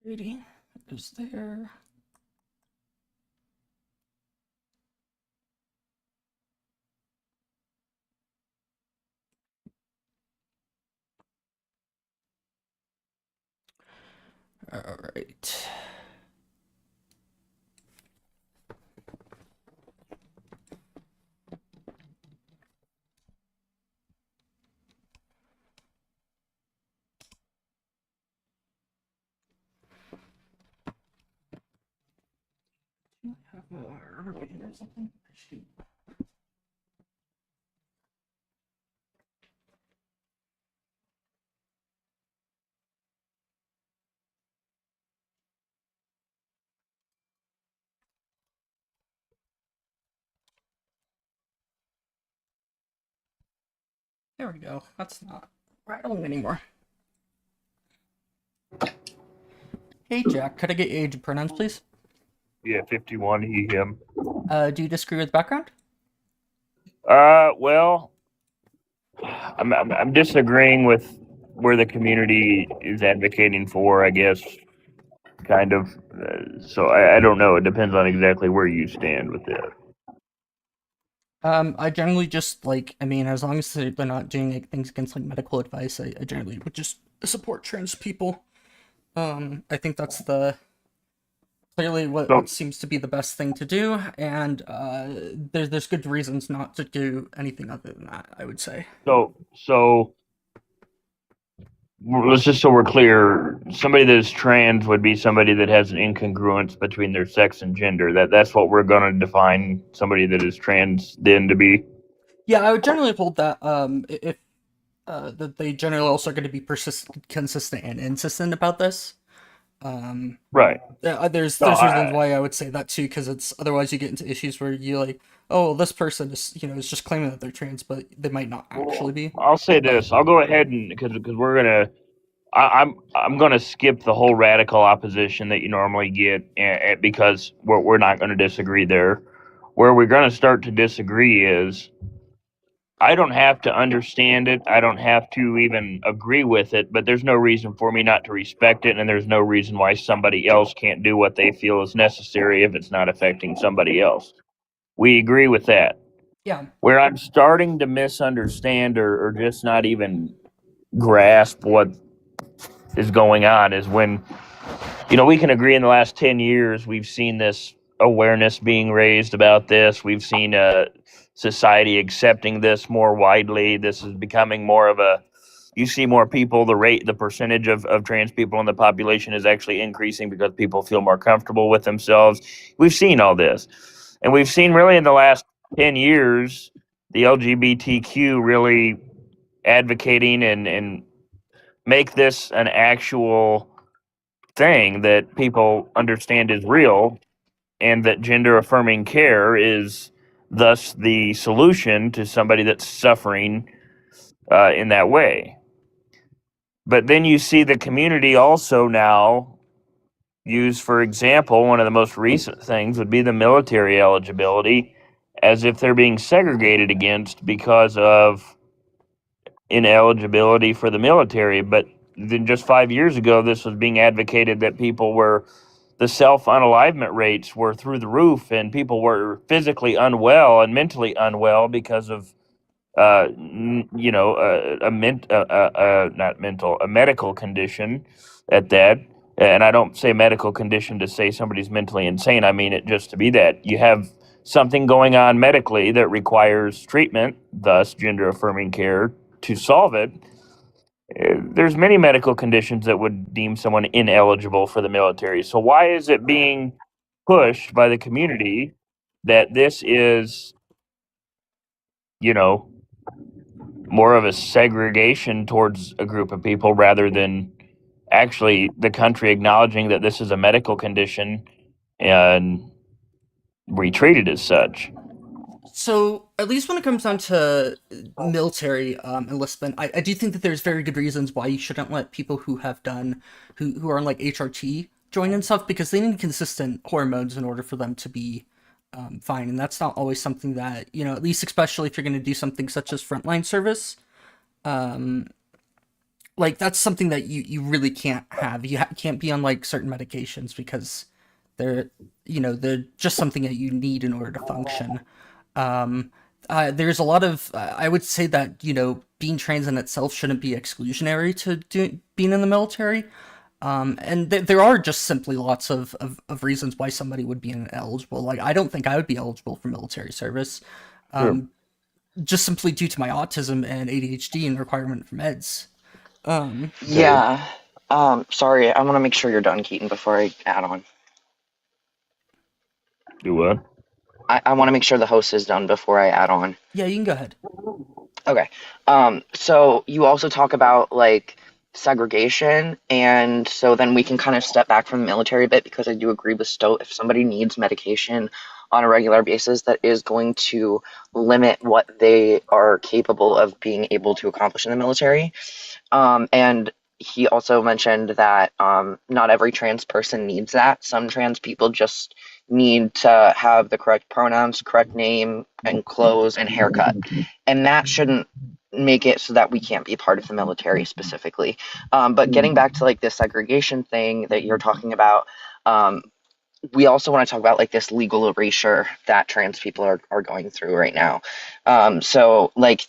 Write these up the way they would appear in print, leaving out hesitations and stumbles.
Reading is there. All right. Do I have a rubber band or something? Shoot. There we go. That's not rattling anymore. Hey, Jack, could I get your age and pronouns, please? Yeah, 51, he, him. Do you disagree with background? Well, I'm disagreeing with where the community is advocating for, I guess, kind of. So I don't know. It depends on exactly where you stand with that. I generally just I mean, as long as they're not doing things against medical advice, I generally would just support trans people. I think that's the clearly So, what seems to be the best thing to do, and there's good reasons not to do anything other than that, I would say. so let's just so we're clear. Somebody that is trans would be somebody that has an incongruence between their sex and gender. That's what we're going to define somebody that is trans then to be. Yeah, I would generally hold that if that they generally also are going to be consistent and insistent about this. Right. No, There's reasons why I would say that too, because it's otherwise you get into issues where you oh, well, this person is is just claiming that they're trans, but they might not actually well, be. I'll say But this. I'll go ahead and because we're gonna. I'm going to skip the whole radical opposition that you normally get, because we're not going to disagree there. Where we're going to start to disagree is I don't have to understand it. I don't have to even agree with it, but there's no reason for me not to respect it, and there's no reason why somebody else can't do what they feel is necessary if it's not affecting somebody else. We agree with that. yeah, Where I'm starting to misunderstand or just not even grasp what is going on is when, we can agree in the last 10 years we've seen this awareness being raised about this. We've seen society accepting this more widely. This is becoming more of a, you see more people, the percentage of trans people in the population is actually increasing because people feel more comfortable with themselves. We've seen all this. And we've seen really in the last 10 years the LGBTQ really advocating and make this an actual thing that people understand is real, and that gender affirming care is thus the solution to somebody that's suffering in that way. But then you see the community also now use, for example, one of the most recent things would be the military eligibility, as if they're being segregated against because of ineligibility for the military. But then just 5 years ago, this was being advocated that the self unalivement rates were through the roof, and people were physically unwell and mentally unwell because of, a medical condition at that. And I don't say medical condition to say somebody's mentally insane. I mean it just to be that you have something going on medically that requires treatment, thus gender affirming care, to solve it. There's many medical conditions that would deem someone ineligible for the military. So why is it being pushed by the community that this is, you know, more of a segregation towards a group of people rather than actually the country acknowledging that this is a medical condition and we treat it as such? So at least when it comes down to military enlistment, I do think that there's very good reasons why you shouldn't let people who have done who are on like HRT join and stuff because they need consistent hormones in order for them to be fine, and that's not always something that at least especially if you're going to do something such as frontline service. Like that's something that you really can't have. You can't be on like certain medications because they're they're just something that you need in order to function. Um, there's a lot of I would say that being trans in itself shouldn't be exclusionary to being in the military. And there are just simply lots of reasons why somebody would be ineligible. Like I don't think I would be eligible for military service, Sure. just simply due to my autism and ADHD and requirement for meds. Okay. Yeah. Sorry, I want to make sure you're done, Keaton, before I add on. Do what? I want to make sure the host is done before I add on. Yeah, you can go ahead. Okay. So you also talk about like segregation, and so then we can kind of step back from the military a bit because I do agree with Stowe. If somebody needs medication on a regular basis, that is going to limit what they are capable of being able to accomplish in the military. And he also mentioned that not every trans person needs that. Some trans people just need to have the correct pronouns, correct name, and clothes and haircut. And that shouldn't make it so that we can't be part of the military specifically. But getting back to like the segregation thing that you're talking about, um, we also want to talk about like this legal erasure that trans people are going through right now. So like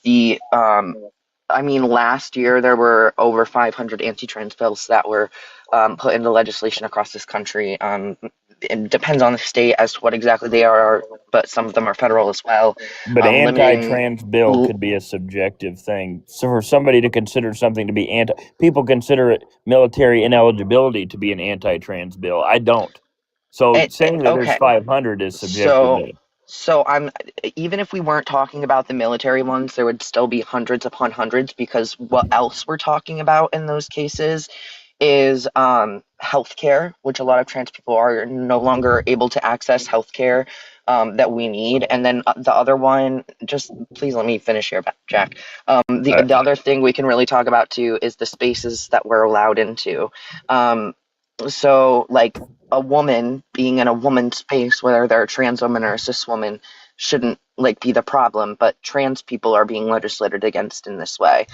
I mean, last year there were over 500 anti-trans bills that were put into legislation across this country. It depends on the state as to what exactly they are, but some of them are federal as well. But Limiting, anti-trans bill could be a subjective thing. So for somebody to consider something to be people consider it military ineligibility to be an anti-trans bill. I don't. So saying that there's okay, 500 is subjective. so I'm even if we weren't talking about the military ones, there would still be hundreds upon hundreds because what else we're talking about in those cases is healthcare, which a lot of trans people are no longer able to access healthcare that we need. And then the other one, just please let me finish here, Jack. The other thing we can really talk about too is the spaces that we're allowed into. So like a woman being in a woman's space, whether they're a trans woman or a cis woman, shouldn't like be the problem, but trans people are being legislated against in this way.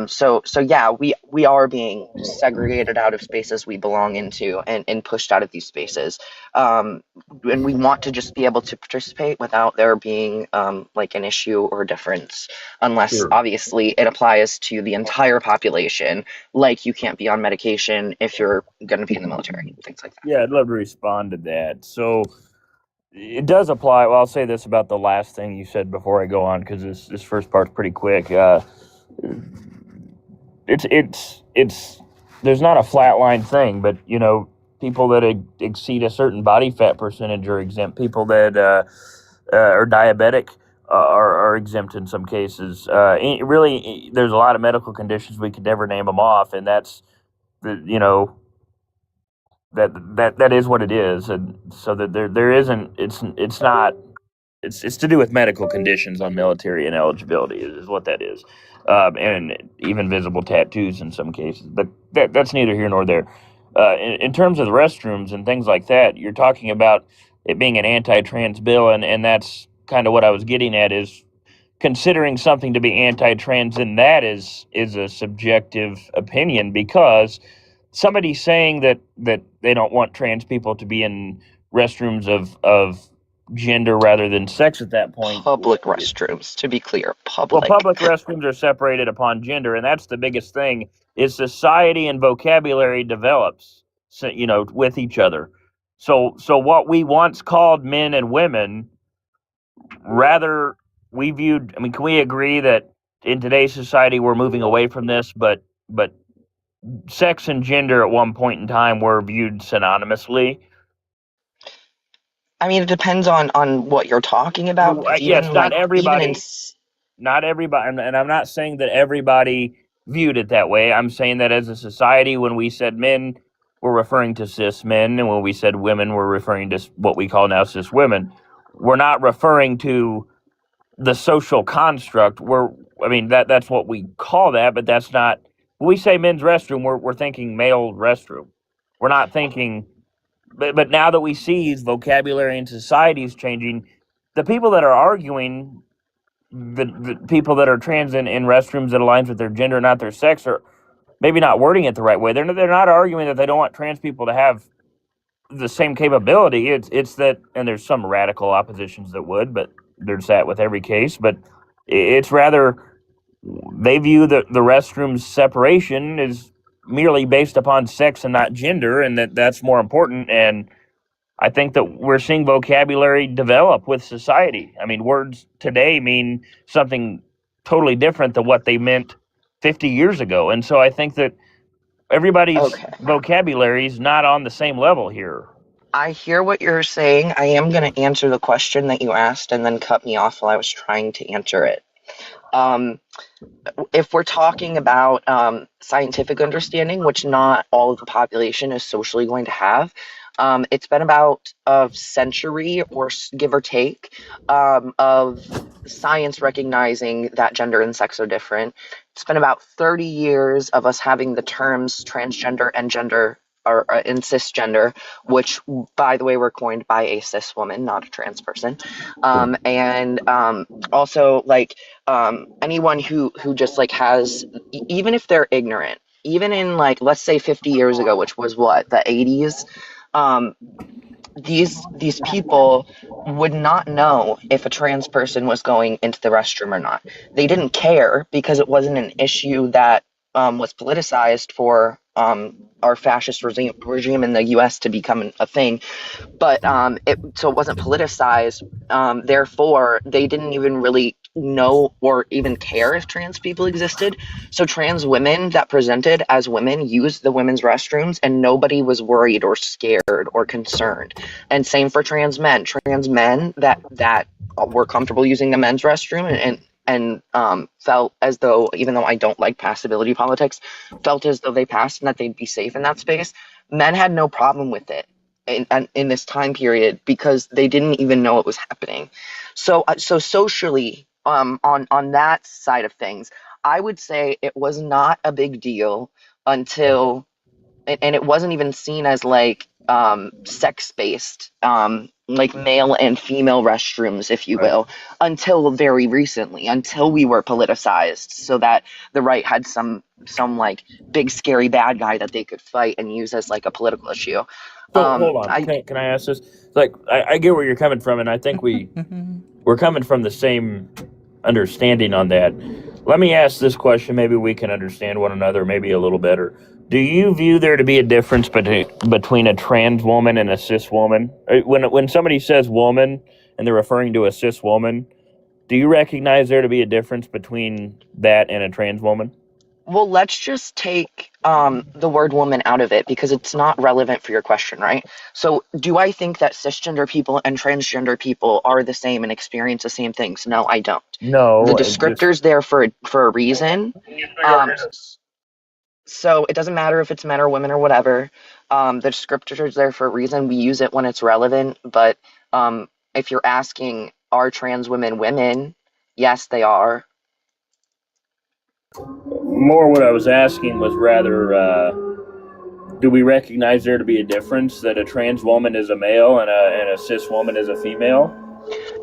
So yeah, we are being segregated out of spaces we belong into and pushed out of these spaces. And we want to just be able to participate without there being like an issue or a difference, unless Sure. obviously it applies to the entire population, like you can't be on medication if you're going to be in the military, things like that. Yeah, I'd love to respond to that. So it does apply. Well, I'll say this about the last thing you said before I go on because this first part's pretty quick. It's there's not a flat line thing, but people that exceed a certain body fat percentage are exempt. People that are diabetic are exempt in some cases. Really, there's a lot of medical conditions we could never name them off, and that's the that is what it is, and so that there isn't. It's not. It's to do with medical conditions on military ineligibility is what that is, and even visible tattoos in some cases. But that's neither here nor there. In terms of the restrooms and things like that, you're talking about it being an anti-trans bill, and that's kind of what I was getting at is considering something to be anti-trans, and that is a subjective opinion because somebody saying that they don't want trans people to be in restrooms of gender rather than sex at that point. Public restrooms, to be clear, Well, public. public restrooms are separated upon gender, and that's the biggest thing. Is society and vocabulary develops, with each other. So what we once called men and women, rather we viewed. I mean, can we agree that in today's society we're moving away from this, but sex and gender at one point in time were viewed synonymously. I mean, it depends on what you're talking about, Well, because yes, even like even in not everybody, and I'm not saying that everybody viewed it that way. I'm saying that as a society, when we said men, we're referring to cis men, and when we said women, we're referring to what we call now cis women. We're not referring to the social construct. That's what we call that, but that's not. When we say men's restroom, we're thinking male restroom. We're not thinking. But now that we see vocabulary in society is changing, the people that are arguing, the people that are trans in restrooms that aligns with their gender, not their sex, are maybe not wording it the right way. They're not arguing that they don't want trans people to have the same capability. It's that, and there's some radical oppositions that would, but there's that with every case. But it's rather they view the restroom's separation is merely based upon sex and not gender, and that's more important. And I think that we're seeing vocabulary develop with society. I mean, words today mean something totally different than what they meant 50 years ago. And so I think that everybody's Okay. vocabulary is not on the same level here. I hear what you're saying. I am going to answer the question that you asked and then cut me off while I was trying to answer it. Um, if we're talking about scientific understanding, which not all of the population is socially going to have, it's been about a century or give or take of science recognizing that gender and sex are different. It's been about 30 years of us having the terms transgender and gender or and cisgender, which, by the way, were coined by a cis woman, not a trans person. And also, like, anyone who just like has, even if they're ignorant, even in, like, let's say 50 years ago, which was what, the 80s, um, these people would not know if a trans person was going into the restroom or not. They didn't care because it wasn't an issue that was politicized for our fascist regime in the US to become a thing. But so it wasn't politicized. Therefore, they didn't even really know or even care if trans people existed. So trans women that presented as women used the women's restrooms, and nobody was worried or scared or concerned. And same for trans men. Trans men that were comfortable using the men's restroom and felt as though, even though I don't like passability politics, felt as though they passed and that they'd be safe in that space. Men had no problem with it in this time period because they didn't even know it was happening. So socially, on that side of things, I would say it was not a big deal until, and it wasn't even seen as like sex based, like male and female restrooms, if you will, until very recently, until we were politicized, so that the right had some like big scary bad guy that they could fight and use as like a political issue. So hold on, I can I ask this? Like, I get where you're coming from, and I think we're coming from the same understanding on that. Let me ask this question. Maybe we can understand one another maybe a little better. Do you view there to be a difference between a trans woman and a cis woman? When somebody says woman and they're referring to a cis woman, do you recognize there to be a difference between that and a trans woman? Well, let's just take the word woman out of it because it's not relevant for your question, right? So, do I think that cisgender people and transgender people are the same and experience the same things? No, I don't. The No, descriptor's there for a reason. Um, so it doesn't matter if it's men or women or whatever. The descriptor's there for a reason. We use it when it's relevant. But if you're asking, are trans women women? Yes, they are. more what I was asking was rather, do we recognize there to be a difference that a trans woman is a male and a cis woman is a female?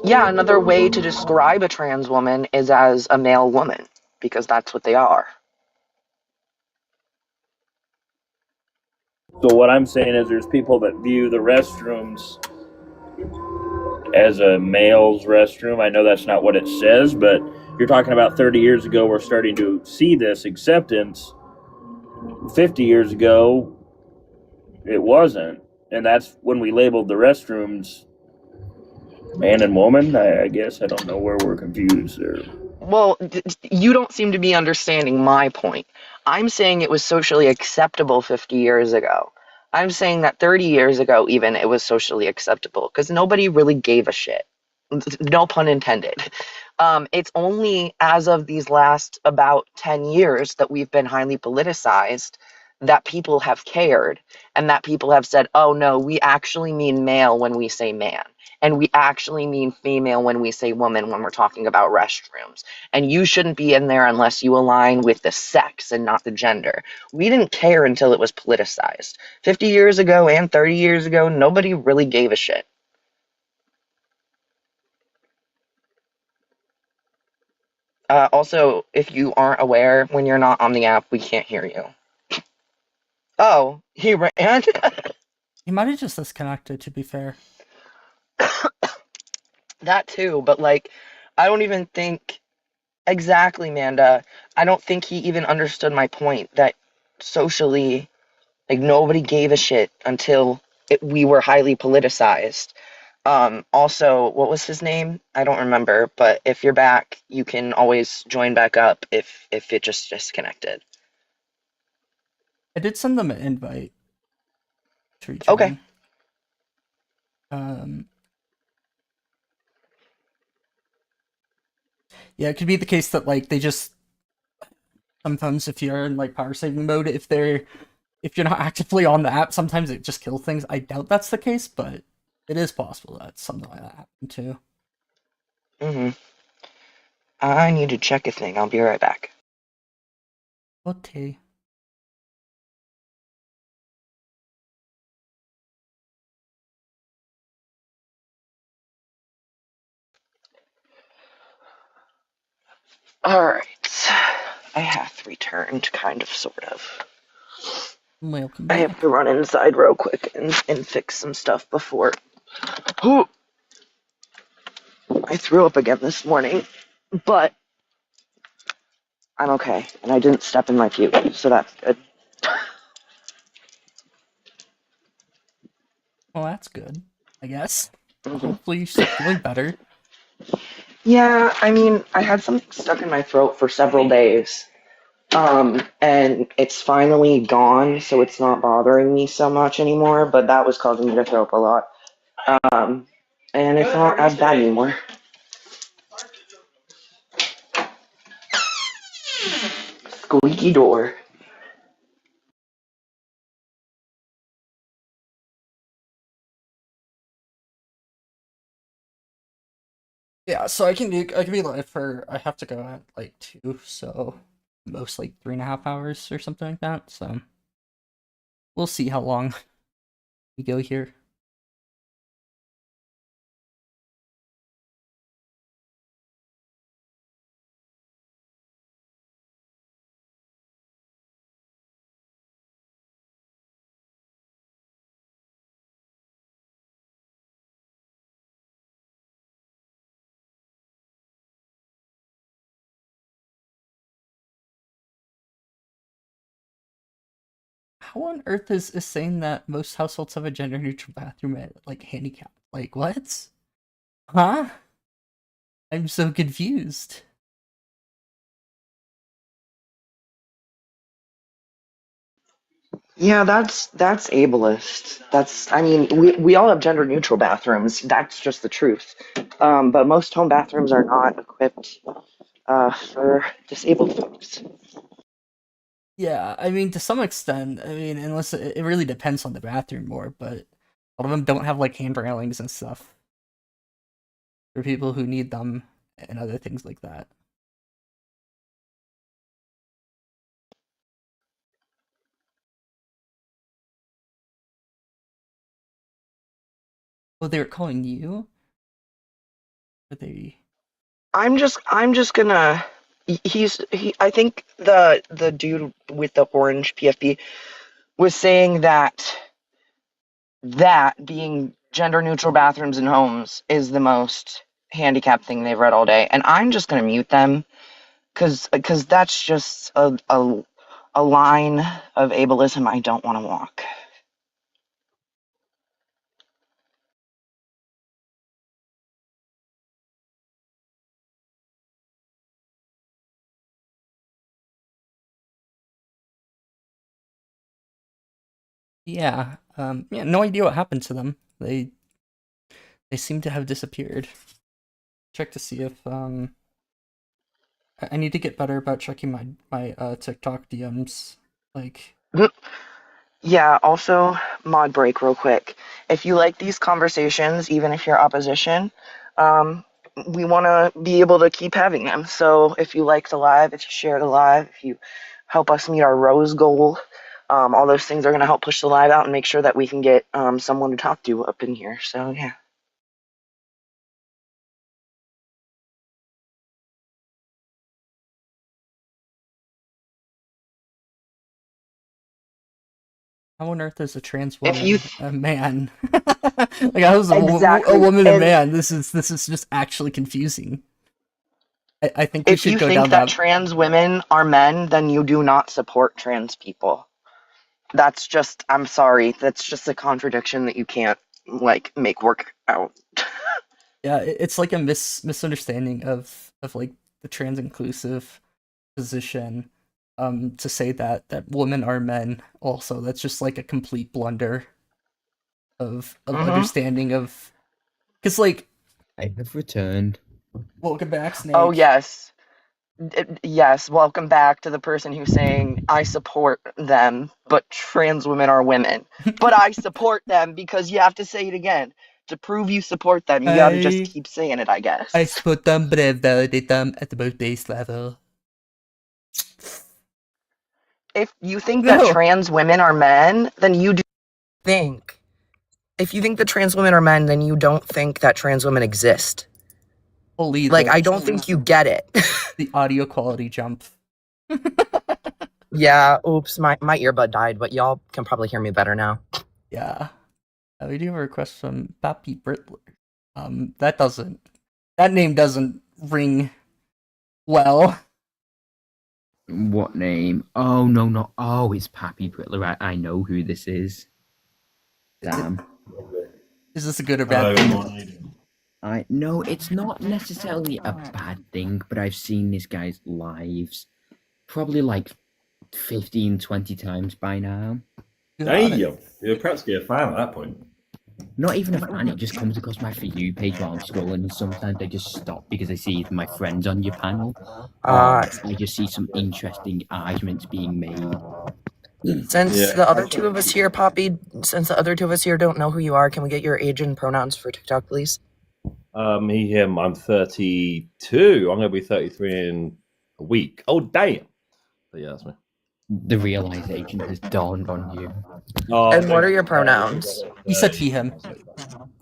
Yeah, another way to describe a trans woman is as a male woman, because that's what they are. So what I'm saying is there's people that view the restrooms as a male's restroom. I know that's not what it says, but you're talking about 30 years ago, we're starting to see this acceptance. 50 years ago, it wasn't. And that's when we labeled the restrooms man and woman, I guess. I don't know where we're confused there. Well, you don't seem to be understanding my point. I'm saying it was socially acceptable 50 years ago. I'm saying that 30 years ago, even, it was socially acceptable because nobody really gave a shit. No pun intended. It's only as of these last about 10 years that we've been highly politicized that people have cared and that people have said, oh no, we actually mean male when we say man. and we actually mean female when we say woman when we're talking about restrooms. And you shouldn't be in there unless you align with the sex and not the gender. We didn't care until it was politicized. 50 years ago and 30 years ago, nobody really gave a shit. Also, if you aren't aware, when you're not on the app, we can't hear you. Oh, he ran. He might have just disconnected, to be fair. That too, but like, I don't even think exactly, Manda. I don't think he even understood my point that socially, like, nobody gave a shit until we were highly politicized. Also, what was his name? I don't remember, but if you're back, you can always join back up if it just disconnected. I did send them an invite to Okay. rejoin. Yeah, it could be the case that like they just sometimes if you're in like power saving mode, if you're not actively on the app, sometimes it just kills things. I doubt that's the case, but it is possible that something like that happened too. Mm-hmm. I need to check a thing. I'll be right back. Okay. Alright. I have returned, kind of, sort of. Welcome I have back. to run inside real quick and fix some stuff before. Oh, I threw up again this morning, but I'm okay, and I didn't step in my puke, so that's good. Well, that's good, I guess. Mm-hmm. Hopefully you're still feeling better. Yeah, I mean, I had something stuck in my throat for several days, and it's finally gone, so it's not bothering me so much anymore, but that was causing me to throw up a lot. Um, and it's not as bad anymore. Squeaky door. Yeah, so I can be live for I have to go at like 2, so most like 3.5 hours or something like that. So we'll see how long we go here. How on earth is saying that most households have a gender neutral bathroom at like handicap? Like what? Huh? I'm so confused. Yeah, that's ableist. That's I mean, we all have gender neutral bathrooms. That's just the truth. But most home bathrooms are not equipped for disabled folks. Yeah, I mean to some extent. I mean, unless it really depends on the bathroom more, but a lot of them don't have like hand railings and stuff for people who need them and other things like that. Oh, they were calling you? Or they? I'm just gonna. I think the dude with the orange PFP was saying that being gender neutral bathrooms in homes is the most handicapped thing they've read all day, and I'm just gonna mute them because that's just a line of ableism I don't want to walk. Yeah. Yeah. No idea what happened to them. They seem to have disappeared. Check to see if I need to get better about checking my TikTok DMs. Like Yeah, also, mod break real quick. If you like these conversations, even if you're opposition, um, we want to be able to keep having them. So if you like the live, if you share the live, if you help us meet our rose goal, all those things are going to help push the live out and make sure that we can get someone to talk to up in here. So, yeah. How on earth is a trans If you woman a man? Like, how is a exactly, woman a and man? This is just actually confusing. I think we if should you go think down that that. trans women are men, then you do not support trans people. That's just, I'm sorry, that's just a contradiction that you can't like make work out. Yeah, it's like a misunderstanding of like the trans inclusive position. To say that women are men also, that's just like a complete blunder of Hmm. understanding of, because like, I have returned. welcome back, Oh Snake. yes. Yes, welcome back to the person who's saying I support them, but trans women are women. But I support them because you have to say it again. To prove you support them, you gotta just I keep saying it, I I guess. support them, but I validate them at the most base level. If you think that No, trans women are men, then you do think. If you think that trans women are men, then you don't think that trans women exist. holy Like, I don't think you get it. the audio quality jump. Yeah, oops, my earbud died, but y'all can probably hear me better now. Yeah, we do have a request from Pappy Brittler. That name doesn't ring well. What name? Oh, no, no. Oh, it's Pappy Brittler. I know who this is. Damn. Is this a good or bad thing? No, it's not necessarily a bad thing, but I've seen this guy's lives probably like 15, 20 times by now. Got it. Damn, you're practically a fan at that point. Not even a fan, it just comes across my For You page while I'm scrolling, and sometimes I just stop because I see my friends on your panel. I just see some interesting arguments being made. Since Yeah. the other two of us here, Poppy, since the other two of us here don't know who you are, can we get your age and pronouns for TikTok, please? Me, him, I'm 32. I'm going to be 33 in a week. Oh, damn. But yeah, that's me. The realization has dawned on you. Oh, And what are your pronouns? He said he, him.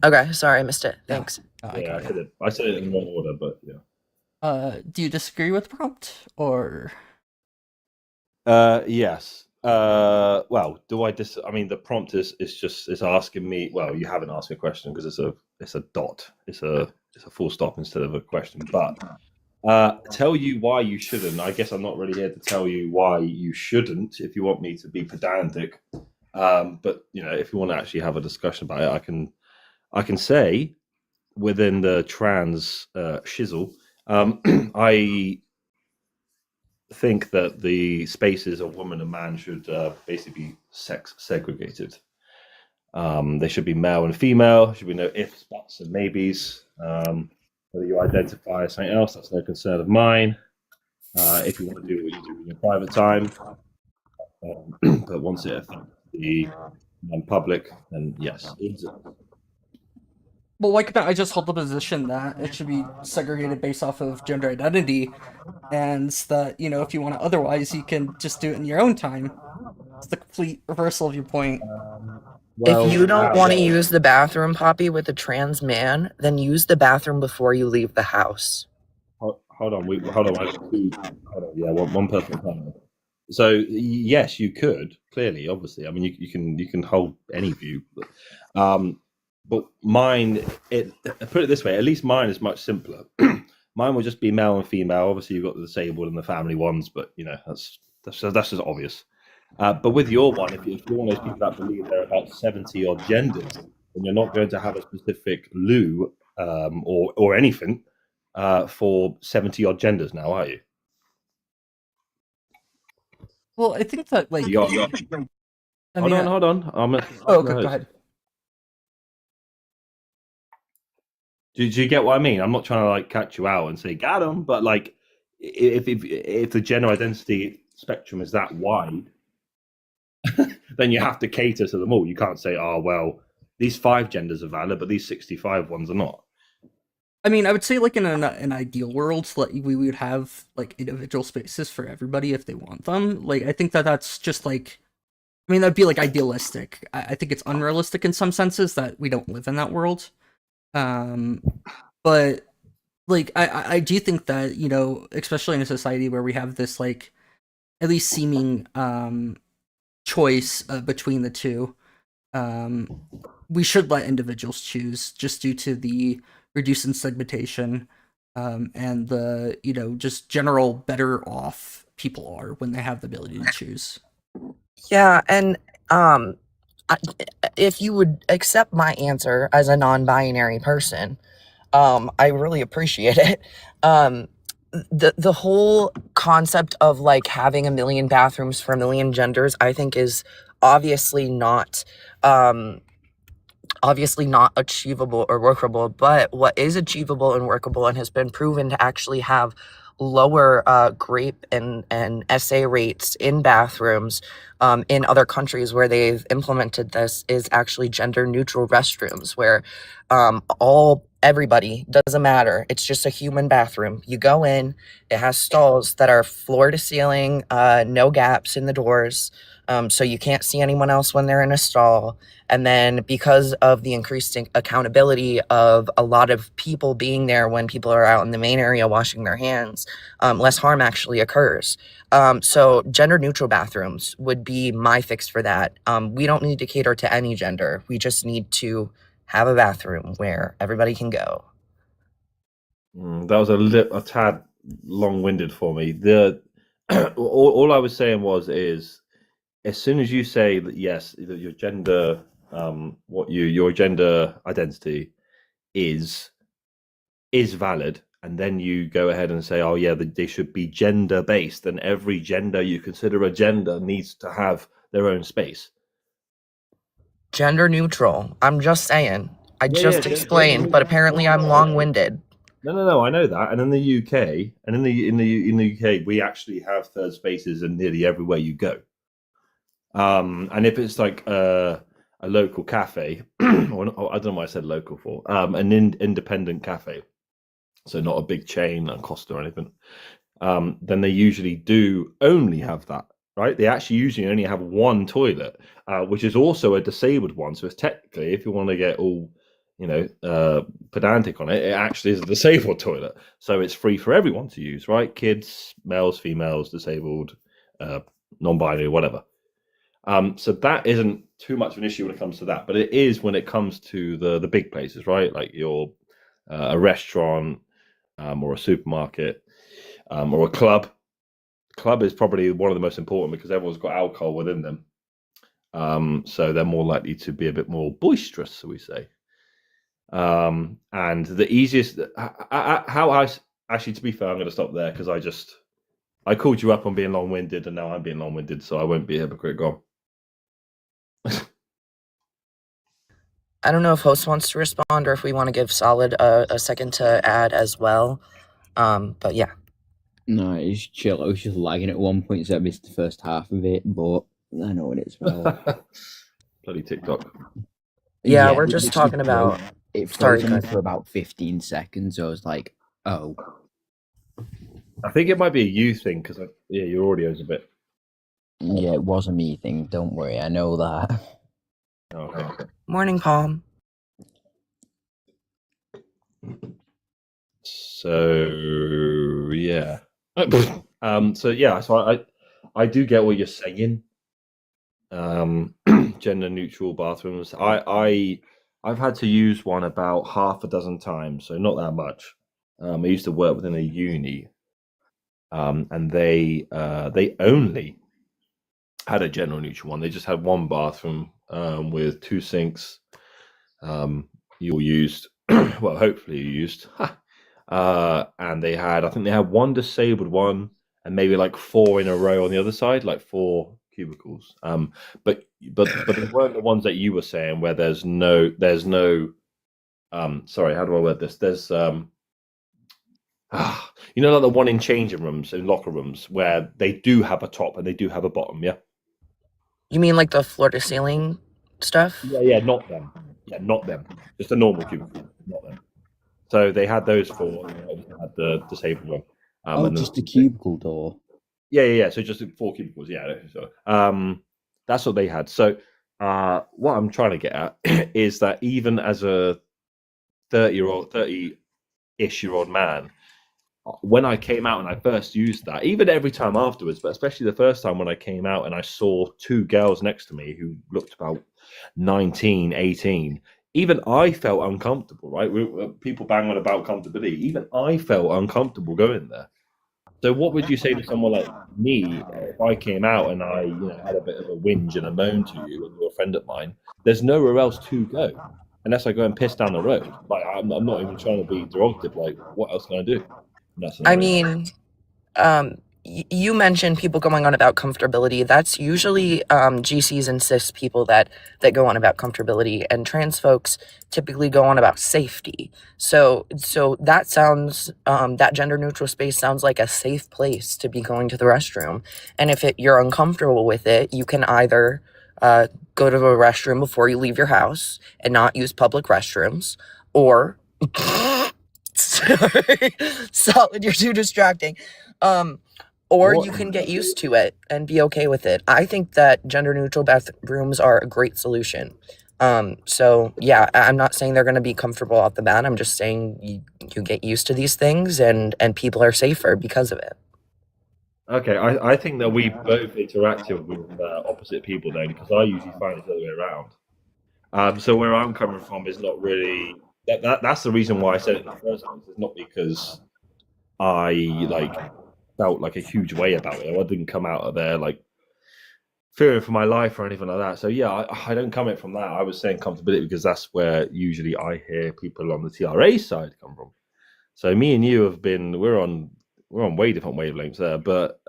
Okay, sorry, I missed it. Thanks. Yeah, I said it in the wrong order, but yeah. Do you disagree with the prompt, or? Yes. Well, do I I mean, the prompt is asking me. Well, you haven't asked me a question because it's a dot. It's a full stop instead of a question. But tell you why you shouldn't. I guess I'm not really here to tell you why you shouldn't. If you want me to be pedantic, but if you want to actually have a discussion about it, I can say within the trans shizzle, I think that the spaces of woman and man should basically be sex segregated. They should be male and female. There should be no ifs, buts, and maybes. Whether you identify as something else, that's no concern of mine. If you want to do what you do in your private time, but once it affects the public, then yes. Well, why couldn't I just hold the position that it should be segregated based off of gender identity, and that if you want it otherwise, you can just do it in your own time. It's the complete reversal of your point. If you don't want to use the bathroom, Poppy, with a trans man, then use the bathroom before you leave the house. Hold on, hold on. Hold on. Yeah, one person. So yes, you could clearly, obviously. I mean, you can hold any view, but mine. Put it this way. At least mine is much simpler. Mine will just be male and female. Obviously, you've got the disabled and the family ones, but that's just obvious. But with your one, if you're one of those people that believe there are about 70 odd genders, then you're not going to have a specific loo or anything for 70 odd genders now, are you? Well, I think that I mean, hold on. Okay, go ahead. Do you get what I mean? I'm not trying to like catch you out and say got him, but like if the gender identity spectrum is that wide, then you have to cater to them all. You can't say, oh well, these 5 genders are valid, but these 65 ones are not. I mean, I would say like in an ideal world, like we would have like individual spaces for everybody if they want them. Like I think that that's just like, I mean, that'd be like idealistic. I think it's unrealistic in some senses that we don't live in that world. Um, but like I do think that, you know, especially in a society where we have this like at least seeming choice between the two, um, we should let individuals choose just due to the reduced segmentation, and the, you know, just general better off people are when they have the ability to choose. Yeah, and um, I, if you would accept my answer as a non-binary person, I really appreciate it. Um, the whole concept of like having a million bathrooms for a million genders, I think is obviously not um obviously not achievable or workable, but what is achievable and workable and has been proven to actually have lower grape and SA rates in bathrooms in other countries where they've implemented this is actually gender neutral restrooms where everybody doesn't matter. It's just a human bathroom. You go in, it has stalls that are floor to ceiling, no gaps in the doors. So you can't see anyone else when they're in a stall. And then because of the increased accountability of a lot of people being there when people are out in the main area washing their hands, less harm actually occurs. So gender neutral bathrooms would be my fix for that. We don't need to cater to any gender. We just need to have a bathroom where everybody can go. That was a tad long-winded for me. The all I was saying is as soon as you say that yes, that your gender, your gender identity is valid, and then you go ahead and say, oh yeah, they should be gender based, and every gender you consider a gender needs to have their own space. Gender neutral. I'm just saying. I Yeah, just yeah, explained, but apparently I'm long-winded. No, I know that. And in the UK, and in the UK, we actually have third spaces in nearly everywhere you go. And if it's like a local cafe, or I don't know why I said local for, an independent cafe, so not a big chain, a Costa or anything, then they usually do only have that, right? They actually usually only have one toilet, which is also a disabled one. So it's technically, if you want to get all, pedantic on it, it actually is a disabled toilet. So it's free for everyone to use, right? Kids, males, females, disabled, non-binary, whatever. So that isn't too much of an issue when it comes to that, but it is when it comes to the big places, right? Like your a restaurant, or a supermarket, or a club. Club is probably one of the most important because everyone's got alcohol within them, so they're more likely to be a bit more boisterous, so we say. And the easiest, actually, to be fair, I'm going to stop there because I called you up on being long-winded, and now I'm being long-winded, so I won't be a hypocrite. Go on. I don't know if host wants to respond or if we want to give Solid a second to add as well. But yeah. No, it's chill. I was just lagging at one point, so I missed the first half of it, but I know what it's about. Bloody TikTok. Yeah, we're just talking about. It Sorry, froze on go me ahead. for about 15 seconds. So I was like, oh. I think it might be a you thing because your audio's a bit. Yeah, it was a me thing. Don't worry, I know that. Okay. Morning, Palm. So yeah. So I do get what you're saying. Gender neutral bathrooms. I've had to use one about half a dozen times, so not that much. I used to work within a uni, and they only had a gender neutral one. They just had one bathroom with 2 sinks. You all used, well, hopefully you used. And I think they had one disabled one, and maybe like 4 in a row on the other side, like 4 cubicles. But they weren't the ones that you were saying where there's no sorry, how do I word this? There's like the one in changing rooms, in locker rooms, where they do have a top and they do have a bottom, yeah. You mean like the floor to ceiling stuff? Yeah, not them. Yeah, not them. Just a normal cubicle, not them. So they had those four, and they obviously had the disabled one. And then Just a cubicle door. Yeah. So just 4 cubicles. Yeah. So, that's what they had. So what I'm trying to get at is that even as a 30-ish-year-old man, when I came out and I first used that, even every time afterwards, but especially the first time when I came out and I saw two girls next to me who looked about 19, 18, even I felt uncomfortable, right? People bang on about comfortability. Even I felt uncomfortable going there. So what would you say to someone like me if I came out and I, had a bit of a whinge and a moan to you and you're a friend of mine? There's nowhere else to go unless I go and piss down the road. Like I'm not even trying to be derogative. Like what else can I do in that I scenario? mean, you mentioned people going on about comfortability. That's usually GCs and cis people that go on about comfortability, and trans folks typically go on about safety. So that sounds that gender neutral space sounds like a safe place to be going to the restroom. And if you're uncomfortable with it, you can either go to the restroom before you leave your house and not use public restrooms, or sorry, Solid, you're too distracting. Or What? you can get used to it and be okay with it. I think that gender neutral bathrooms are a great solution. So yeah, I'm not saying they're going to be comfortable off the bat. I'm just saying you get used to these things, and people are safer because of it. Okay, I think that we both interacted with opposite people then, because I usually find it's the other way around. So where I'm coming from is not really that's the reason why I said it in the first place. It's not because I felt like a huge way about it. I didn't come out of there like fearing for my life or anything like that. So yeah, I don't come it from that. I was saying comfortability because that's where usually I hear people on the TRA side come from. So me and you have been we're on way different wavelengths there. But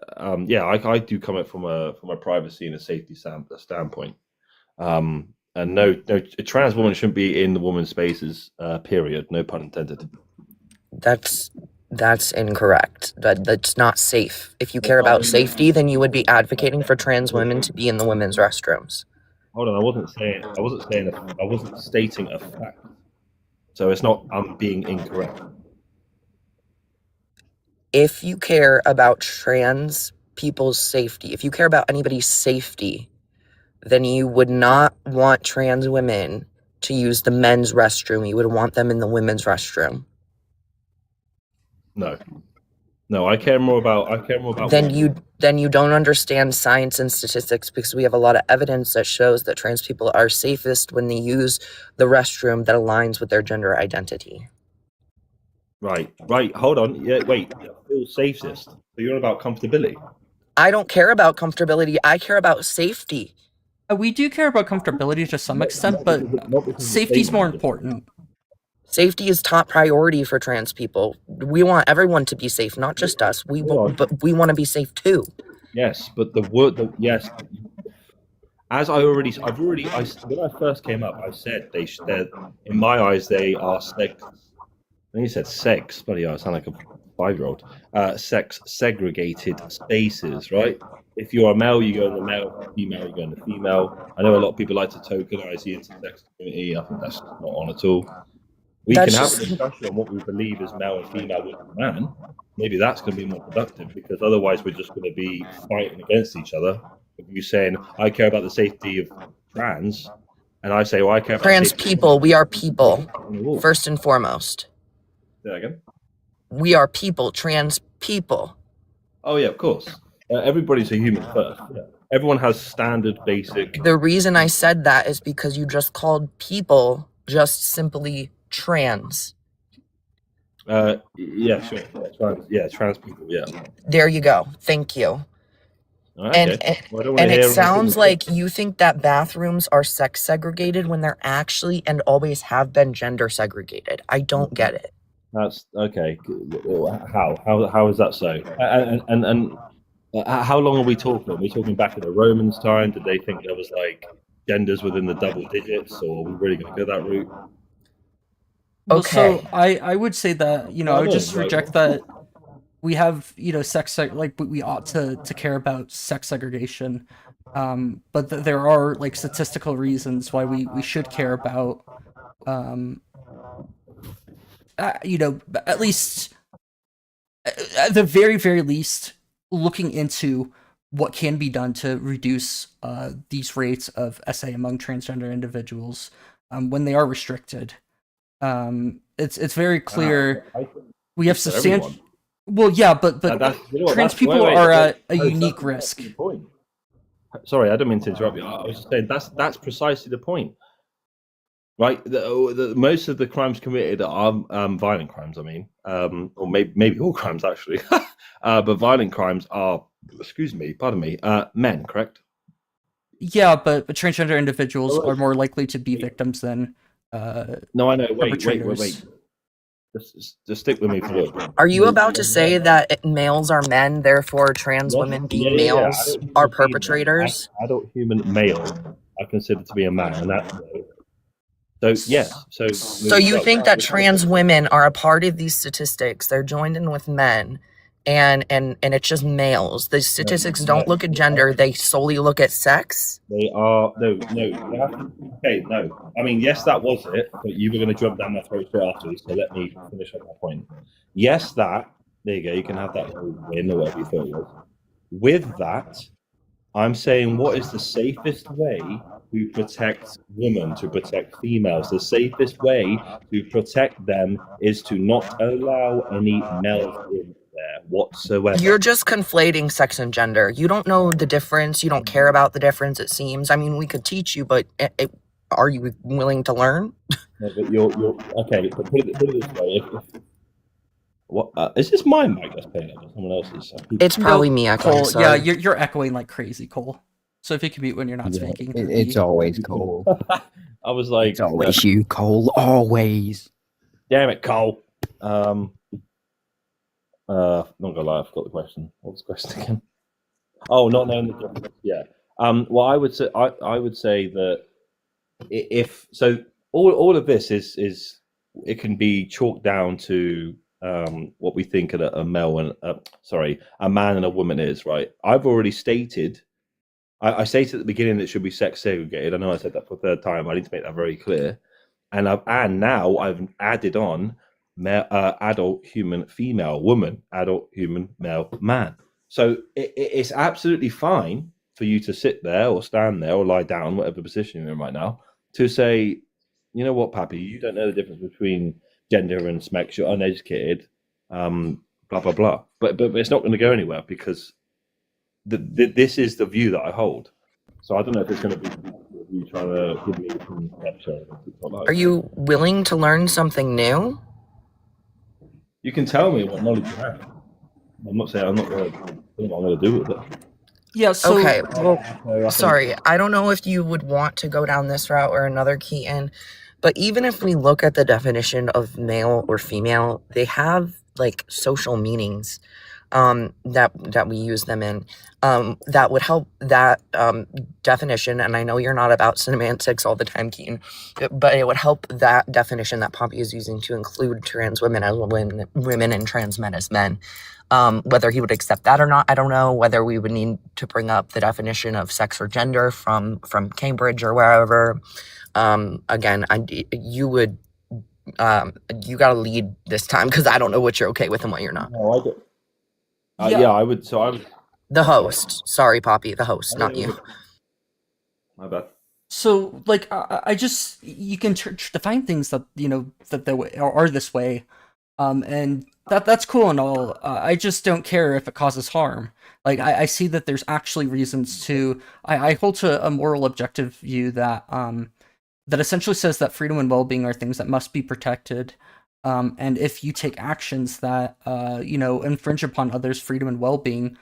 yeah, I do come it from a privacy and a safety standpoint. And no, a trans woman shouldn't be in the woman's spaces. Period. No pun intended. That's incorrect. That's not safe. If you care about safety, then you would be advocating for trans women to be in the women's restrooms. Hold on, I wasn't stating a fact. So it's not. I'm being incorrect. If you care about trans people's safety, if you care about anybody's safety, then you would not want trans women to use the men's restroom. You would want them in the women's restroom. No, I care more about. Then you don't understand science and statistics, because we have a lot of evidence that shows that trans people are safest when they use the restroom that aligns with their gender identity. Right. Hold on. Yeah, wait. Feel safest. So you're on about comfortability. I don't care about comfortability. I care about safety. We do care about comfortability to some extent, but safety's more important. Safety is top priority for trans people. We want everyone to be safe, not just us. But we want to be safe too. Yes, but yes. As when I first came up, I said they're in my eyes they are sex. When you said sex, bloody hell, I sound like a 5-year-old. Sex segregated spaces, right? If you're a male, you go in the male. Female, you go in the female. I know a lot of people like to tokenize the intersex community. I think that's not on at all. We can have a discussion on what we believe is male and female with man. Maybe that's going to be more productive, because otherwise we're just going to be fighting against each other. If you're saying, I care about the safety of trans, and I say, well, I care about trans people. We are people, first and foremost. Say that again? We are people, trans people. Oh, yeah, of course. Everybody's a human first. Yeah. Everyone has standard basic. The reason I said that is because you just called people just simply trans. Yeah, sure. Trans people. Yeah. There you go. Thank you. Okay. And it sounds like you think that bathrooms are sex segregated when they're actually and always have been gender segregated. I don't get it. That's okay. How is that so? And how long are we talking? Are we talking back in the Romans' time? Did they think there was like genders within the double digits, or are we really going to go that route? Well, Okay. so I would say that, I would just reject that we have, sex, like we ought to care about sex segregation. But there are like statistical reasons why we should care about, um, at least at the very least, looking into what can be done to reduce these rates of SA among transgender individuals when they are restricted. It's very clear I think we have it's for everyone. substantial. Well, yeah, but trans people are a unique risk. The point. Sorry, I don't mean to interrupt you. I was just saying that's precisely the point. Right, most of the crimes committed are violent crimes. I mean, or maybe all crimes actually, but violent crimes are, pardon me, men, correct? Yeah, but transgender individuals are more likely to be victims than No, I know. Wait. perpetrators. Just stick with me for a little. Are you about to say that males are men, therefore trans women being males are perpetrators? Adult human male, I consider to be a man, and that's so. Yes. So you think that trans women are a part of these statistics? They're joined in with men, and it's just males. The statistics don't look at gender; they solely look at sex. They are okay. No, I mean yes, that was it. But you were going to jump down my throat straight after, so let me finish up my point. Yes, that there you go. You can have that win or whatever you thought it was. With that, I'm saying what is the safest way to protect women, to protect females? The safest way to protect them is to not allow any males in there whatsoever. You're just conflating sex and gender. You don't know the difference. You don't care about the difference, it seems. I mean, we could teach you, but are you willing to learn? No, but you're okay. But put it this way: what is this my mic that's playing up or someone else's? It's probably me echoing. Cole, yeah, you're echoing like crazy, Cole. So if you can mute when you're not speaking, It's always Cole. I was like, It's always you, Cole. Always. damn it, Cole. Not gonna lie, I forgot the question. What was the question again? Oh, not knowing the difference. Yeah. Well, I would say that if so, all of this is it can be chalked down to what we think a male and a man and a woman is, right? I've already stated. I stated at the beginning that it should be sex segregated. I know I said that for the third time. I need to make that very clear. And now I've added on adult human female woman, adult human male man. So it's absolutely fine for you to sit there or stand there or lie down, whatever position you're in right now, to say, you know what, Pappy, you don't know the difference between gender and sex. You're uneducated, blah blah blah. But it's not going to go anywhere because this is the view that I hold. So I don't know if it's going to be you trying to give me some lecture. Are you willing to learn something new? You can tell me what knowledge you have. I'm not saying I'm not going to do with it. Yeah. So okay. Well, sorry. I don't know if you would want to go down this route or another, Keaton. But even if we look at the definition of male or female, they have like social meanings that we use them in that would help that definition. And I know you're not about semantics all the time, Keaton, but it would help that definition that Poppy is using to include trans women as women and trans men as men. Whether he would accept that or not, I don't know. Whether we would need to bring up the definition of sex or gender from Cambridge or wherever. Again, you got to lead this time because I don't know what you're okay with and what you're not. No, I do. Yeah, I would. So I would. The host. Sorry, Poppy. The host, not you. My bad. So, like, I just you can define things that that they are this way, and that's cool and all. I just don't care if it causes harm. Like, I see that there's actually reasons to. I hold to a moral objective view that that essentially says that freedom and well-being are things that must be protected. And if you take actions that infringe upon others' freedom and well-being,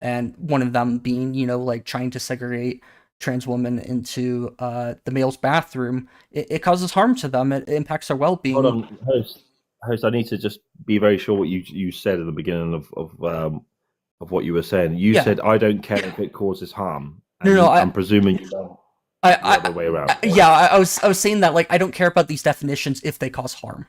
and one of them being like trying to segregate trans women into the male's bathroom, it causes harm to them. It impacts their well-being. Hold on, host. I need to just be very sure what you said at the beginning of what you were saying. You said I don't care if it causes harm. No, I'm presuming you don't. The other way around. I was saying that, like, I don't care about these definitions if they cause harm.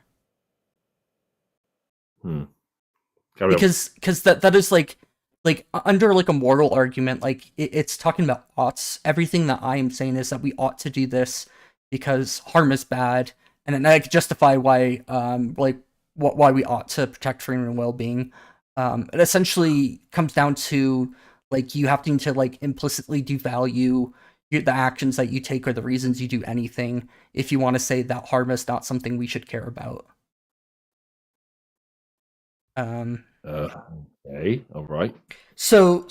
Because that is like like under like a moral argument, like it's talking about oughts. Everything that I am saying is that we ought to do this because harm is bad, and then I could justify why like why we ought to protect freedom and well-being. It essentially comes down to like you having to like implicitly devalue the actions that you take or the reasons you do anything if you want to say that harm is not something we should care about. Okay, all right. So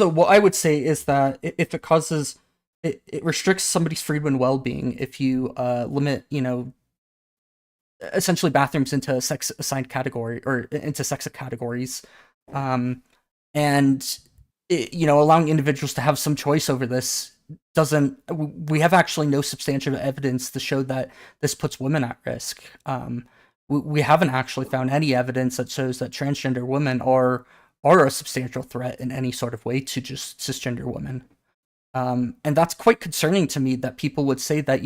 what I would say is that if it causes it restricts somebody's freedom and well-being if you limit, essentially bathrooms into sex assigned category or into sex categories, and allowing individuals to have some choice over this doesn't. We have actually no substantial evidence to show that this puts women at risk. We haven't actually found any evidence that shows that transgender women are a substantial threat in any sort of way to just cisgender women. And that's quite concerning to me that people would say that,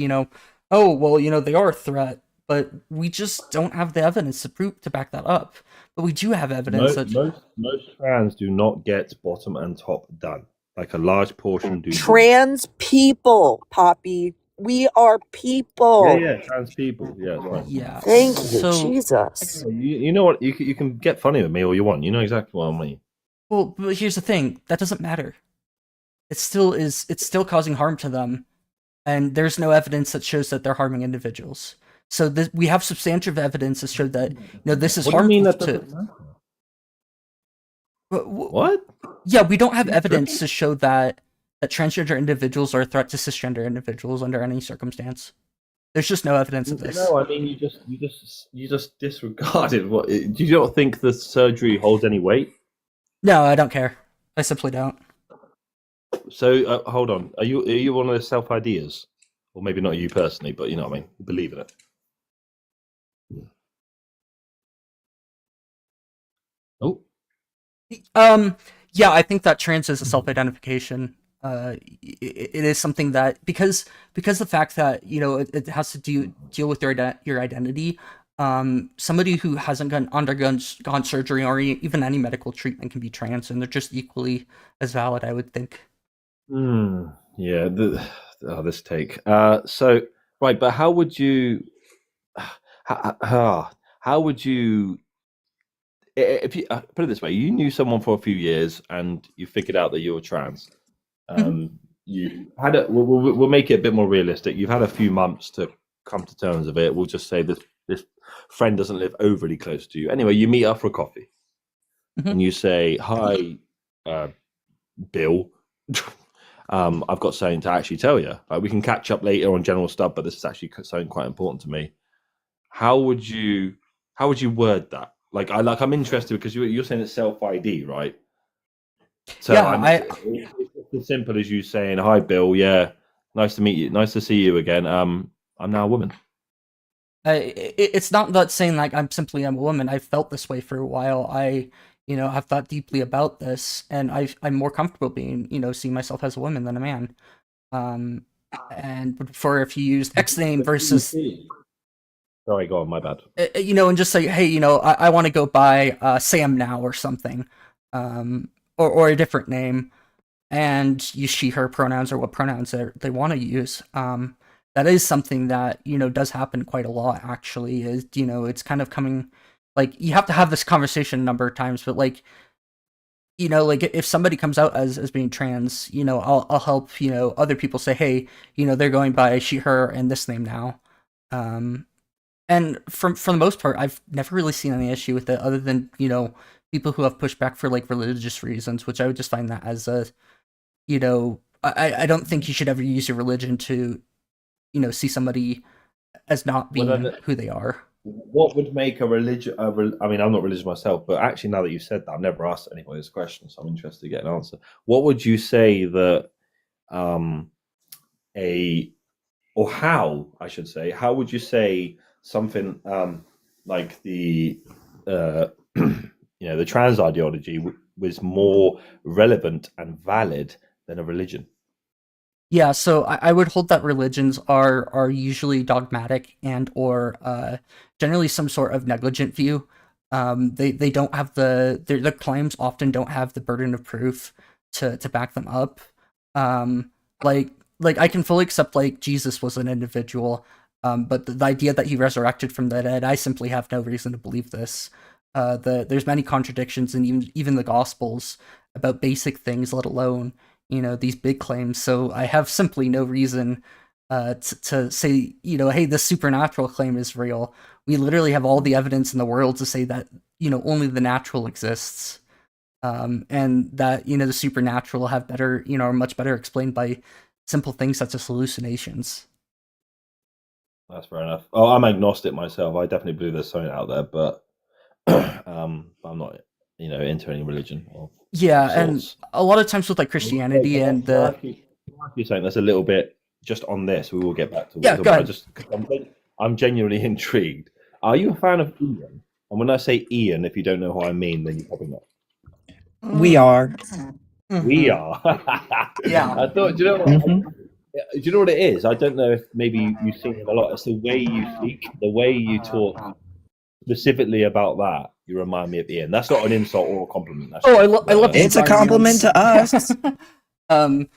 oh, well, they are a threat, but we just don't have the evidence to back that up. But we do have evidence that Most trans do not get bottom and top done. Like a large portion do. Trans people, Poppy. We are people. Yeah, trans people. Yeah, right. Yeah. Thank you, So, Jesus. You know what? You can get funny with me all you want. You know exactly what I mean. well, but here's the thing: that doesn't matter. It still is. It's still causing harm to them, and there's no evidence that shows that they're harming individuals. So we have substantive evidence to show that this is What do you harmful mean that to. doesn't matter? What? What? Yeah, we don't have evidence to show that transgender individuals are a threat to cisgender individuals under any circumstance. There's just no evidence of this. No, I mean you just disregarded what. Do you not think the surgery holds any weight? No, I don't care. I simply don't. So hold on. Are you one of those self ideas, or maybe not you personally, but you know what I mean? You believe in it. Oh. Yeah, I think that trans is a self-identification. It is something that because the fact that it has to deal with your identity. Somebody who hasn't undergone surgery or even any medical treatment can be trans, and they're just equally as valid, I would think. Yeah. This take. So right, but how would you? How would you? If you put it this way, you knew someone for a few years and you figured out that you were trans. You had we'll make it a bit more realistic. You've had a few months to come to terms with it. We'll just say this friend doesn't live overly close to you. Anyway, you meet up for a coffee, and you say, "Hi, Bill. I've got something to actually tell you. Like, we can catch up later on general stuff, but this is actually something quite important to me." How would you word that? I'm interested because you're saying it's self ID, right? So Yeah, it's as simple as you saying, "Hi, Bill. Yeah, nice to meet you. Nice to see you again. I'm now a woman." it's not that saying like I'm a woman. I've felt this way for a while. I have thought deeply about this, and I'm more comfortable being seeing myself as a woman than a man. And before, if you used X name versus Sorry, go on. My bad. and just say, hey, I want to go by Sam now or something, or a different name, and use she her pronouns or what pronouns they want to use. That is something that does happen quite a lot. Actually, is it's kind of coming. Like, you have to have this conversation a number of times, but like if somebody comes out as being trans, I'll help other people say, hey, they're going by she her and this name now. And for the most part, I've never really seen any issue with it, other than people who have pushed back for like religious reasons, which I would just find that as a I don't think you should ever use your religion to see somebody as not being who they are. What would make a religion? I mean, I'm not religious myself, but actually, now that you've said that, I've never asked anybody this question, so I'm interested to get an answer. What would you say that or how I should say? How would you say something like the the trans ideology was more relevant and valid than a religion? Yeah, so I would hold that religions are usually dogmatic and or generally some sort of negligent view They don't have their claims often don't have the burden of proof to back them up. Um, like I can fully accept like Jesus was an individual, but the idea that he resurrected from the dead, I simply have no reason to believe this. There's many contradictions in even the Gospels about basic things, let alone these big claims. So I have simply no reason to say hey, this supernatural claim is real. We literally have all the evidence in the world to say that only the natural exists, and that the supernatural have better are much better explained by simple things such as hallucinations. That's fair enough. Oh, I'm agnostic myself. I definitely believe there's something out there, but I'm not, into any religion of Yeah, and sorts. a lot of times with like Christianity and Can I the ask you something that's a little bit just on this? We will get back to yeah, what go we're ahead. talking about. I'm genuinely intrigued. Are you a fan of Ian? And when I say Ian, if you don't know who I mean, then you're probably not. We are. We are. Yeah. I thought. Do you know what? Mhm. Do you know what it is? I don't know if maybe you've seen it a lot. It's the way you speak, the way you talk specifically about that. You remind me of Ian. That's not an insult or a compliment. That's Oh, just, I love the It's a compliment environments. to us.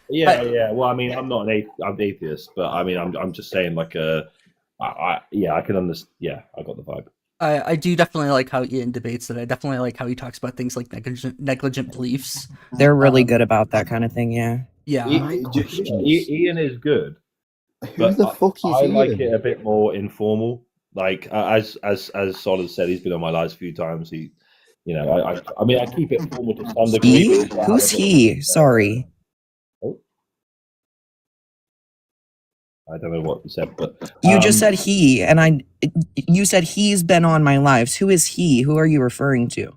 yeah, I, yeah. Well, I mean, I'm not I'm atheist, but I mean, I'm just saying, like, I can understand. Yeah, I got the vibe. I do definitely like how Ian debates it. I definitely like how he talks about things like negligent beliefs. They're really good about that kind of thing, yeah. Yeah. Ian is good, Who but the fuck is I like Ian? it a bit more informal. Like, as Solid said, he's been on my lives a few times. He, I mean, I keep it formal to some degree. He? But Who's he? Sorry. Oh, I don't know what you said, but You just said he, and you said he's been on my lives. Who is he? Who are you referring to?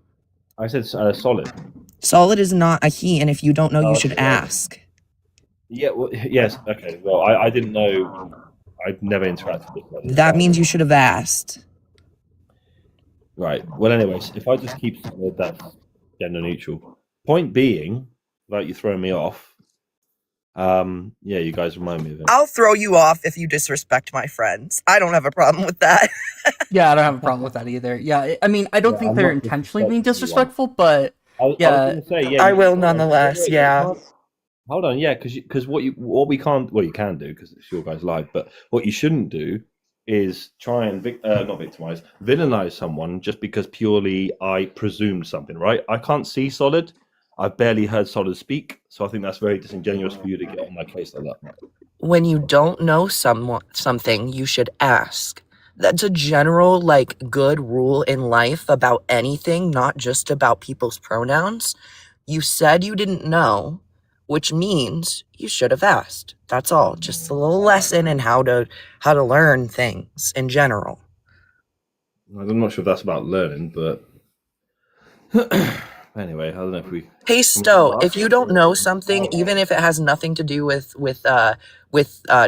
I said Solid. Solid is not a he, and if you don't know, you Oh, should okay, well, ask. Yeah. Well, yes. Okay. Well, I didn't know. I've never interacted with Solid. That means you should have asked. Right. Well, anyways, if I just keep with that gender neutral. Point being, without you throwing me off, yeah, you guys remind me of him. I'll throw you off if you disrespect my friends. I don't have a problem with that. Yeah, I don't have a problem with that either. Yeah, I mean, I don't think I'm they're not intentionally being disrespecting disrespectful, but I was yeah, going to say, yeah. I will nonetheless, yeah. Hold on, yeah, because what we can't, well, you can do because it's your guys' live, but what you shouldn't do is try and not victimize, villainize someone just because purely I presumed something, right? I can't see Solid. I've barely heard Solid speak, so I think that's very disingenuous for you to get on my case like that. When you don't know something, you should ask. That's a general, good rule in life about anything, not just about people's pronouns. You said you didn't know, which means you should have asked. That's all. Just a little lesson in how to learn things in general. I'm not sure if that's about learning, but anyway, I don't know if we. Hey, Stowe, if you don't know something, even if it has nothing to do with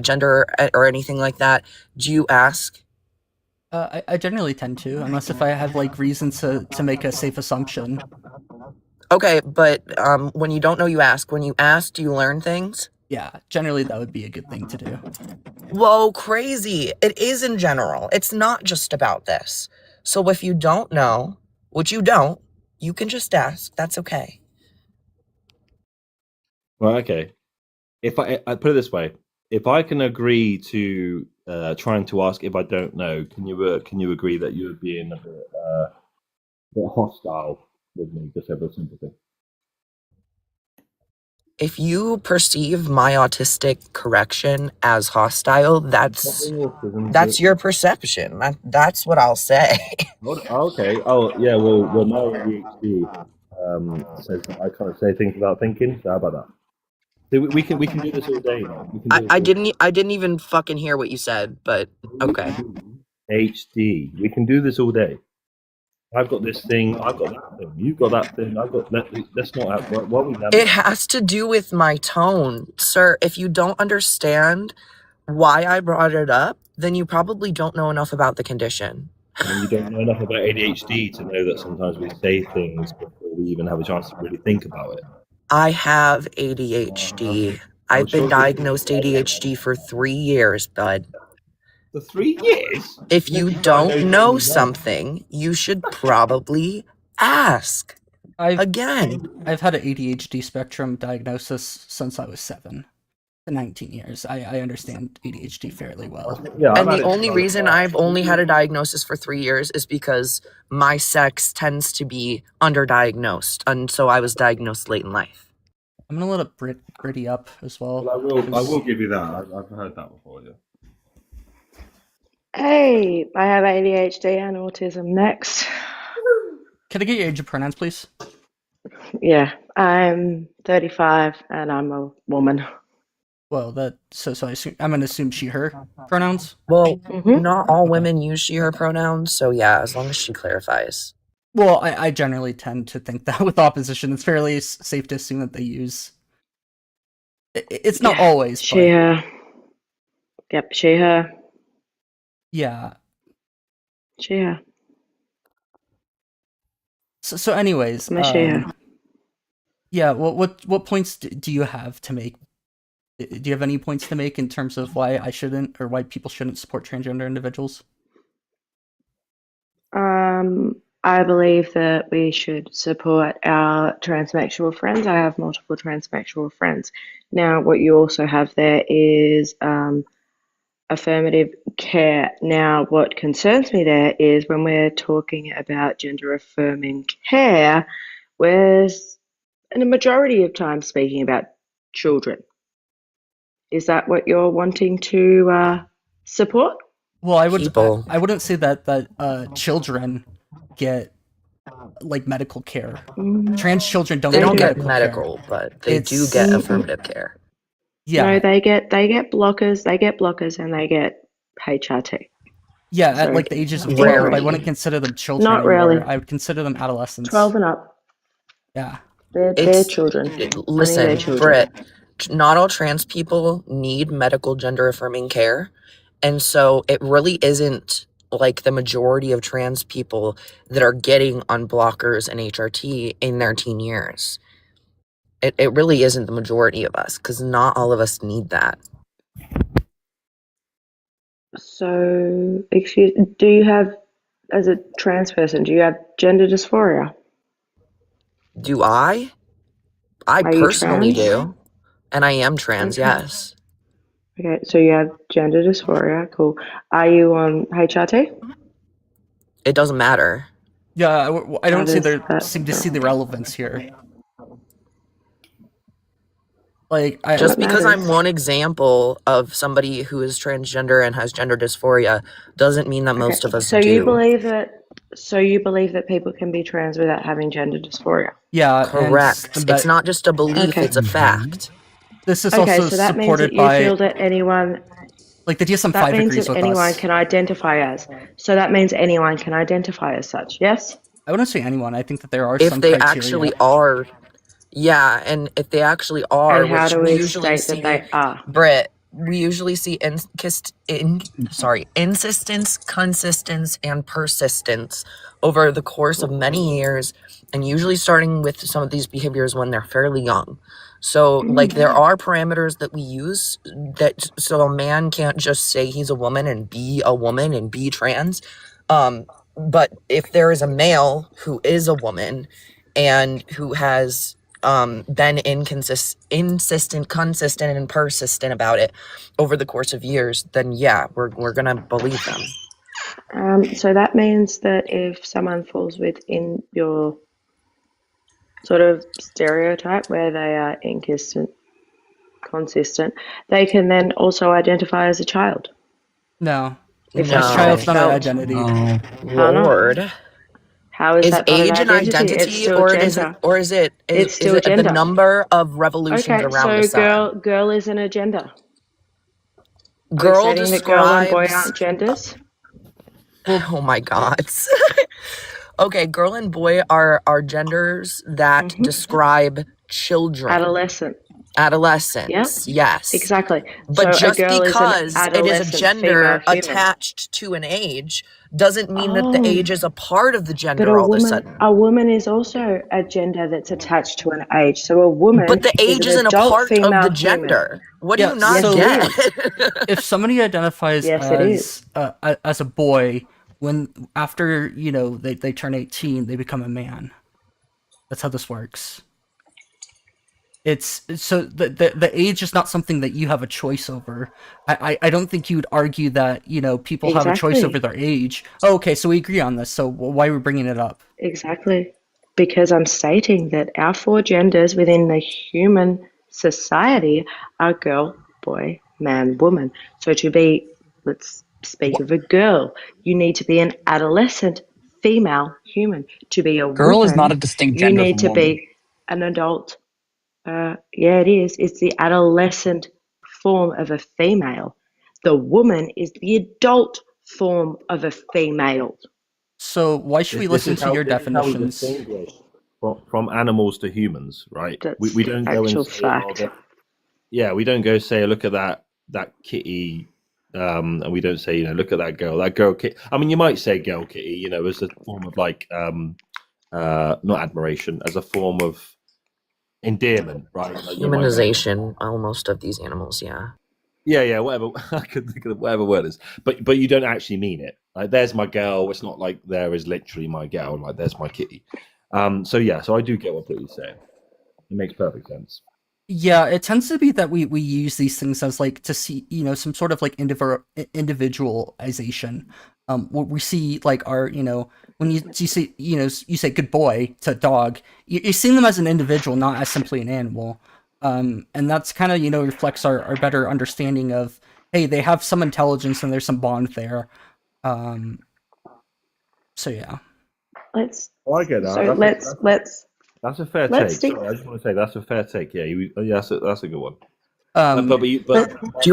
gender or anything like that, do you ask? I generally tend to, unless if I have like reason to make a safe assumption. Okay, but when you don't know, you ask. When you ask, do you learn things? Yeah, generally that would be a good thing to do. Whoa, crazy. It is in general. It's not just about this. So if you don't know, which you don't, you can just ask. That's okay. Well, okay. If I put it this way, if I can agree to trying to ask if I don't know, can you agree that you would be in a bit hostile with me, just over sympathy? If you perceive my autistic correction as hostile, that's your perception. That's what I'll say. Okay. Oh, yeah. Well, my ADHD says that I kind of say things without thinking. So how about that? So we can do this all day. I didn't even fucking hear what you said, but okay. HD. We can do this all day. I've got this thing. I've got that thing. You've got that thing. I've got that. That's not how. What we have. It has to do with my tone, sir. If you don't understand why I brought it up, then you probably don't know enough about the condition. And you don't know enough about ADHD to know that sometimes we say things before we even have a chance to really think about it. I have ADHD. I've been diagnosed ADHD for 3 years, bud. The 3 years? If you don't know something, you should probably ask. Again. I've had an ADHD spectrum diagnosis since I was 7 to 19 years. I understand ADHD fairly well. Yeah, And the only reason I've only had a diagnosis for 3 years is because my sex tends to be underdiagnosed, and so I was diagnosed late in life. I'm gonna let it Britty up as well. Well, I will give you that. I've heard that before, yeah. Hey, I have ADHD and autism. Next. Can I get your age and pronouns, please? Yeah, I'm 35 and I'm a woman. Well, I'm gonna assume she/her pronouns. Well, Mhm. not all women use she, her pronouns, so yeah, as long as she clarifies. Well, I generally tend to think that with opposition, it's fairly safe to assume that they use. It's not always. She, her. Yep, she, her. Yeah. She, her. So anyways, I'm a she, her. yeah. What points do you have to make? Do you have any points to make in terms of why I shouldn't, or why people shouldn't support transgender individuals? I believe that we should support our transsexual friends. I have multiple transsexual friends. Now, what you also have there is affirmative care. Now, what concerns me there is when we're talking about gender affirming care, we're in a majority of time speaking about children. Is that what you're wanting to support? Well, I wouldn't say that children get like medical care. Trans children don't They don't get get medical, but they do get affirmative care. Yeah. No, they get blockers. They get blockers and they get HRT. Yeah, So at like the ages of 12, I wouldn't consider them children Not anymore. really. I would consider them adolescents. 12 and up. Yeah. They're children. Listen, they're children. Britt, not all trans people need medical gender affirming care. And so it really isn't like the majority of trans people that are getting on blockers and HRT in their teen years. It really isn't the majority of us, because not all of us need that. So, do you have, as a trans person, do you have gender dysphoria? Do I? I Are you personally trans? do. And I am trans, Okay. yes. Okay, so you have gender dysphoria. Cool. Are you on HRT? It doesn't matter. Yeah, I don't seem to see the relevance here. Like, just because I'm one example of somebody who is transgender and has gender dysphoria doesn't mean that most of us do. You believe that people can be trans without having gender dysphoria? Yeah, correct. It's not just a belief; it's a fact. This is also so that supported means that you feel that anyone. Like the DSM-5 that means agrees that with anyone us. can identify as. So that means anyone can identify as such. Yes. I wouldn't say anyone. I think that there are if some they criteria. Actually are. Yeah, and if they actually are, and how do we usually state that they are? Britt, we usually see insistence, consistence, and persistence over the course of many years, and usually starting with some of these behaviors when they're fairly young. So, like, there are parameters that we use so a man can't just say he's a woman and be trans. But if there is a male who is a woman and who has been insistent, consistent, and persistent about it over the course of years, then yeah, we're gonna believe them. So that means that if someone falls within your sort of stereotype where they are consistent, they can then also identify as a child. No. If a child's not an identity. Lord. How is that not age an identity? It's still or gender. is it gender. The number of revolutions around the sun? Okay, so girl isn't a gender. Girl describes... that girl and boy aren't genders? Oh my God. Okay, girl and boy are genders that describe children. Adolescents. Yep. Yes. Exactly. But so just because it is a gender attached to an age doesn't mean that the Oh, age is a part of the but gender all of a sudden. a woman is also a gender that's attached to an age. So a woman But the is age an isn't a adult part of the female human. gender. What do Yeah, you not Yes, it get? is. if somebody identifies Yes, it is. as a boy, when after they turn 18, they become a man. That's how this works. It's so the age is not something that you have a choice over. I don't think you would argue that people have a choice over Exactly. their age. Oh, okay, so we agree on this. So why are we bringing it up? Exactly. Because I'm stating that our four genders within the human society are girl, boy, man, woman. So let's speak of a girl, you need to be an adolescent female human. To be a Girl is not a woman, distinct you gender need from to woman. be an adult. Yeah, it is. It's the adolescent form of a female. The woman is the adult form of a female. So why should we listen to your This is how we definitions? distinguish from animals to humans, right? That's We don't go and actual say, oh, fact. yeah, we don't go say, look at that kitty, and we don't say, look at that girl kitty. I mean, you might say girl kitty, as a form of like, not admiration, as a form of endearment, right? Like, my girl. Humanization almost of these animals, yeah. Yeah, whatever. I could think of whatever word is, but you don't actually mean it. Like, there's my girl. It's not like there is literally my girl. Like, there's my kitty. So I do get what Billy's saying. It makes perfect sense. Yeah, it tends to be that we use these things as like to see some sort of like individualization. What we see like our when you say you say good boy to dog, you're seeing them as an individual, not as simply an animal. And that's kind of reflects our better understanding of, hey, they have some intelligence and there's some bond there. So yeah. Let's I get that. so That's a fair let's take. stick. Sorry, I just want to say that's a fair take. Yeah, that's a good one. Um, Do you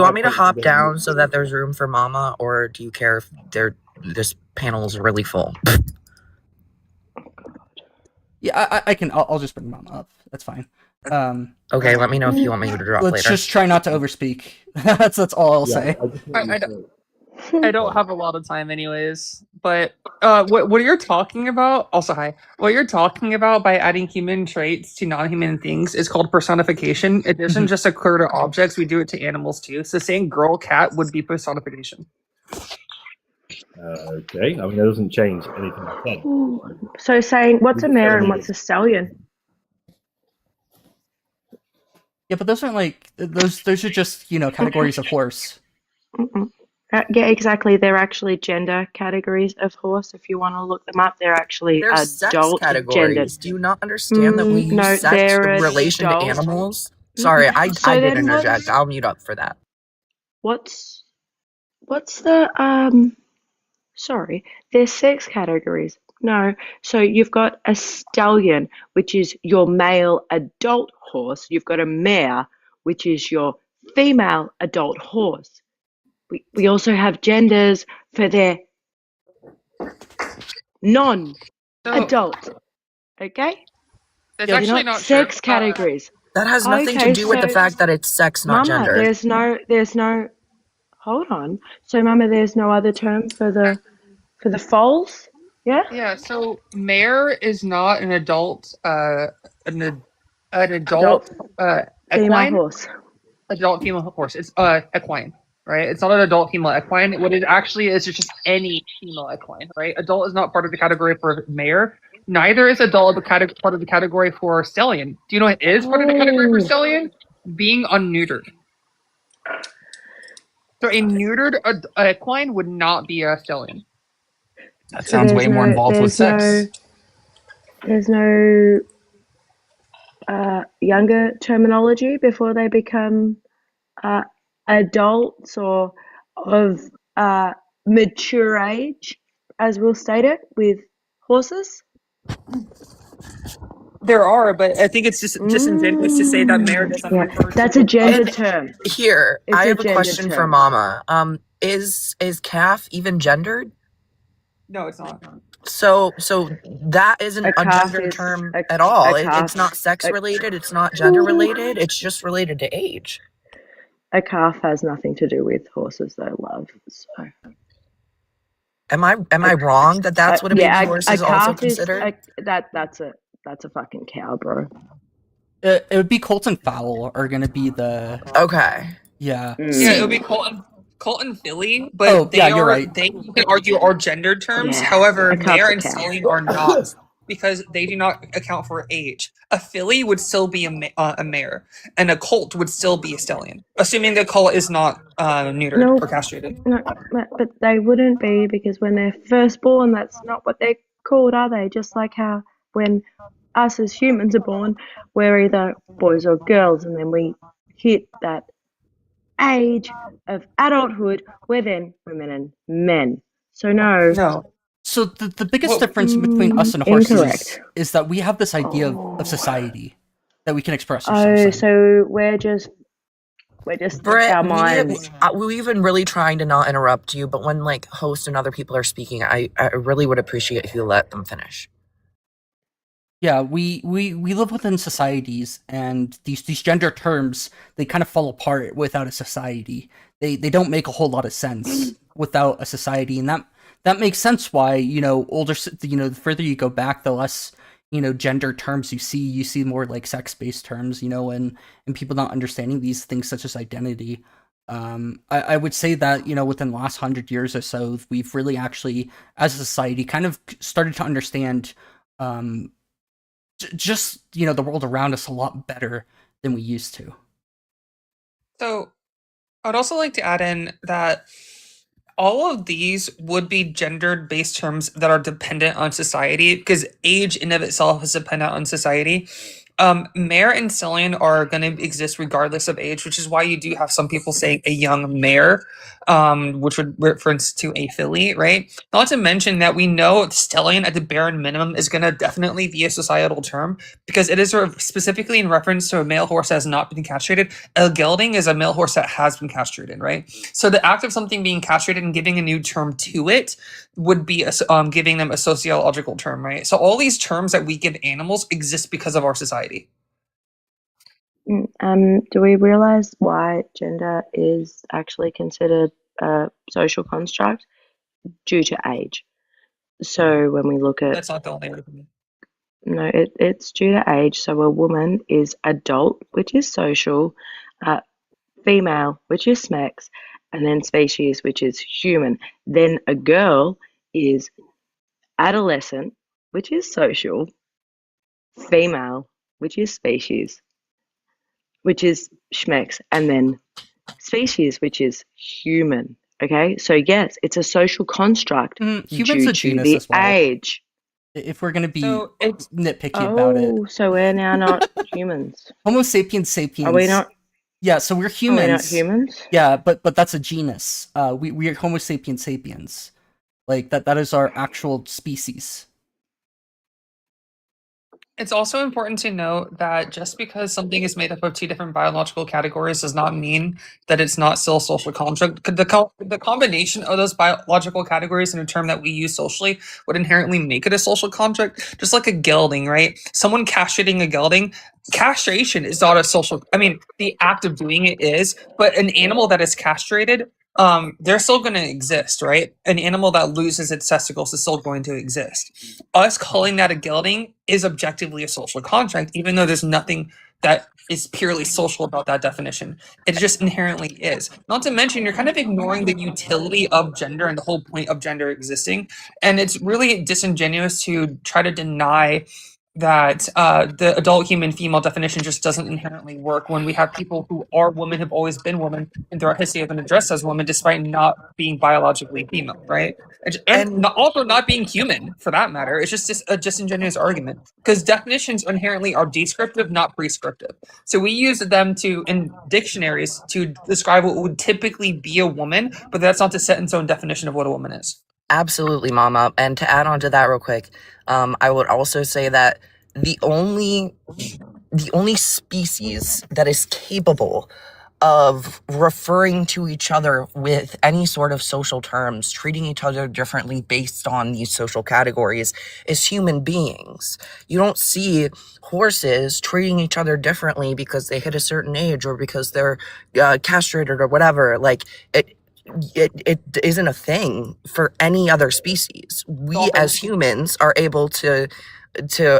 want me to hop down so that there's room for Mama, or do you care if this panel is really full? yeah, I can. I'll just bring Mama up. That's fine. Okay, let me know if you want me to drop Let's later. just try not to overspeak. that's all I'll say. I don't have a lot of time anyways, but what you're talking about, also hi, what you're talking about by adding human traits to non-human things is called personification. It doesn't just occur to objects, we do it to animals too. So saying girl cat would be personification. Okay, I mean, that doesn't change anything I said. So saying what's a mare and what's a stallion? Yeah, but those aren't like those are just categories of horse. Yeah, exactly. They're actually gender categories of horse. If you want to look them up, they're actually They're sex adult categories. gendered. Do you not understand that we use No, sex they're in relation to adult. animals? Sorry, I So did then interject. I'll mute up for that. What's the sorry, there's sex categories. No. So you've got a stallion, which is your male adult horse. You've got a mare, which is your female adult horse. We also have genders for their non-adult. Okay? That's Yeah, actually Not not sex true. categories. That has nothing to Okay, do with the so fact that it's sex, not Mama, gender. there's no hold on. So Mama, there's no other term for the foals? Yeah? Yeah, so mare is not an adult an Adult female equine. horse. Adult female horse. It's equine, right? It's not an adult female equine. What it actually is just any female equine, right? Adult is not part of the category for mare. Neither is adult part of the category for stallion. Do you know what is part of the category for stallion? Being unneutered. So a neutered equine would not be a stallion. That sounds way more involved with sex. There's no younger terminology before they become adults or of mature age, as we'll state it, with horses? There are, but I think it's just disingenuous to say that mare doesn't refer to. That's a gendered term. Here, It's I a have a gendered question for term. Mama. Is calf even gendered? No, it's not. So that isn't a calf gender is- term a- at all. a calf- It's not sex related. It's not gender related. It's just related to age. A calf has nothing to do with horses, though, love. So Am I wrong that that's what a baby horse is also calf considered? that's a fucking cow, bro. It would be colt and fowl are gonna be the Okay. yeah. Yeah, it would Mm. be Colt and Philly, Oh, but yeah, they you're are right. they you can argue are gendered terms. Yeah, However, a calf's mare a and cow. stallion are not because they do not account for age. A filly would still be a mare, and a colt would still be a stallion, assuming the colt is not neutered No, or castrated. no, but they wouldn't be, because when they're first born, that's not what they're called, are they? Just like how when us as humans are born, we're either boys or girls, and then we hit that age of adulthood, we're then women and men. So no, No. So the biggest Well, difference between us and horses incorrect. is that we have this idea of Oh, society that we can express ourselves oh, in. so we're just Britt, our minds. we've been really trying to not interrupt you, but when like hosts and other people are speaking, I really would appreciate if you let them finish. Yeah, we live within societies, and these gender terms, they kind of fall apart without a society. They don't make a whole lot of sense without a society, and that makes sense why, the further you go back, the less, gender terms you see more like sex-based terms, and people not understanding these things such as identity. I would say that, within the last 100 years or so, we've really actually, as a society, kind of started to understand just the world around us a lot better than we used to. so I'd also like to add in that all of these would be gendered based terms that are dependent on society because age in of itself is dependent on society. Mare and stallion are going to exist regardless of age, which is why you do have some people saying a young mare, which would reference to a filly, right? Not to mention that we know stallion at the bare minimum is going to definitely be a societal term because it is specifically in reference to a male horse that has not been castrated. A gelding is a male horse that has been castrated, right? So the act of something being castrated and giving a new term to it would be giving them a sociological term, right? So all these terms that we give animals exist because of our society. Do we realize why gender is actually considered a social construct? Due to age. So when we look at That's not the only reason. no, it's due to age. So a woman is adult, which is social, female, which is sex, and then species, which is human. Then a girl is adolescent, which is social, female, which is species, which is schmex, and then species, which is human. Okay, so yes, it's a social construct Humans due a to genus the as well. age. If we're gonna be So it's nitpicky about it, So we're now not humans. Homo sapiens sapiens. Are we not? Yeah, so we're Are humans. we not humans? Yeah, but that's a genus. We are Homo sapiens sapiens. Like that is our actual species. It's also important to note that just because something is made up of two different biological categories does not mean that it's not still a social construct. The combination of those biological categories in a term that we use socially would inherently make it a social construct, just like a gelding, right? Someone castrating a gelding, castration is not a social, I mean, the act of doing it is, but an animal that is castrated, they're still going to exist, right? An animal that loses its testicles is still going to exist. Us calling that a gelding is objectively a social contract, even though there's nothing that is purely social about that definition. It just inherently is. Not to mention, you're kind of ignoring the utility of gender and the whole point of gender existing. And it's really disingenuous to try to deny that the adult human female definition just doesn't inherently work when we have people who are women, have always been women, and throughout history have been addressed as women despite not being biologically female, right? And also not being human, for that matter. It's just a disingenuous argument because definitions inherently are descriptive, not prescriptive. So we use them in dictionaries to describe what would typically be a woman, but that's not to set in its own definition of what a woman is. Absolutely, Mama. And to add on to that real quick, I would also say that the only species that is capable of referring to each other with any sort of social terms, treating each other differently based on these social categories, is human beings. You don't see horses treating each other differently because they hit a certain age or because they're castrated or whatever. Like, it isn't a thing for any other species. We as humans are able to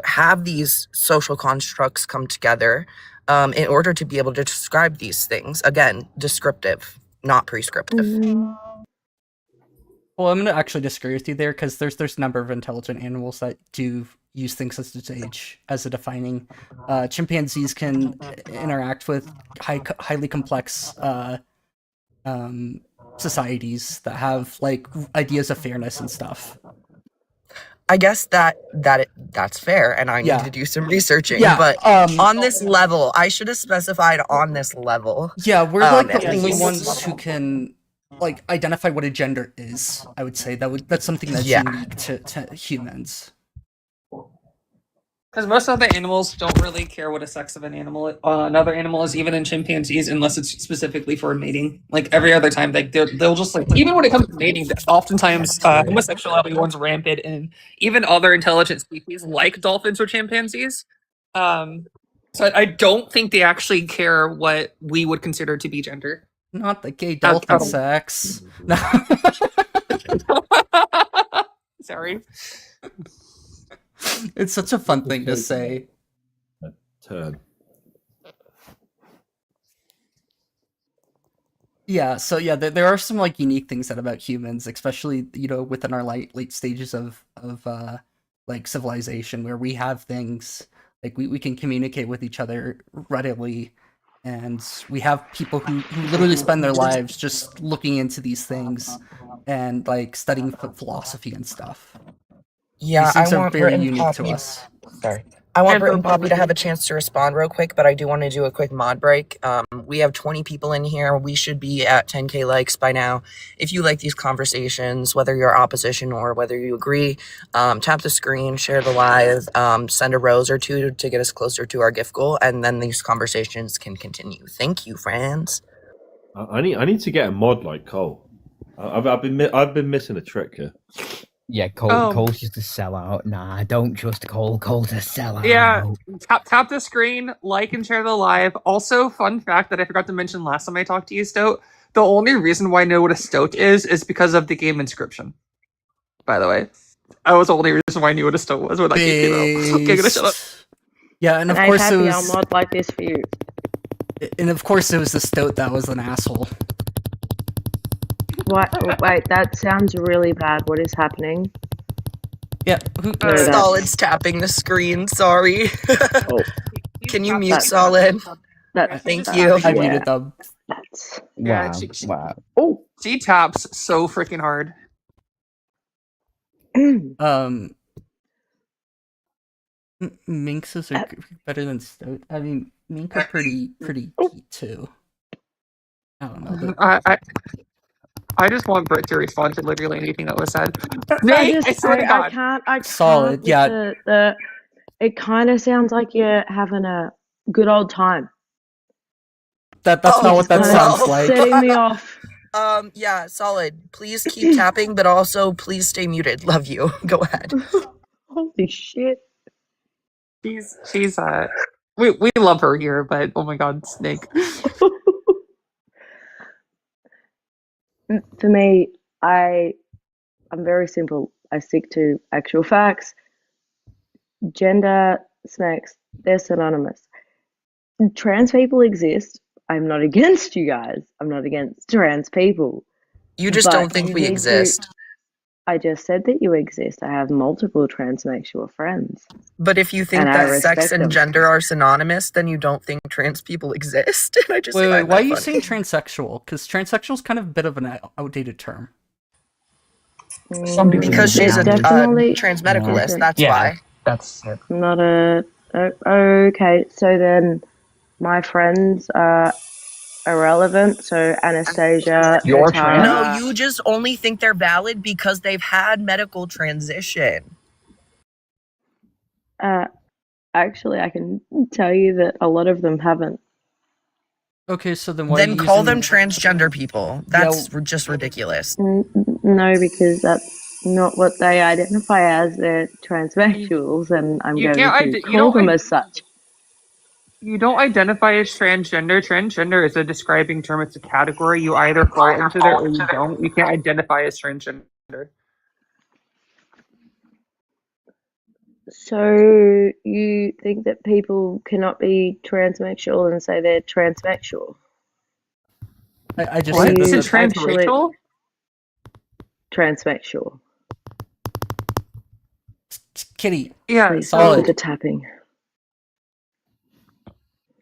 have these social constructs come together in order to be able to describe these things. Again, descriptive, not prescriptive. Well, I'm going to actually disagree with you there because there's a number of intelligent animals that do use things such as age as a defining. Chimpanzees can interact with highly complex societies that have like ideas of fairness and stuff. I guess that's fair, and I need to do some researching. Yeah, but on this level, I should have specified on this level. Yeah, we're like the at only least. ones who can like identify what a gender is. I would say that's something that's unique to humans. Because most other animals don't really care what a sex of another animal is, even in chimpanzees, unless it's specifically for mating. Like every other time, like they'll just like, even when it comes to mating, oftentimes homosexuality runs rampant in even other intelligent species like dolphins or chimpanzees. So I don't think they actually care what we would consider to be gender. Not the gay dolphin sex. No. Sorry. It's such a fun thing to say. Turn. Yeah, so yeah, there are some like unique things that about humans, especially within our late stages of like civilization, where we have things like we can communicate with each other readily, and we have people who literally spend their lives just looking into these things and like studying philosophy and stuff. Yeah, these things I are want very Brit and unique Poppy. to us. Sorry. I want Brit and Poppy to have a chance to respond real quick, but I do want to do a quick mod break. We have 20 people in here. We should be at 10K likes by now. If you like these conversations, whether you're opposition or whether you agree, tap the screen, share the live, send a rose or two to get us closer to our gift goal, and then these conversations can continue. Thank you, friends. I need to get a mod like Cole. I've been missing a trick here. Yeah, Cole's just a sellout. Nah, I don't trust Cole. Cole's a sellout. Yeah, tap the screen, like and share the live. Also, fun fact that I forgot to mention last time I talked to you, Stoat. The only reason why I know what a stoat is because of the game Inscription. By the way, that was the only reason why I knew what a stoat was when that game came out. Okay, gonna shut up. Yeah, and of I'm course happy it I'll was. mod like this for you. And of course it was the stoat that was an asshole. What? Wait, that sounds really bad. What is happening? Yeah, Solid's tapping the screen. Sorry. Can you mute Solid? Thank you. I muted them. Yeah, wow. Oh, she taps so freaking hard. Minxes are better than stoat. I mean, mink are pretty cute too. I don't know. I just want Britt to respond to literally anything that was said. Nate, I swear to God. I can't. Solid, yeah. It kind of sounds like you're having a good old time. That's not what that sounds like. Setting me off. Yeah, Solid. Please keep tapping, but also please stay muted. Love you. Go ahead. Holy shit. She's we love her here, but oh my God, Snake. For me, I'm very simple. I stick to actual facts. Gender, snakes, they're synonymous. Trans people exist. I'm not against you guys. I'm not against trans people. You just don't think we exist. I just said that you exist. I have multiple transsexual friends. But if you think that sex and gender are synonymous, then you don't think trans people exist. And I just wait, why are you saying transsexual? Because transsexual is kind of a bit of an outdated term. Because she's a transmedicalist, that's why. That's not a... Okay, so then my friends are irrelevant, so Anastasia... You're trans? No, you just only think they're valid because they've had medical transition. Actually, I can tell you that a lot of them haven't. Okay, so then why call them transgender people. That's just ridiculous. No, because that's not what they identify as. They're transsexuals, and I'm going to call them as such. You don't identify as transgender. Transgender is a describing term. It's a category. You either fall into there or you don't. You can't identify as transgender. So you think that people cannot be transsexual and say they're transsexual? I just What? said Is that it transracial? Transsexual. Kitty. Yeah. Please solid. stop with the tapping.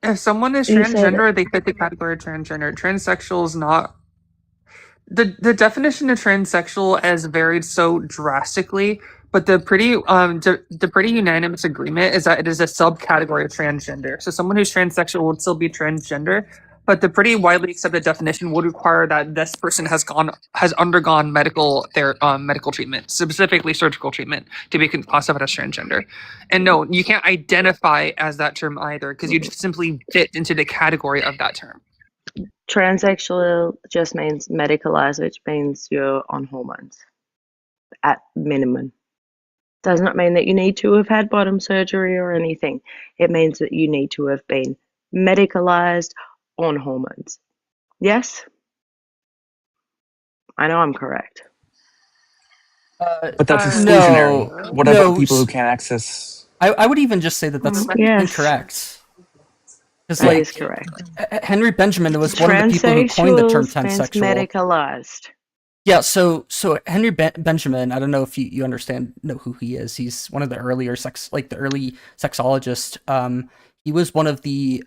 If someone is You say that- transgender, they fit the category of transgender. Transsexual is not. The definition of transsexual has varied so drastically, but the pretty unanimous agreement is that it is a subcategory of transgender. So someone who's transsexual would still be transgender, but the pretty widely accepted definition would require that this person has undergone medical treatment, specifically surgical treatment, to be classified as transgender. And no, you can't identify as that term either, because you just simply fit into the category of that term. Transsexual just means medicalized, which means you're on hormones at minimum. Does not mean that you need to have had bottom surgery or anything. It means that you need to have been medicalized on hormones. Yes? I know I'm correct. But that's No. exclusionary. What No, about people who can't access? I would even just say that that's Yes. incorrect. Because That is correct. Henry Benjamin was one of the people who coined the term Transsexuals means transsexual. medicalized. Yeah, so Henry Benjamin, I don't know if you know who he is. He's one of the earlier the early sexologists. He was one of the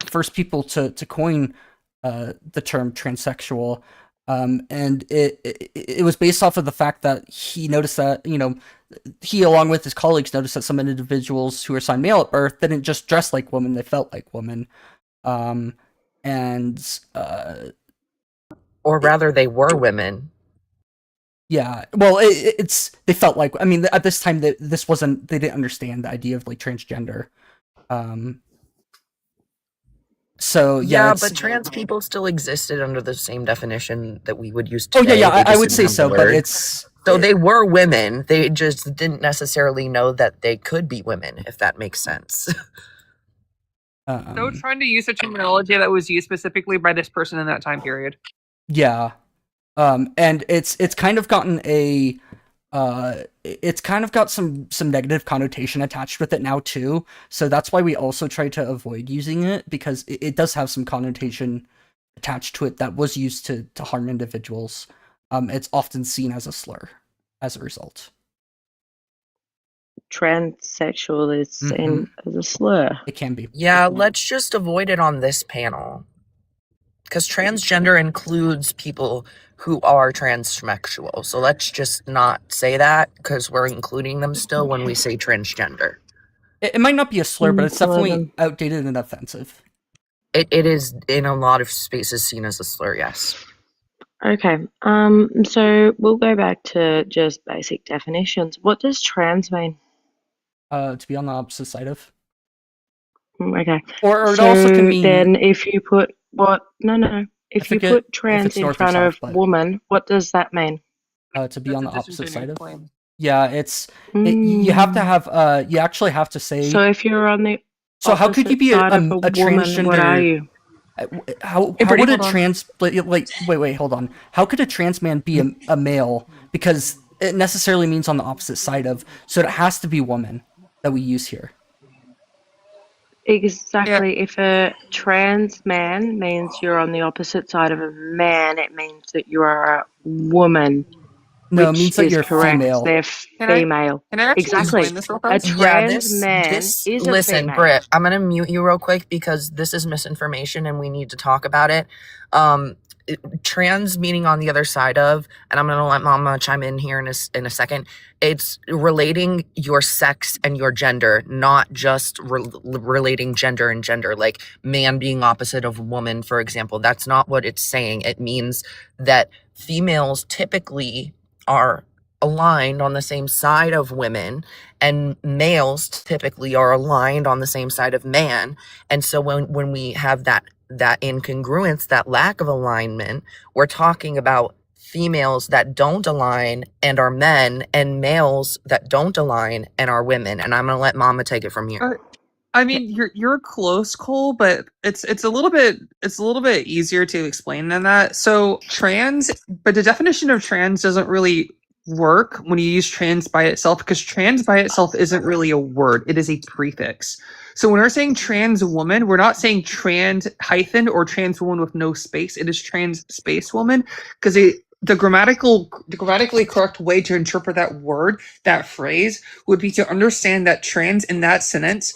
first people to coin the term transsexual. And it was based off of the fact that he noticed that, he, along with his colleagues, noticed that some individuals who were assigned male at birth didn't just dress like women, they felt like women. Or rather, they were women. Yeah, well, they felt like, I mean, at this time, they didn't understand the idea of, like, transgender. So, yeah, but trans people still existed under the same definition that we would use Oh, today. yeah, They I just would didn't say have the so, but word. So they were women. They just didn't necessarily know that they could be women, if that makes sense. So trying to use a terminology that was used specifically by this person in that time period. Yeah. And it's kind of gotten it's kind of got some negative connotation attached with it now too. So that's why we also try to avoid using it, because it does have some connotation attached to it that was used to harm individuals. It's often seen as a slur as a result. Transsexual is seen as a slur. It can be. Yeah, let's just avoid it on this panel. Because transgender includes people who are transsexual. So let's just not say that, because we're including them still when we say transgender. It might not be a slur, but it's definitely outdated and offensive. It is in a lot of spaces seen as a slur, yes. Okay, so we'll go back to just basic definitions. What does trans mean? To be on the opposite side of. Okay. Or it also can mean. Then if you put if you put trans in front of woman, what does that mean? To be on the opposite side of. Yeah, you have to have you actually have to say. So if you're on the how could you be a transgender? What are you? How would a trans wait, hold on. How could a trans man be a male? Because it necessarily means on the opposite side of, so it has to be woman that we use here. Exactly. Yeah. If a trans man means you're on the opposite side of a man, it means that you are a woman. No, it means that you're correct. female. They're female. Can I actually explain this real fast? A trans man is a listen, female. Britt, I'm gonna mute you real quick because this is misinformation and we need to talk about it. Trans meaning on the other side of, and I'm gonna let Mama chime in here in a second. It's relating your sex and your gender, not just relating gender and gender, like man being opposite of woman, for example. That's not what it's saying. It means that females typically are aligned on the same side of women, and males typically are aligned on the same side of man. And so when we have that incongruence, that lack of alignment, we're talking about females that don't align and are men, and males that don't align and are women. And I'm gonna let Mama take it from here. I mean, you're close, Cole, but it's a little bit easier to explain than that. So but the definition of trans doesn't really work when you use trans by itself, because trans by itself isn't really a word; it is a prefix. So when we're saying trans woman, we're not saying trans hyphen or trans woman with no space. It is trans space woman, because the grammatically correct way to interpret that word, that phrase, would be to understand that trans in that sentence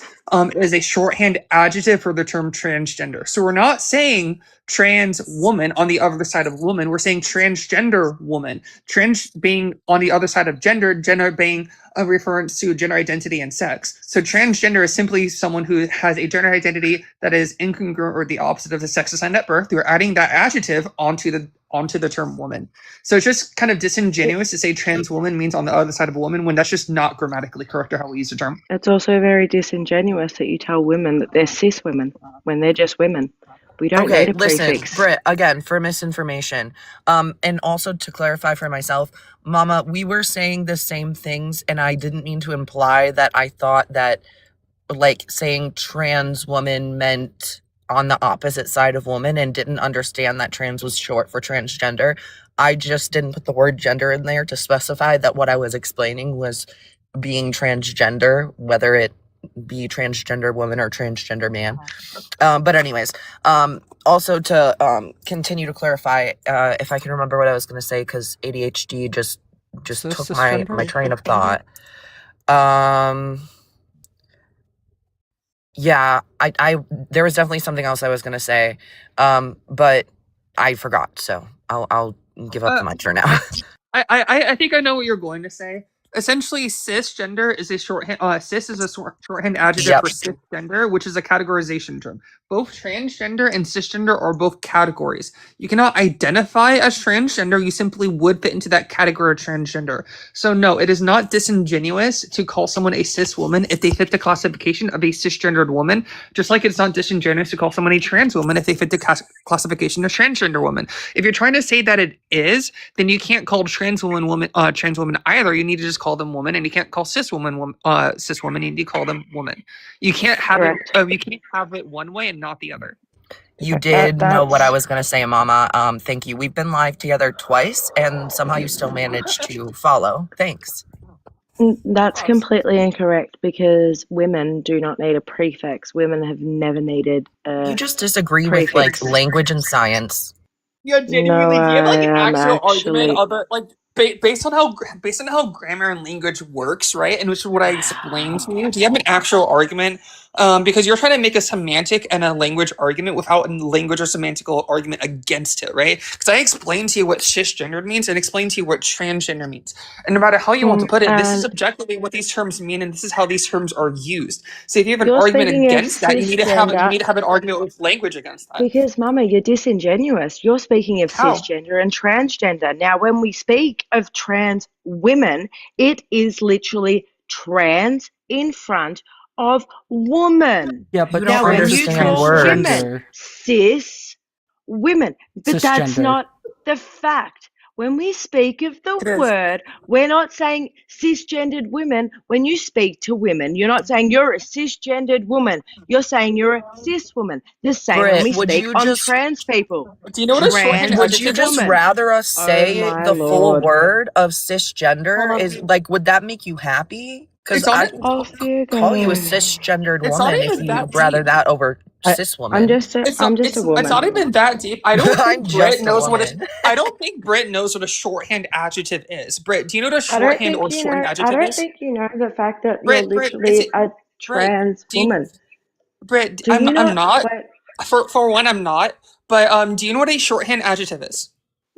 is a shorthand adjective for the term transgender. So we're not saying trans woman on the other side of woman. We're saying transgender woman. Trans being on the other side of gender, gender being a reference to gender identity and sex. So transgender is simply someone who has a gender identity that is incongruent or the opposite of the sex assigned at birth. We're adding that adjective onto the term woman. So it's just kind of disingenuous to say trans woman means on the other side of a woman when that's just not grammatically correct or how we use the term. It's also very disingenuous that you tell women that they're cis women when they're just women. We don't Okay, need a listen, prefix. Britt, again, for misinformation. And also to clarify for myself, Mama, we were saying the same things, and I didn't mean to imply that I thought that, like, saying trans woman meant on the opposite side of woman, and didn't understand that trans was short for transgender. I just didn't put the word gender in there to specify that what I was explaining was being transgender, whether it be transgender woman or transgender man. But anyways, also to continue to clarify, if I can remember what I was going to say, because ADHD just So took my cisgender? train of thought. Yeah, I there was definitely something else I was going to say, but I forgot, so I'll give up the mic for now. I think I know what you're going to say. Essentially, cisgender is a shorthand. Cis is a shorthand adjective Yep. for cisgender, which is a categorization term. Both transgender and cisgender are both categories. You cannot identify as transgender. You simply would fit into that category of transgender. So no, it is not disingenuous to call someone a cis woman if they fit the classification of a cisgendered woman. Just like it's not disingenuous to call someone a trans woman if they fit the classification of transgender woman. If you're trying to say that it is, then you can't call trans woman either. You need to just call them woman, and you can't call cis woman. You need to call them woman. You can't have Correct. it. You can't have it one way and not the other. You did know what I that's- was going to say, Mama. Thank you. We've been live together twice, and somehow you still managed to follow. Thanks. That's completely incorrect because women do not need a prefix. Women have never needed a You just disagree with, like, language and science. Yeah, genuinely, do you have like an I am actual argument actually- of it, like based on how grammar and language works, right? And which is what I explained to you. Do you have an actual argument? Because you're trying to make a semantic and a language argument without a language or semantic argument against it, right? Because I explained to you what cisgender means and explained to you what transgender means. And no matter how you want to put it, this is objectively what these terms mean, and this is how these terms are used. So if you have an You're argument speaking of against that, you need to have cisgender. an argument with language against that. Because, Mama, you're disingenuous. You're speaking of How? cisgender and transgender. Now, when we speak of trans women, it is literally trans in front of woman. Yeah, but You don't Now, when you understand call words. women cis women, but that's Cisgender. not the fact. When we speak of It the is. word, we're not saying cisgendered women. When you speak to women, you're not saying you're a cisgendered woman. You're saying you're a cis woman. The same when Britt, we would speak you on just- trans people. Do you know what a shorthand Trans Would you adjective just is? rather us say Oh my the full Lord. word of cisgender? Hold on. Is like, would that make you happy? Because It's not I even- would Off you call you a go. cisgendered It's not woman if even you that rather deep. that over cis woman. I'm just a It's woman. not even that deep. I don't I'm think Britt just a knows what woman. I don't think Britt knows what a shorthand adjective is. Britt, do you know what a I don't shorthand or think you shortened know. I adjective don't is? think you know the fact that Britt, you're Britt, is literally it a Britt? trans Do you, woman. Britt, Do you I'm not? not. Wait, For one, I'm not. But do you know what a shorthand adjective is?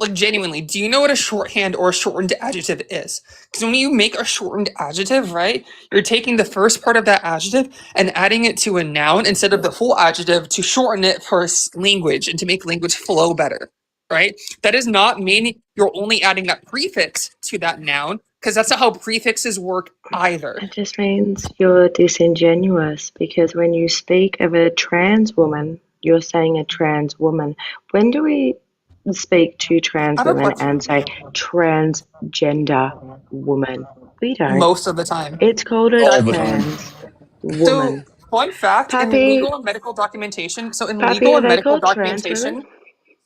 Like genuinely, do you know what a shorthand or a shortened adjective is? Because when you make a shortened adjective, right, you're taking the first part of that adjective and adding it to a noun instead of the full adjective to shorten it for language and to make language flow better, right? That does not mean you're only adding that prefix to that noun, because that's not how prefixes work either. it just means you're disingenuous because when you speak of a trans woman, you're saying a trans woman. When do we speak to trans I don't women like and say transgender woman? We don't. most of the time. It's called a All the trans time. woman. Fun fact, in Pappy, legal and medical documentation, so in Pappy, legal are and they medical called trans women? documentation,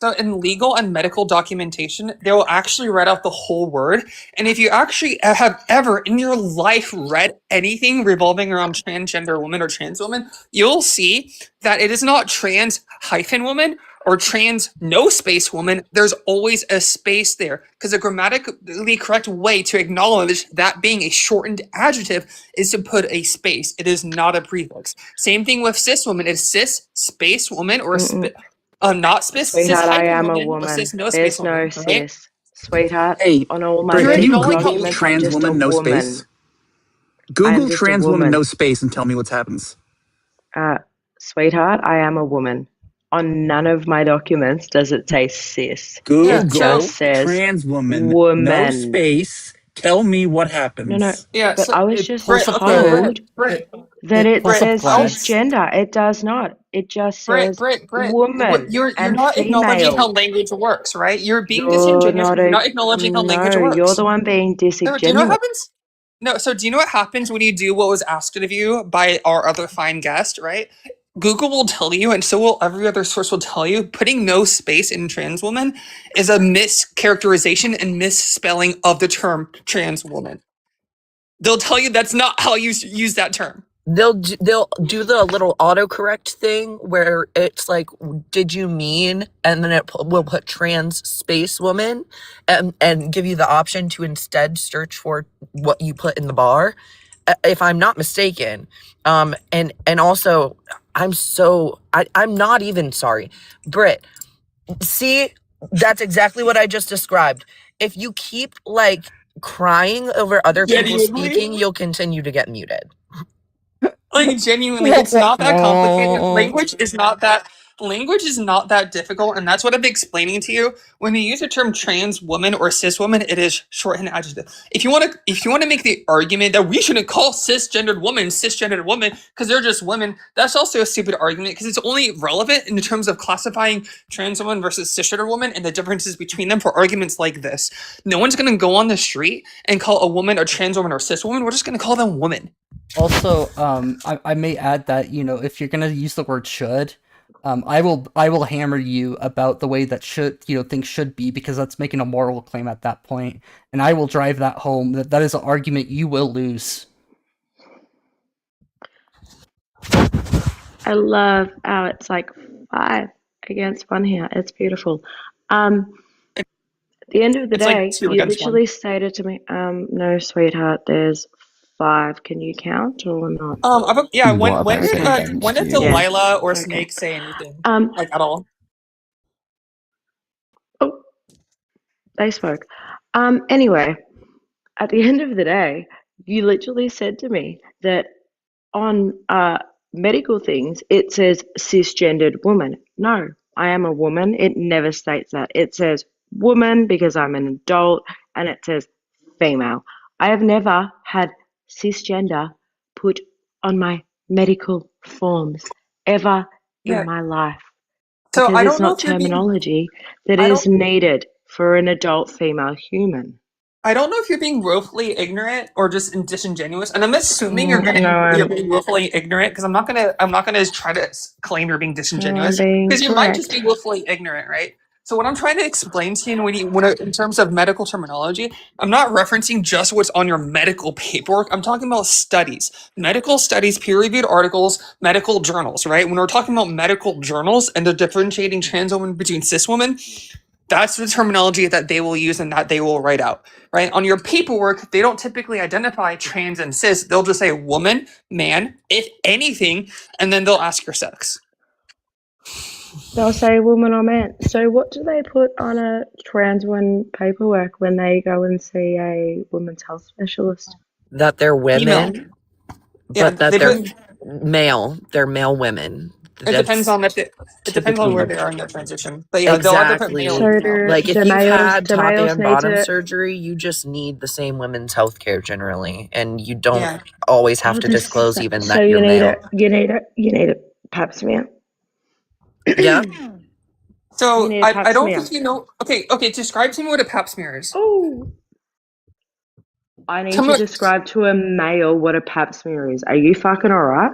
so in legal and medical documentation, they will actually write out the whole word. And if you actually have ever in your life read anything revolving around transgender woman or trans woman, you'll see that it is not trans hyphen woman or trans no space woman. There's always a space there because the grammatically correct way to acknowledge that being a shortened adjective is to put a space. It is not a prefix. Same thing with cis woman. It's cis space woman or not cis Sweetheart, I hyphen am a woman or woman. cis no space There's no woman, right? cis. Sweetheart, Hey, on all my Britt, You're can you medical acknowledging how Google documents, I'm trans just a woman no woman. space? I am Google just a trans woman no woman. space and tell me what happens. Sweetheart, I am a woman. On none of my documents does it say cis. Yeah, It Google just says trans woman no woman. space. Tell me what No, happens. yeah. but So I was just Britt, told Britt, that it pulls up says glads. cisgender. It does not. It just says Britt. woman You're and not acknowledging how female. language works, right? You're being You're disingenuous. not You're a not acknowledging how language no. You're works. the one being No, do you know what disingenuous. happens? No, so do you know what happens when you do what was asked of you by our other fine guest, right? Google will tell you, and so will every other source will tell you, putting no space in trans woman is a mischaracterization and misspelling of the term trans woman. They'll tell you that's not how you use that term. They'll do the little autocorrect thing where it's like, did you mean? And then it will put trans space woman and give you the option to instead search for what you put in the bar, if I'm not mistaken. And also, I'm not even sorry. Britt, see, that's exactly what I just described. If you keep like crying over other people Genuinely? speaking, you'll continue to get muted. Like genuinely, it's not that complicated. Language is not that difficult, and that's what I'm explaining to you. When you use the term trans woman or cis woman, it is shorthand adjective. If you want to make the argument that we shouldn't call cisgendered women because they're just women, that's also a stupid argument because it's only relevant in terms of classifying trans woman versus cisgendered woman and the differences between them for arguments like this. No one's going to go on the street and call a woman a trans woman or cis woman. We're just going to call them women. Also, I may add that, if you're gonna use the word should, I will hammer you about the way that things should be, because that's making a moral claim at that point, and I will drive that home. That is an argument you will lose. I love how it's like 5 against 1 here. It's beautiful. At the end of the It's like day, 2 you against 1. literally stated to me, no, sweetheart, there's 5. Can you count or not? Yeah. What When have I did done against you? Delilah or Okay. Snake say anything Um, like at all? oh, they spoke. Anyway, at the end of the day, you literally said to me that on medical things, it says cisgendered woman. No, I am a woman. It never states that. It says woman because I'm an adult, and it says female. I have never had cisgender put on my medical forms ever Yeah. in my life, So because I it's don't know not if you're being terminology that I is don't needed for an adult female human. I don't know if you're being willfully ignorant or just disingenuous, and I'm assuming you're No, being willfully ignorant because I'm not gonna try to claim you're being disingenuous I'm being because you might just be correct. willfully ignorant, right? So what I'm trying to explain to you, in terms of medical terminology, I'm not referencing just what's on your medical paperwork. I'm talking about studies, medical studies, peer-reviewed articles, medical journals, right? When we're talking about medical journals and they're differentiating trans women between cis women, that's the terminology that they will use and that they will write out, right? On your paperwork, they don't typically identify trans and cis. They'll just say woman, man, if anything, and then they'll ask your sex. They'll say woman or man. So what do they put on a trans one paperwork when they go and see a women's health specialist? That they're women, Female. but Yeah, that they they're put, male. They're male women. it depends That's on it depends on where typically they are in their transition. But yeah, they'll either put male or exactly female. like if do you've males had do top males and need bottom to? surgery, you just need the same women's health care generally, and you don't Yeah. always have Oh, to this disclose even so that you you're need male. you need a pap smear. Yeah. So You need a pap I don't smear. think you know. Okay. Describe to me what a pap smear is. Oh, I need Tell me to what, describe to a male what a pap smear is. Are you fucking alright?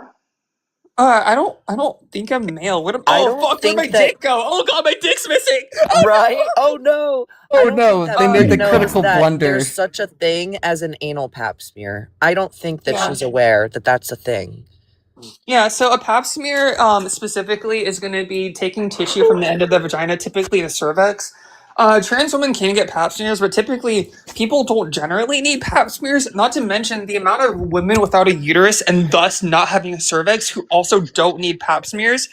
I don't think I'm male. What am? I Oh don't fuck! Where'd my think that dick go? Oh god, my dick's missing. right? Oh no. I Oh don't no, think that they made Brie the knows critical that blunder. there's such a thing as an anal pap smear. I don't think that Yeah. she's aware that that's a thing. Yeah, so a pap smear specifically is going to be taking tissue from the end of the vagina, typically the cervix. Trans women can get pap smears, but typically people don't generally need pap smears. Not to mention the amount of women without a uterus and thus not having a cervix who also don't need pap smears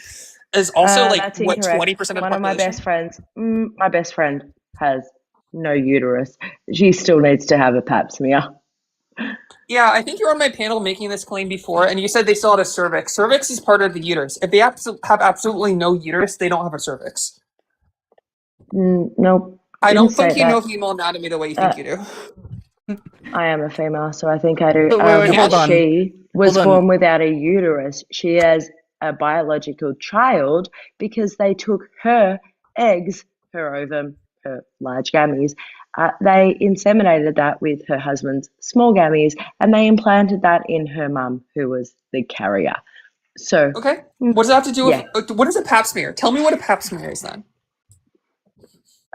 is also like That's what incorrect. 20% of the One of my population. best friends, my best friend has no uterus. She still needs to have a pap smear. Yeah, I think you were on my panel making this claim before, and you said they still had a cervix. Cervix is part of the uterus. If they have absolutely no uterus, they don't have a cervix. Nope. I Didn't don't think say you know that. female anatomy the way you think you do. I am a female, so I think I do. But wait, hold on. She was Hold on. born without a uterus. She has a biological child because they took her eggs, her ovum, her large gametes. They inseminated that with her husband's small gametes, and they implanted that in her mum, who was the carrier. So, Okay. What does that have to do yeah. with what is a pap smear? Tell me what a pap smear is then.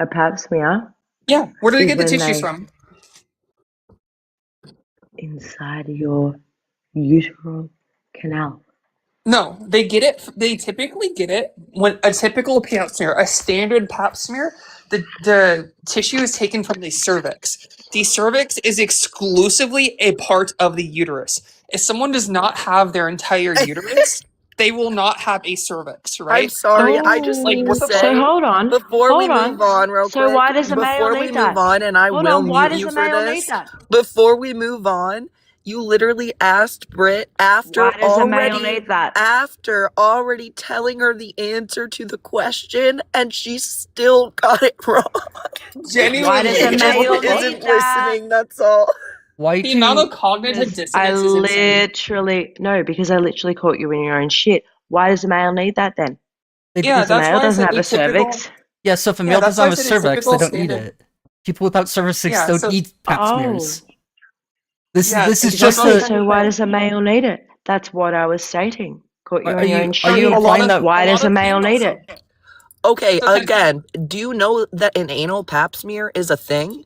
A pap smear Yeah. Where do they is get the when tissues they from? inside your uteral canal. No, they get it. They typically get it when a typical pap smear, a standard pap smear, the tissue is taken from the cervix. The cervix is exclusively a part of the uterus. If someone does not have their entire uterus, they will not have a cervix, right? I'm sorry. I just Like, need to what the fuck? So say hold on, before we hold move on real So quick, why does a male before we need move that? on, and I Hold will on, why mute does you a for male need this. that? Before we move on, you literally asked Britt after Why does a male need that? telling her the answer to the question, and she still got it wrong. Genuinely, Why does a She male just isn't need that? listening. That's all. Why the amount of do cognitive Because dissonance is insane. because I literally caught you in your own shit. Why does a male need that then? they, Yeah, Because a that's male why I doesn't said have a a typical. cervix. yeah, so if a Yeah, male that's doesn't why I have a said a cervix, they typical don't need standard. it. People without cervixes Yeah, don't so need pap smears. This yeah, is that's just what I'm Exactly. a trying to So why say. does a male need it? That's what I was stating. Caught you are in your you own are shit. you A lot implying of that Why a lot does a of male females. need it? Okay, So can, again, do you know that an anal pap smear is a thing?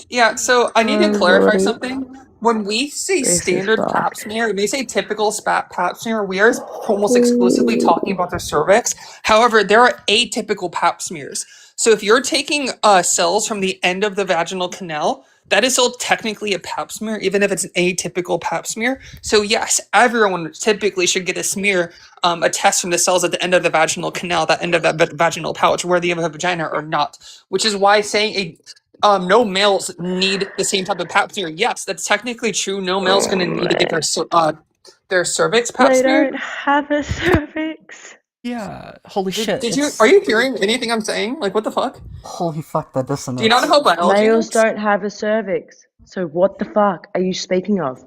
yeah, so I need to clarify something. When we say This is standard pap fucked. smear, when we say typical pap smear, we are almost exclusively talking about the cervix. However, there are atypical pap smears. So if you're taking cells from the end of the vaginal canal, that is still technically a pap smear, even if it's an atypical pap smear. So yes, everyone typically should get a smear, a test from the cells at the end of the vaginal canal, that end of that vaginal pouch, whether you have a vagina or not. Which is why saying no males need the same type of pap smear. Yes, that's technically true. No male's going to need to get their cervix pap They smear. don't have a cervix. yeah, holy shit. Did you? It's Are you hearing anything I'm saying? Like, what the fuck? holy fuck that Do you not know dissonance. how biology Males works? don't have a cervix. So what the fuck are you speaking of?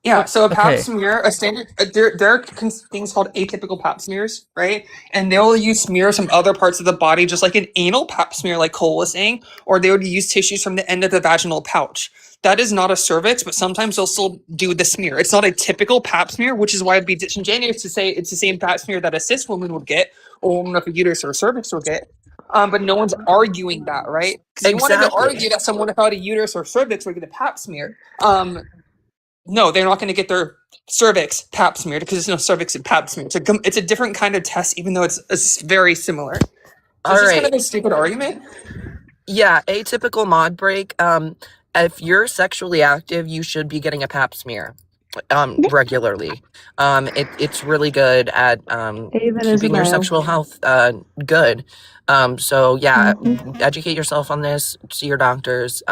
Yeah, so a pap Okay. smear, a standard, there are things called atypical pap smears, right? And they'll use smears from other parts of the body, just like an anal pap smear, like Cole was saying, or they would use tissues from the end of the vaginal pouch. That is not a cervix, but sometimes they'll still do the smear. It's not a typical pap smear, which is why it'd be disingenuous to say it's the same pap smear that a cis woman would get, or a woman with a uterus or a cervix would get. But no one's arguing that, right? Because you wanted to Exactly. argue that someone without a uterus or cervix would get a pap smear. No, they're not going to get their cervix pap smeared because there's no cervix in pap smear. It's a different kind of test, even though it's very similar. So All it's just kind right. of a stupid argument. Yeah, atypical mod break. If you're sexually active, you should be getting a pap smear regularly. It's really good at Even as a keeping your male. sexual health good. So yeah, Mhm. educate yourself on this, see your doctors,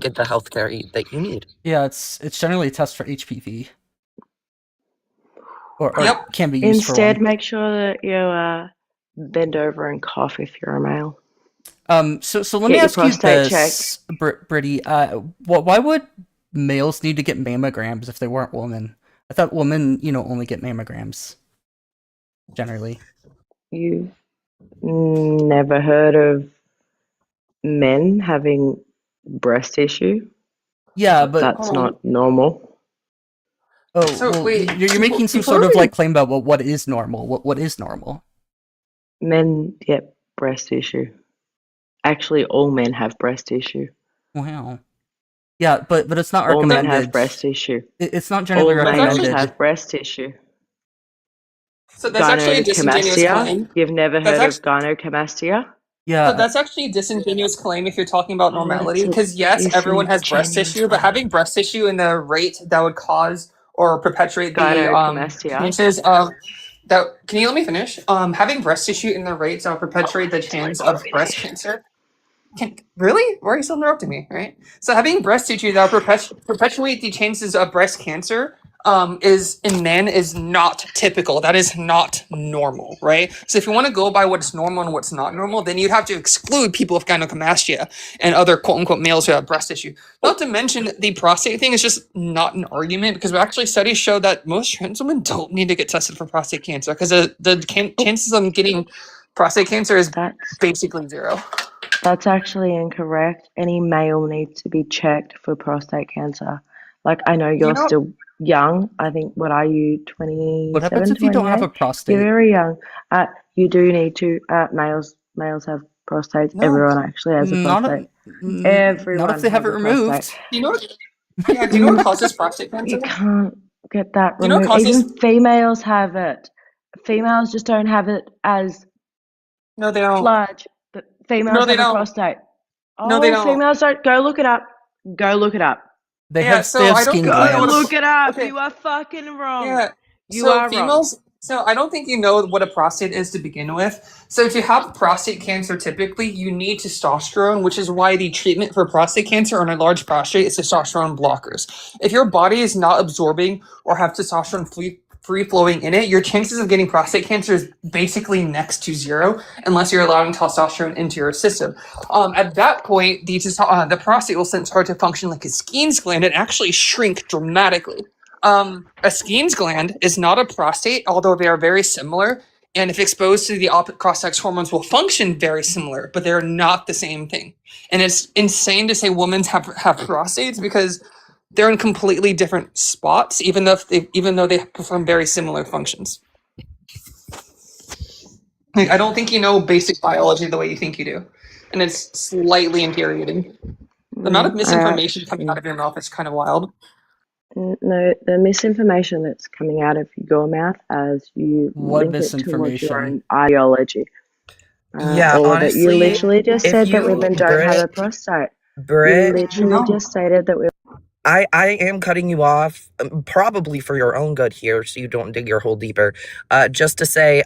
get the health care that you need. Yeah, it's generally a test for HPV. Or Yep. can be used for Instead, one. make sure that you bend over and cough if you're a male. So let Get me your ask you prostate this, Brittany. Why would males need to get mammograms if they weren't women? I thought women, only get mammograms generally. You've never heard of men having breast tissue? Yeah, but That's not normal. Oh, So well, wait, you're making some before sort of we- like claim about what is normal. What is normal? Men get breast tissue. Actually, all men have breast tissue. Wow. Yeah, but it's not All men recommended. have breast tissue. It's not generally All males recommended. have breast tissue. So that's actually a disingenuous Gynecomastia. claim. You've never That's heard of actually- gynecomastia? Yeah. So that's actually a disingenuous claim if you're talking about normality, because yes, it's everyone a has breast genuine tissue, but claim. having breast tissue in the rate that would cause or perpetuate the Gynecomastia. chances of that. Can you let me finish? Having breast tissue in the rates that would perpetuate the chance of breast cancer. Really? Why are you still interrupting me? Right. So having breast tissue that would perpetuate the chances of breast cancer is in men is not typical. That is not normal, right? So if you want to go by what's normal and what's not normal, then you'd have to exclude people with gynecomastia and other quote unquote males who have breast tissue. Not to mention the prostate thing is just not an argument because actually studies show that most trans women don't need to get tested for prostate cancer because the chances of getting prostate cancer is basically zero. That's actually incorrect. Any male needs to be checked for prostate cancer. Like, I know you're still young. I think, what are you, 27, What happens if you don't have a 28? prostate? You're very young. You do need to, males have prostates. No, Everyone actually has a prostate. Everyone not if they have it has a removed. prostate. Do you know what? Yeah, do you know what causes prostate cancer? You can't get that You know what removed. causes- Even females have it. Females just don't have it as No, they don't. large. But females No, they have a don't. prostate. No, they don't. Females don't. Go look it up. Go look it up. They Yeah, have so they have I don't skin think I know what a- glands. Look it up. Okay. You are fucking wrong. Yeah. You So are females. So I don't think you know what a prostate is to begin with. So if you have prostate cancer, typically you need testosterone, which is why the treatment for prostate cancer on a large prostate is testosterone blockers. If your body is not absorbing or have testosterone free flowing in it, your chances of getting prostate cancer is basically next to zero unless you're allowing testosterone into your system. At that point, the prostate will start to function like a Skene's gland and actually shrink dramatically. A Skene's gland is not a prostate, although they are very similar. And if exposed to the opposite cross-sex hormones, will function very similar, but they're not the same thing. And it's insane to say women have prostates because they're in completely different spots, even though they perform very similar functions. Like, I don't think you know basic biology the way you think you do, and it's slightly infuriating. The amount of misinformation coming out of your mouth is kind of wild. No, the misinformation that's coming out of your mouth as you What link it towards your misinformation? own ideology. Yeah, All of it. You honestly, literally just if said that you- women don't have a Britt- prostate. Britt, You literally just stated that we. I am cutting you off, probably for your own good here, so you don't dig your hole deeper. Just to say,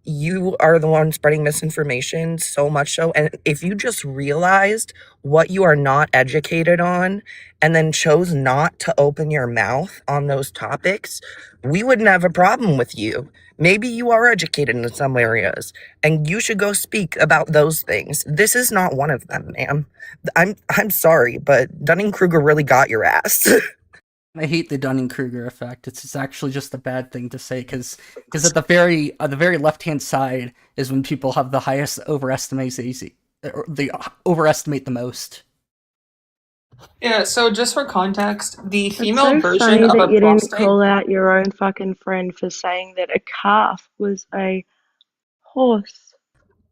you are the one spreading misinformation, so much so. And if you just realized what you are not educated on and then chose not to open your mouth on those topics, we wouldn't have a problem with you. Maybe you are educated in some areas and you should go speak about those things. This is not one of them, ma'am. I'm sorry, but Dunning-Kruger really got your ass. I hate the Dunning-Kruger effect. It's actually just a bad thing to say because at the very left-hand side is when people have the highest they overestimate the most. Yeah, so just for context, the female It's so version funny of that a you didn't prostate. call out your own fucking friend for saying that a calf was a horse.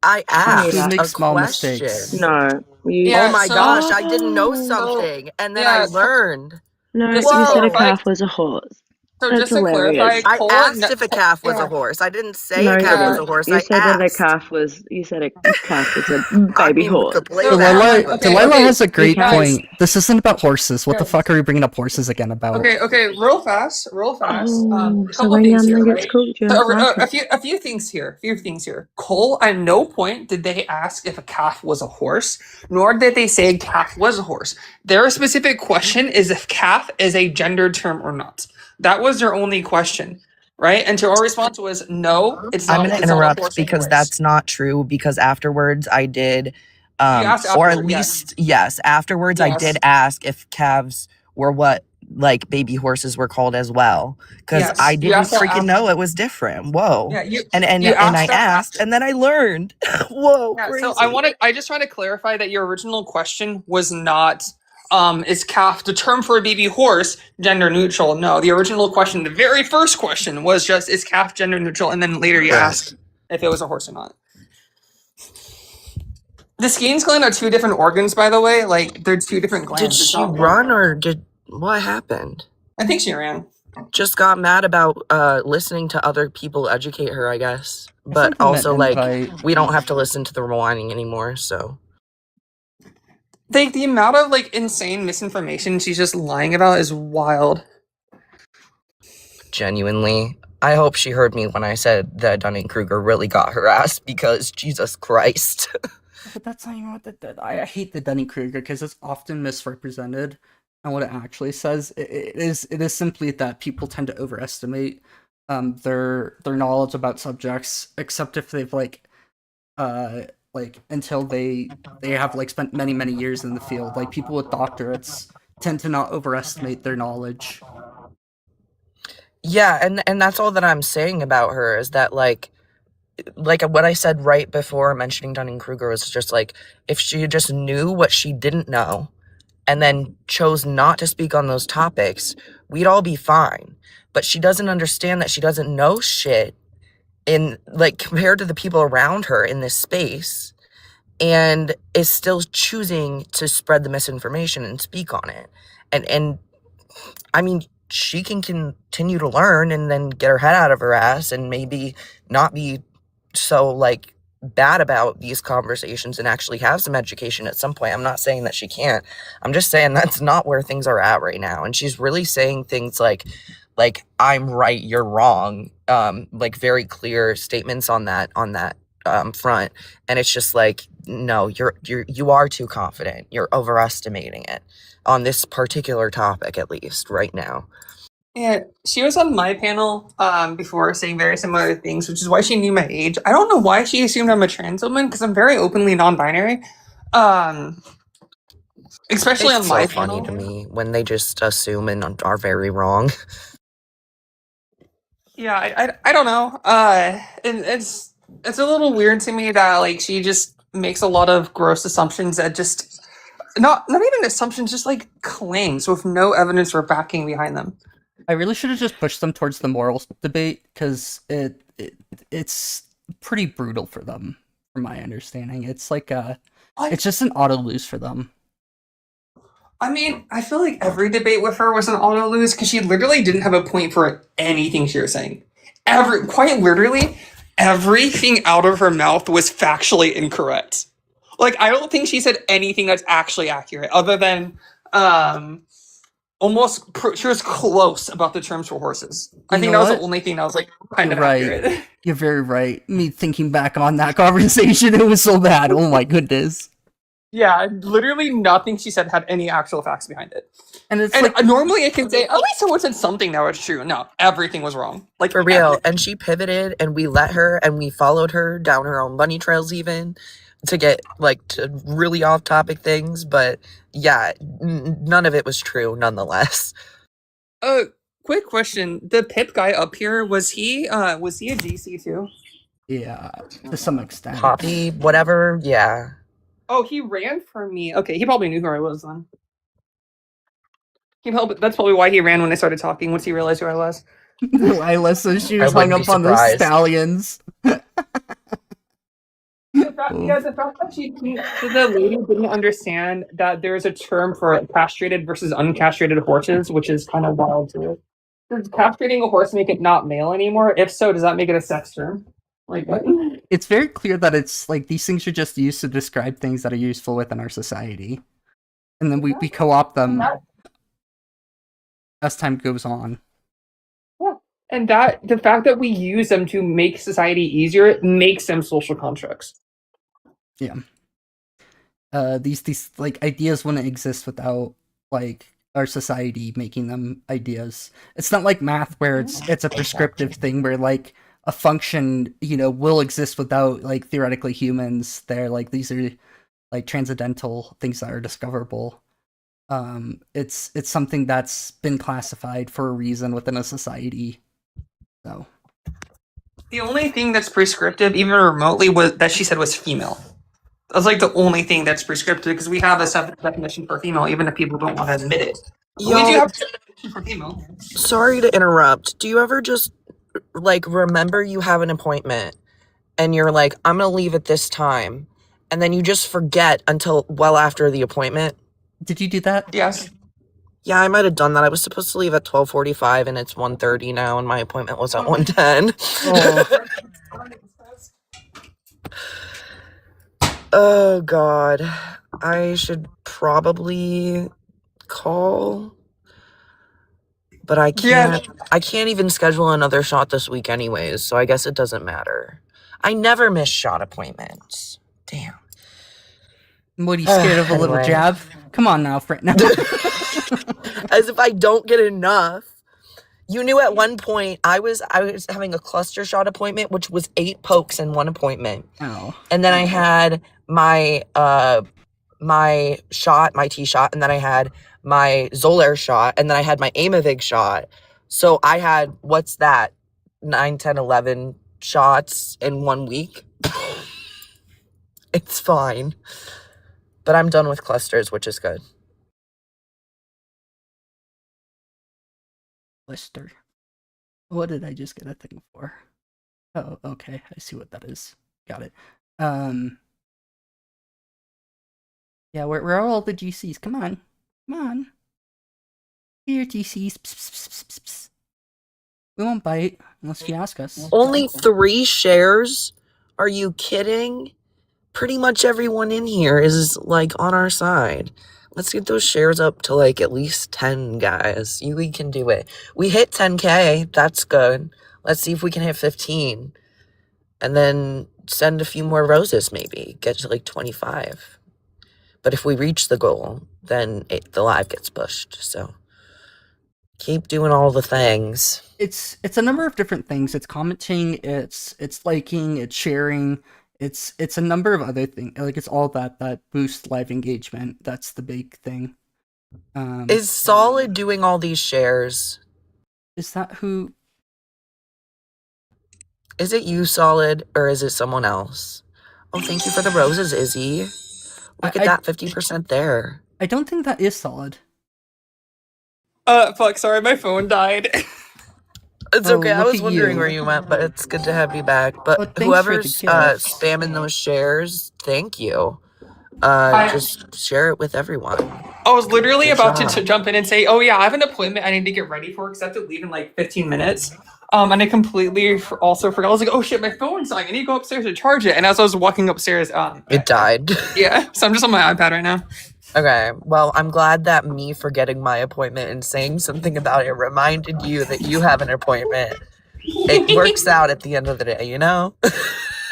I asked Who a makes small question. mistakes? No, you. Yeah, Oh my so- gosh, I didn't know Oh. something, and then Yeah, I so- learned. No, Just you to said a clarify- calf was a horse. So That's just to clarify, hilarious. I Cole asked and- if a calf was yeah. a horse. I didn't say No, a you calf was didn't. a horse. You I said that a asked. calf was. You said a calf was a I baby mean, horse. we could play So, that. Delilah, but- Delilah has a great guys- point. This isn't about horses. What the Guys. fuck are we bringing up horses again about? Okay, real fast. A Oh, couple so when things here, Yamna gets right? cooked, you So, don't like it. a few things here. Cole, at no point did they ask if a calf was a horse, nor did they say calf was a horse. Their specific question is if calf is a gendered term or not. That was their only question, right? And to our response was no, it's not. I'm going to it's not a interrupt horse because anyways. that's not true. Because afterwards I did, asked or at afterward, yeah. least yes, afterwards I Yes. did ask if calves were what like baby horses were called as well. Because Yes, I you didn't asked that freaking after. know it was different. Whoa. Yeah, you and you I asked that asked, and then I learned. Whoa, Yeah, crazy. so I just want to clarify that your original question was not is calf the term for a baby horse gender neutral? No, the original question, the very first question, was just is calf gender neutral, and then later you ask if it was a horse or not. The Skene's gland are two different organs, by the way. Like, they're two different glands. Did It's she not run, one. or what happened? I think she ran. Just got mad about listening to other people educate her, I guess. But sent them an also, like, invite. we don't have to listen to the rewinding anymore, so. The amount of, like, insane misinformation she's just lying about is wild. Genuinely. I hope she heard me when I said that Dunning-Kruger really got her ass, because Jesus Christ. But that's not even what I hate the Dunning-Kruger because it's often misrepresented, and what it actually says it is simply that people tend to overestimate their knowledge about subjects, except if they've like until they have like spent many years in the field. Like people with doctorates tend to not overestimate their knowledge. Yeah, and that's all that I'm saying about her, is that like what I said right before mentioning Dunning-Kruger was just like, if she just knew what she didn't know and then chose not to speak on those topics, we'd all be fine. But she doesn't understand that she doesn't know shit in, like, compared to the people around her in this space, and is still choosing to spread the misinformation and speak on it. And I mean, she can continue to learn and then get her head out of her ass and maybe not be so like bad about these conversations and actually have some education at some point. I'm not saying that she can't. I'm just saying that's not where things are at right now. And she's really saying things like I'm right, you're wrong. Like very clear statements on that front. And it's just like, no, you are too confident. You're overestimating it on this particular topic, at least right now. Yeah, she was on my panel before saying very similar things, which is why she knew my age. I don't know why she assumed I'm a trans woman, because I'm very openly non-binary. Especially It's on my so funny panel. to me when they just assume and are very wrong. Yeah, I don't know. It's a little weird to me that like she just makes a lot of gross assumptions that just not even assumptions, just like claims with no evidence or backing behind them. I really should have just pushed them towards the morals debate because it's pretty brutal for them, from my understanding. It's like it's just an auto lose for them. I mean, I feel like every debate with her was an auto lose because she literally didn't have a point for anything she was saying. Quite literally, everything out of her mouth was factually incorrect. Like, I don't think she said anything that's actually accurate, other than she was close about the terms for horses. I think that was the only thing that was like kind of accurate. You're very right. Me thinking back on that conversation, it was so bad. Oh my goodness. Yeah, literally nothing she said had any actual facts behind it. And it's and like, normally I can say, at least someone said something that was true. No, everything was wrong. Like for real. everything. And she pivoted, and we let her, and we followed her down her own bunny trails even to get like to really off topic things. But yeah, none of it was true nonetheless. Quick question. The Pip guy up here, was he a GC too? Yeah, to some extent. Poppy, whatever, yeah. Oh, he ran for me. Okay, he probably knew who I was then. That's probably why he ran when I started talking, once he realized who I was. Lila says she was hung up on the stallions. The fact that the lady didn't understand that there's a term for castrated versus uncastrated horses, which is kind of wild too. Does castrating a horse make it not male anymore? If so, does that make it a sex term? Like what? It's very clear that it's like these things are just used to describe things that are useful within our society. And then we co-opt them as time goes on. Yeah. And the fact that we use them to make society easier makes them social constructs. Yeah. These like ideas wouldn't exist without like our society making them ideas. It's not like math where it's a prescriptive thing where like a function, will exist without like theoretically humans. They're like these are like transcendental things that are discoverable. It's something that's been classified for a reason within a society. So the only thing that's prescriptive, even remotely, was that she said was female. That's like the only thing that's prescriptive because we have a separate definition for female, even if people don't want to admit it. But we do Y'all, have a separate definition for female. sorry to interrupt. Do you ever just like remember you have an appointment and you're like, I'm gonna leave at this time, and then you just forget until well after the appointment? Did you do that? Yes. Yeah, I might have done that. I was supposed to leave at 12:45 and it's 1:30 now, and my appointment was at 1:10. Oh, Oh God, I should probably call, but I Yeah. can't. I can't even schedule another shot this week, anyways. So I guess it doesn't matter. I never miss shot appointments. Damn. what are you scared of? A little Anyway. jab? Come on now, Fred. No. As if I don't get enough. You knew at one point I was having a cluster shot appointment, which was 8 pokes in one appointment. Oh. And then I had my my shot, my T shot, and then I had my Xolair shot, and then I had my Aimovig shot. So I had, what's that, 9, 10, 11 shots in 1 week. It's fine. But I'm done with clusters, which is good. Blister. What did I just get a thing for? Oh, okay. I see what that is. Got it. Yeah, where are all the GCs? Come on. Come on. Here, GCs. Psst, psst, psst, psst, psst. We won't bite unless you ask us. Only 3 shares? Are you kidding? Pretty much everyone in here is like on our side. Let's get those shares up to like at least 10, guys. We can do it. We hit 10K. That's good. Let's see if we can hit 15. And then send a few more roses, maybe. Get to like 25. But if we reach the goal, then the live gets pushed. So keep doing all the things. It's a number of different things. It's commenting, it's liking, it's sharing, it's a number of other things. Like it's all that boosts live engagement. That's the big thing. Is Solid doing all these shares? Is that who? Is it you, Solid, or is it someone else? Oh, thank you for the roses, Izzy. Look at that, 50% there. I don't think that is Solid. Fuck, sorry, my phone died. It's Oh, okay. I look was at wondering you. where you went, but it's good to have you back. But Well, thanks for whoever's the gift. spamming those shares, thank you. I- Just share it with everyone. I was literally Good about job. to jump in and say, oh yeah, I have an appointment I need to get ready for because I have to leave in like 15 minutes. And I completely also forgot. I was like, oh shit, my phone's dying. I need to go upstairs to charge it. And as I was walking upstairs, It died. yeah, so I'm just on my iPad right now. Okay, well, I'm glad that me forgetting my appointment and saying something about it reminded you that you have an appointment. It works out at the end of the day, you know?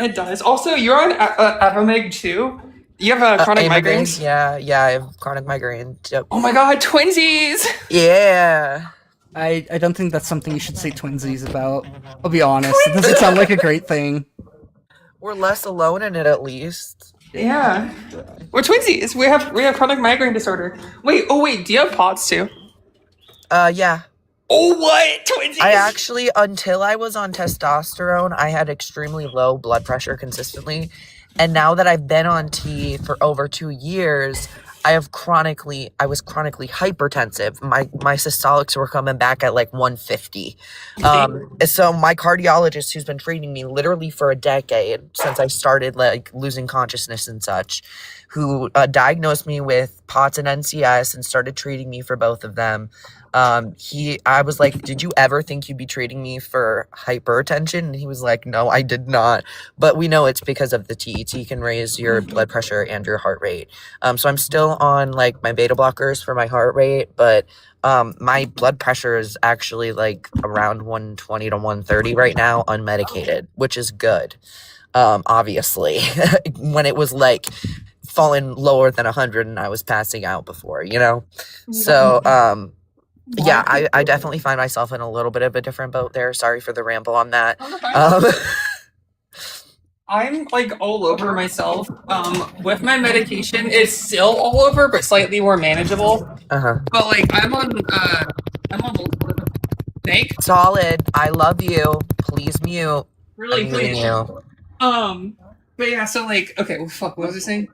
It does. Also, you're on Avomeg too. You have chronic Aimovig, migraines? Yeah, I have chronic migraine. Yep. Oh my god, twinsies! Yeah. I don't think that's something you should say twinsies about. I'll be honest. It doesn't sound like a great thing. We're less alone in it, at least. Yeah. We're twinsies. We have chronic migraine disorder. Wait, do you have POTS too? Yeah. Oh, what? Twinsies! I actually, until I was on testosterone, I had extremely low blood pressure consistently. And now that I've been on T for over 2 years, I was chronically hypertensive. My systolics were coming back at like 150. So my cardiologist, who's been treating me literally for a decade since I started like losing consciousness and such, who diagnosed me with POTS and NCS and started treating me for both of them. I was like, did you ever think you'd be treating me for hypertension? And he was like, no, I did not. But we know it's because of the T. T can raise your blood pressure and your heart rate. So I'm still on like my beta blockers for my heart rate, but my blood pressure is actually like around 120 to 130 right now, unmedicated, which is good. Obviously, when it was like falling lower than 100 and I was passing out before, you know? So, yeah, I definitely find myself in a little bit of a different boat there. Sorry for the ramble on that. I'm like all over myself. With my medication, it's still all over, but slightly more manageable. But like I'm on multiple. Thanks. Solid. I love you. Please mute. Really, I'm muting please. you. But yeah, so like, okay, well, fuck, what was I saying?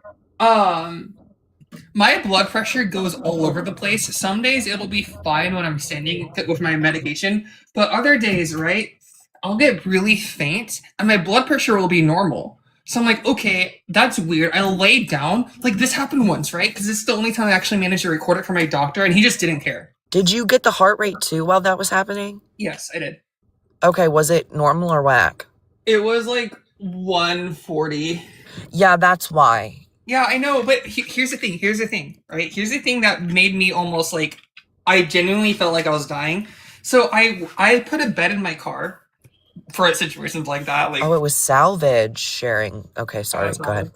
My blood pressure goes all over the place. Some days it'll be fine when I'm standing with my medication, but other days, right, I'll get really faint and my blood pressure will be normal. So I'm like, okay, that's weird. I lay down. Like, this happened once, right? Because this is the only time I actually managed to record it for my doctor, and he just didn't care. Did you get the heart rate too while that was happening? Yes, I did. Okay, was it normal or whack? It was like 140. Yeah, that's why. Yeah, I know, but here's the thing, right? Here's the thing that made me almost like, I genuinely felt like I was dying. So I put a bed in my car for situations like that. Like, Oh, it was salvage sharing. Okay, sorry, go ahead.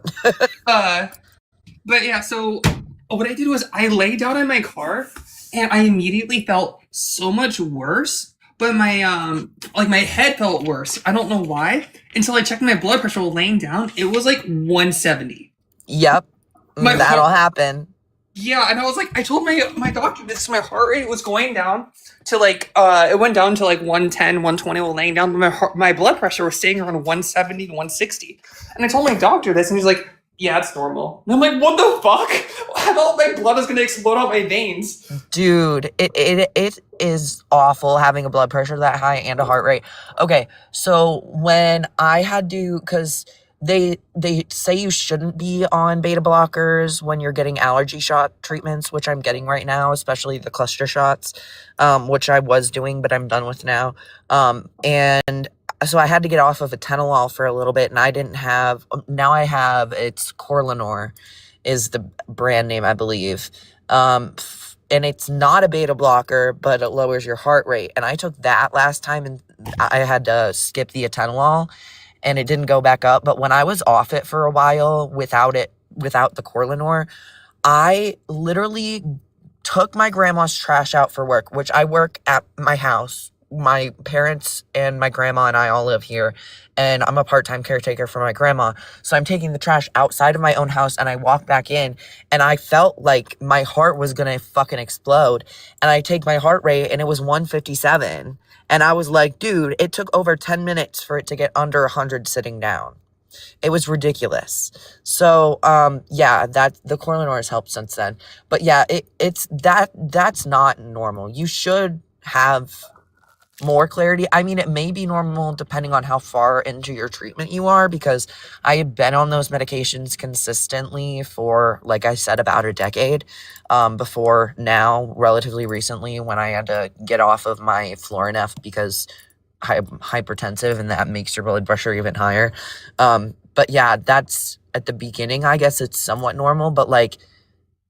But yeah, so what I did was I lay down in my car and I immediately felt so much worse. But my my head felt worse. I don't know why. Until I checked my blood pressure while laying down, it was like 170. Yep, that'll happen. Yeah, and I was like, I told my doctor this, my heart rate was going down to like, it went down to like 110, 120 while laying down, but my blood pressure was staying around 170 to 160. And I told my doctor this, and he's like, yeah, it's normal. And I'm like, what the fuck? I thought my blood was gonna explode out my veins. Dude, it is awful having a blood pressure that high and a heart rate. Okay, so when I had to, because they say you shouldn't be on beta blockers when you're getting allergy shot treatments, which I'm getting right now, especially the cluster shots, which I was doing, but I'm done with now. And so I had to get off of atenolol for a little bit, and I didn't have, now I have, it's Corlinor is the brand name, I believe. And it's not a beta blocker, but it lowers your heart rate. And I took that last time, and I had to skip the atenolol, and it didn't go back up. But when I was off it for a while without the Corlinor, I literally took my grandma's trash out for work, which I work at my house. My parents and my grandma and I all live here, and I'm a part-time caretaker for my grandma. So I'm taking the trash outside of my own house, and I walk back in, and I felt like my heart was gonna fucking explode. And I take my heart rate, and it was 157. And I was like, dude, it took over 10 minutes for it to get under 100 sitting down. It was ridiculous. So, yeah, that the Corlinor has helped since then. But yeah, that's not normal. You should have more clarity. I mean, it may be normal depending on how far into your treatment you are, because I had been on those medications consistently for, like I said, about a decade, before now, relatively recently, when I had to get off of my Florinef because I'm hypertensive, and that makes your blood pressure even higher. But yeah, that's at the beginning, I guess it's somewhat normal, but like,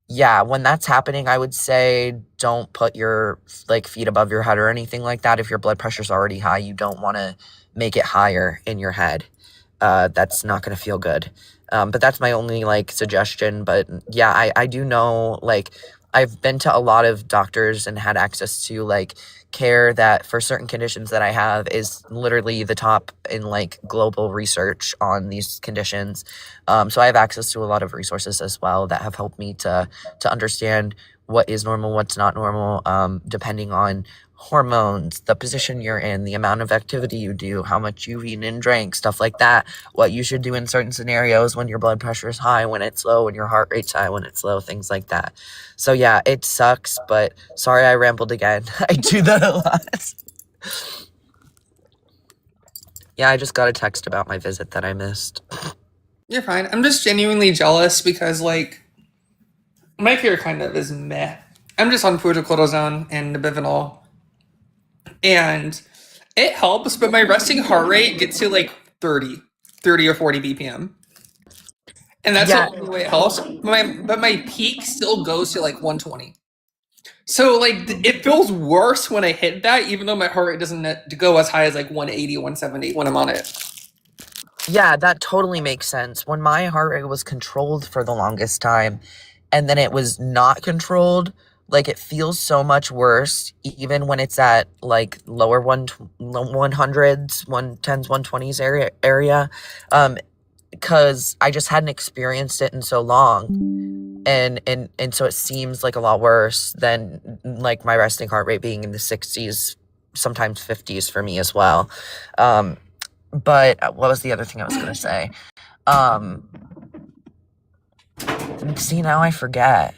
yeah, when that's happening, I would say don't put your like feet above your head or anything like that. If your blood pressure's already high, you don't want to make it higher in your head. That's not going to feel good. But that's my only like suggestion. But yeah, I do know, like, I've been to a lot of doctors and had access to like care that for certain conditions that I have is literally the top in like global research on these conditions. So I have access to a lot of resources as well that have helped me to understand what is normal, what's not normal, depending on hormones, the position you're in, the amount of activity you do, how much you've eaten and drank, stuff like that, what you should do in certain scenarios when your blood pressure is high, when it's low, when your heart rate's high, when it's low, things like that. So yeah, it sucks, but sorry I rambled again. I do that a lot. Yeah, I just got a text about my visit that I missed. You're fine. I'm just genuinely jealous because, like, my care kind of is meh. I'm just on fluticlidazone and Nabivinol, and it helps, but my resting heart rate gets to like 30 or 40 BPM. And that's the only way it helps. But my peak still goes to like 120. So like it feels worse when I hit that, even though my heart rate doesn't go as high as like 180, 170 when I'm on it. Yeah, that totally makes sense. When my heart rate was controlled for the longest time, and then it was not controlled, like it feels so much worse, even when it's at like lower 100s, 110s, 120s area, because I just hadn't experienced it in so long, and so it seems like a lot worse than like my resting heart rate being in the 60s, sometimes 50s for me as well. But what was the other thing I was gonna say? See, now I forget.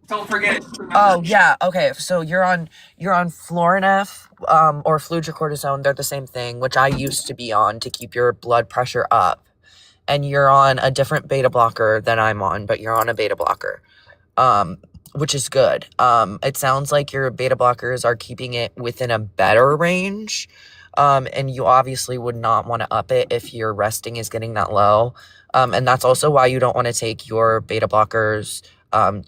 Don't forget. Oh yeah, okay. So you're on Florinef, or fludrocortisone. They're the same thing, which I used to be on to keep your blood pressure up. And you're on a different beta blocker than I'm on, but you're on a beta blocker, which is good. It sounds like your beta blockers are keeping it within a better range. And you obviously would not want to up it if your resting is getting that low. And that's also why you don't want to take your beta blockers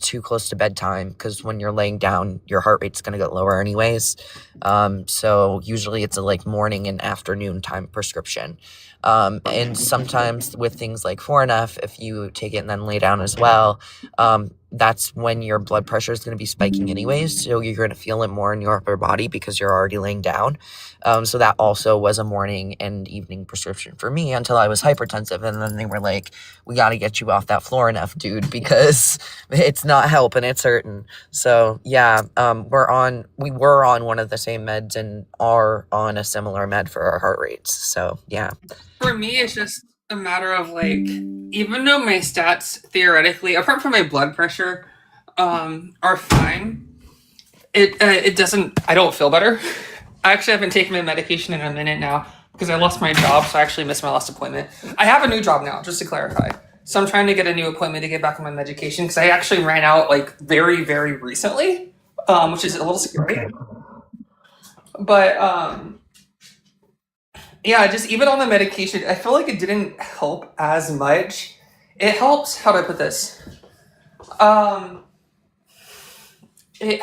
too close to bedtime, because when you're laying down, your heart rate's going to get lower anyways. So usually it's a like morning and afternoon time prescription. And sometimes with things like 4NF, if you take it and then lay down as well, that's when your blood pressure is going to be spiking anyways. So you're going to feel it more in your upper body because you're already laying down. So that also was a morning and evening prescription for me until I was hypertensive. And then they were like, we got to get you off that Florinef, dude, because it's not helping, it's hurting. So yeah, we were on one of the same meds and are on a similar med for our heart rates. So yeah. For me, it's just a matter of like, even though my stats theoretically, apart from my blood pressure, are fine, it doesn't. I don't feel better. I actually haven't taken my medication in a minute now because I lost my job, so I actually missed my last appointment. I have a new job now, just to clarify. So I'm trying to get a new appointment to get back on my medication because I actually ran out like very, very recently, which is a little scary. But yeah, just even on the medication, I feel like it didn't help as much. It helps. How do I put this? It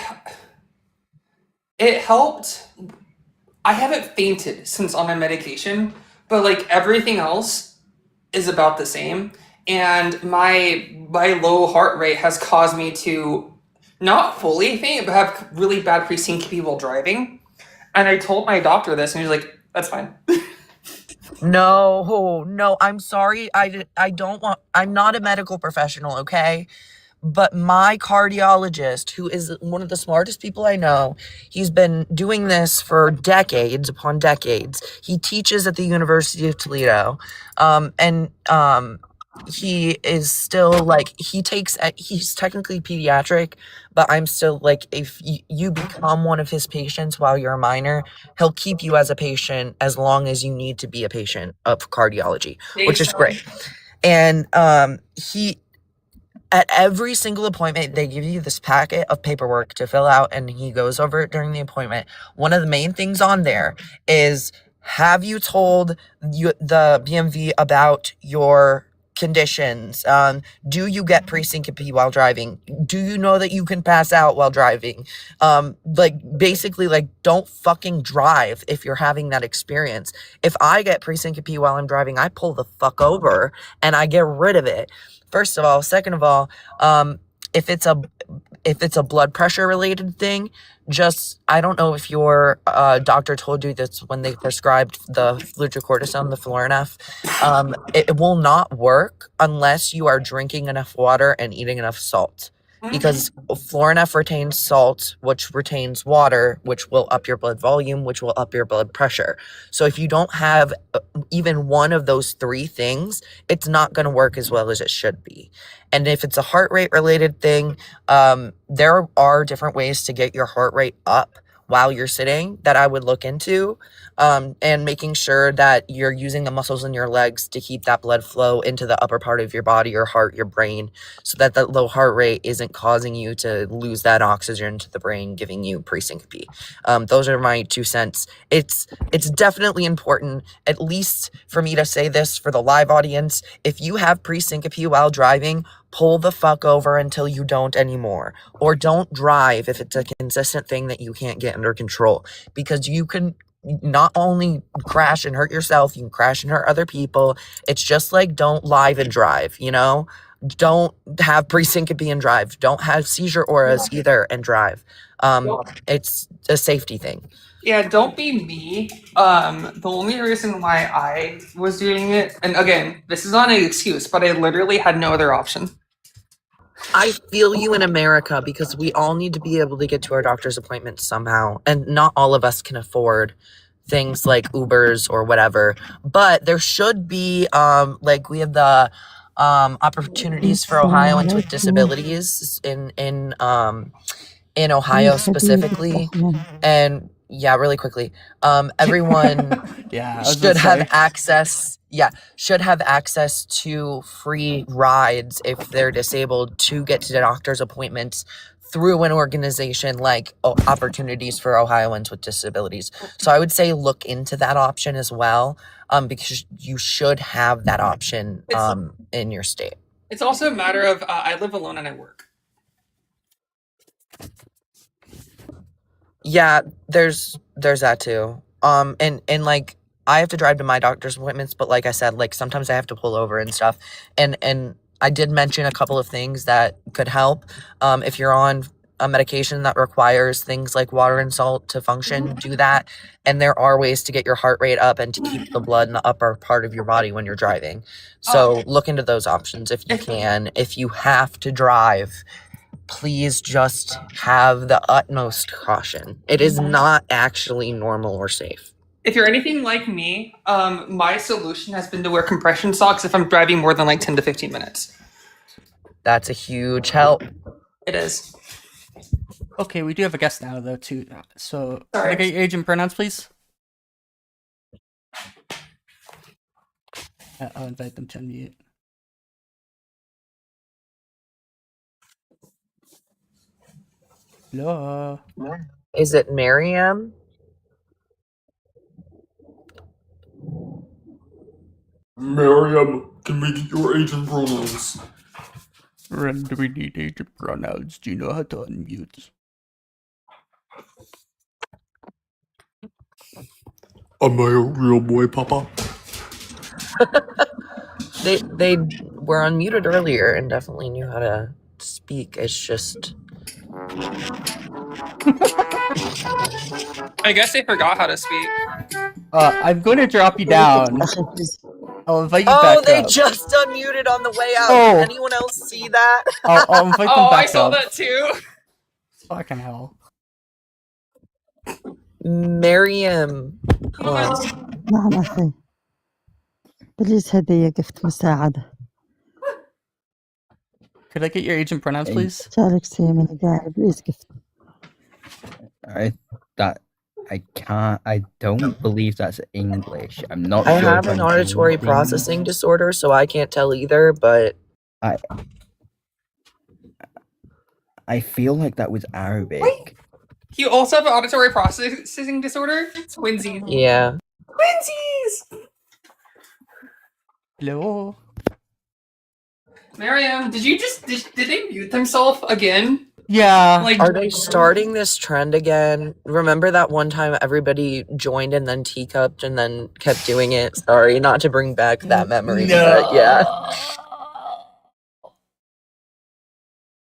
helped. I haven't fainted since on my medication, but like everything else is about the same. And my low heart rate has caused me to not fully faint, but have really bad presyncope while driving. And I told my doctor this, and he was like, "That's fine." No, I'm sorry. I'm not a medical professional, okay? But my cardiologist, who is one of the smartest people I know, he's been doing this for decades upon decades. He teaches at the University of Toledo. He is still like, he's technically pediatric, but I'm still like, if you become one of his patients while you're a minor, he'll keep you as a patient as long as you need to be a patient of cardiology, which is great. And at every single appointment, they give you this packet of paperwork to fill out, and he goes over it during the appointment. One of the main things on there is, have you told the BMV about your conditions? Do you get presyncope while driving? Do you know that you can pass out while driving? Basically, don't fucking drive if you're having that experience. If I get presyncope while I'm driving, I pull the fuck over and I get rid of it. First of all. Second of all, if it's a blood pressure related thing, I don't know if your doctor told you this when they prescribed the fludrocortisone, the Florinef. It will not work unless you are drinking enough water and eating enough salt. Because Florinef retains salt, which retains water, which will up your blood volume, which will up your blood pressure. So if you don't have even one of those three things, it's not going to work as well as it should be. And if it's a heart rate related thing, there are different ways to get your heart rate up while you're sitting that I would look into, and making sure that you're using the muscles in your legs to keep that blood flow into the upper part of your body, your heart, your brain, so that that low heart rate isn't causing you to lose that oxygen to the brain, giving you presyncope. Those are my 2 cents. It's definitely important, at least for me to say this for the live audience. If you have presyncope while driving, pull the fuck over until you don't anymore. Or don't drive if it's a consistent thing that you can't get under control. Because you can not only crash and hurt yourself, you can crash and hurt other people. It's just like, don't live and drive, you know? Don't have presyncope and drive. Don't have seizure auras either and drive. It's a safety thing. Yeah, don't be me. The only reason why I was doing it, and again, this is not an excuse, but I literally had no other option. I feel you in America, because we all need to be able to get to our doctor's appointments somehow, and not all of us can afford things like Ubers or whatever. But there should be like we have the opportunities for Ohioans with disabilities in Ohio specifically. And yeah, really quickly, everyone Yeah, I was gonna should have access to free rides if they're disabled to get to the doctor's appointments through an organization like Opportunities for Ohioans with Disabilities. So I would say look into that option as well, because you should have that option in your state. It's also a matter of I live alone and I work. Yeah, there's that too. And like I have to drive to my doctor's appointments, but like I said, like sometimes I have to pull over and stuff. And I did mention a couple of things that could help. If you're on a medication that requires things like water and salt to function, do that. And there are ways to get your heart rate up and to keep the blood in the upper part of your body when you're driving. So look into those options if you can. If you have to drive, please just have the utmost caution. It is not actually normal or safe. If you're anything like me, my solution has been to wear compression socks if I'm driving more than like 10 to 15 minutes. That's a huge help. It is. Okay, we do have a guest now, though, too. So, Sorry. can I get your age and pronouns, please? I'll invite them to unmute. Hello. Is it Miriam? Miriam, can we get your age and pronouns? Ren, do we need age and pronouns? Do you know how to unmute? Am I a real boy, Papa? They were unmuted earlier and definitely knew how to speak. It's just I guess they forgot how to speak. I'm going to drop you down. I'll invite you back Oh, they up. just unmuted on the way out. Oh. Did anyone else see that? I'll invite them Oh, back I saw up. that too. Fucking hell. Miriam. نعم أخي بليز هدية قفت مساعدة Could I get your age and pronouns, please? شارك سيمني قاعد بليز قفت I don't believe that's English. I'm not I sure have if an I'm auditory reading- processing disorder, so I can't tell either, but I feel like that was Arabic. You also have an auditory processing disorder? Twinsies. yeah. Twinsies! Hello. Miriam, did they mute themselves again? Yeah. Like, Are they starting this trend again? Remember that one time everybody joined and then teacupped and then kept doing it? Sorry, not to bring back that memory, but yeah.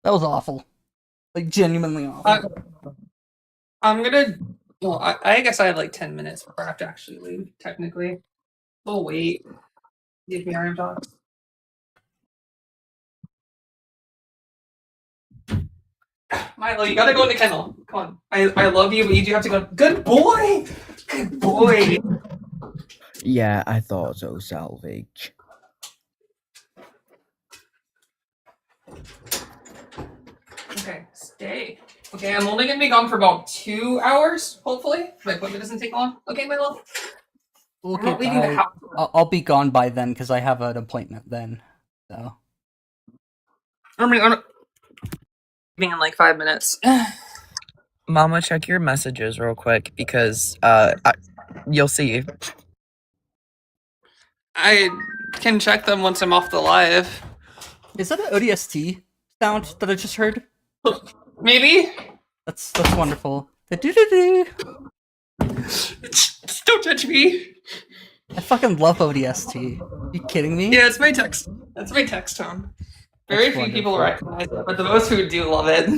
That was awful. Like, genuinely awful. I'm gonna. Well, I guess I have like 10 minutes before I have to actually leave, technically. We'll wait. If Miriam talks. Milo, you gotta go in the kennel. Come on. I love you, but you do have to go. Good boy! Good boy! Yeah, I thought so, Salvage. Okay, stay. Okay, I'm only gonna be gone for about 2 hours, hopefully. My appointment doesn't take long. Okay, Milo? Okay, I'm not leaving the house. I'll be gone by then because I have an appointment then. So. I'm leaving in like 5 minutes. Mama, check your messages real quick because you'll see. I can check them once I'm off the live. Is that an ODST sound that I just heard? Maybe? That's wonderful. The doo-doo-doo. Don't touch me. I fucking love ODST. Are you kidding me? Yeah, it's my text. That's my text tone. Very few people recognize it, but the most who do love it.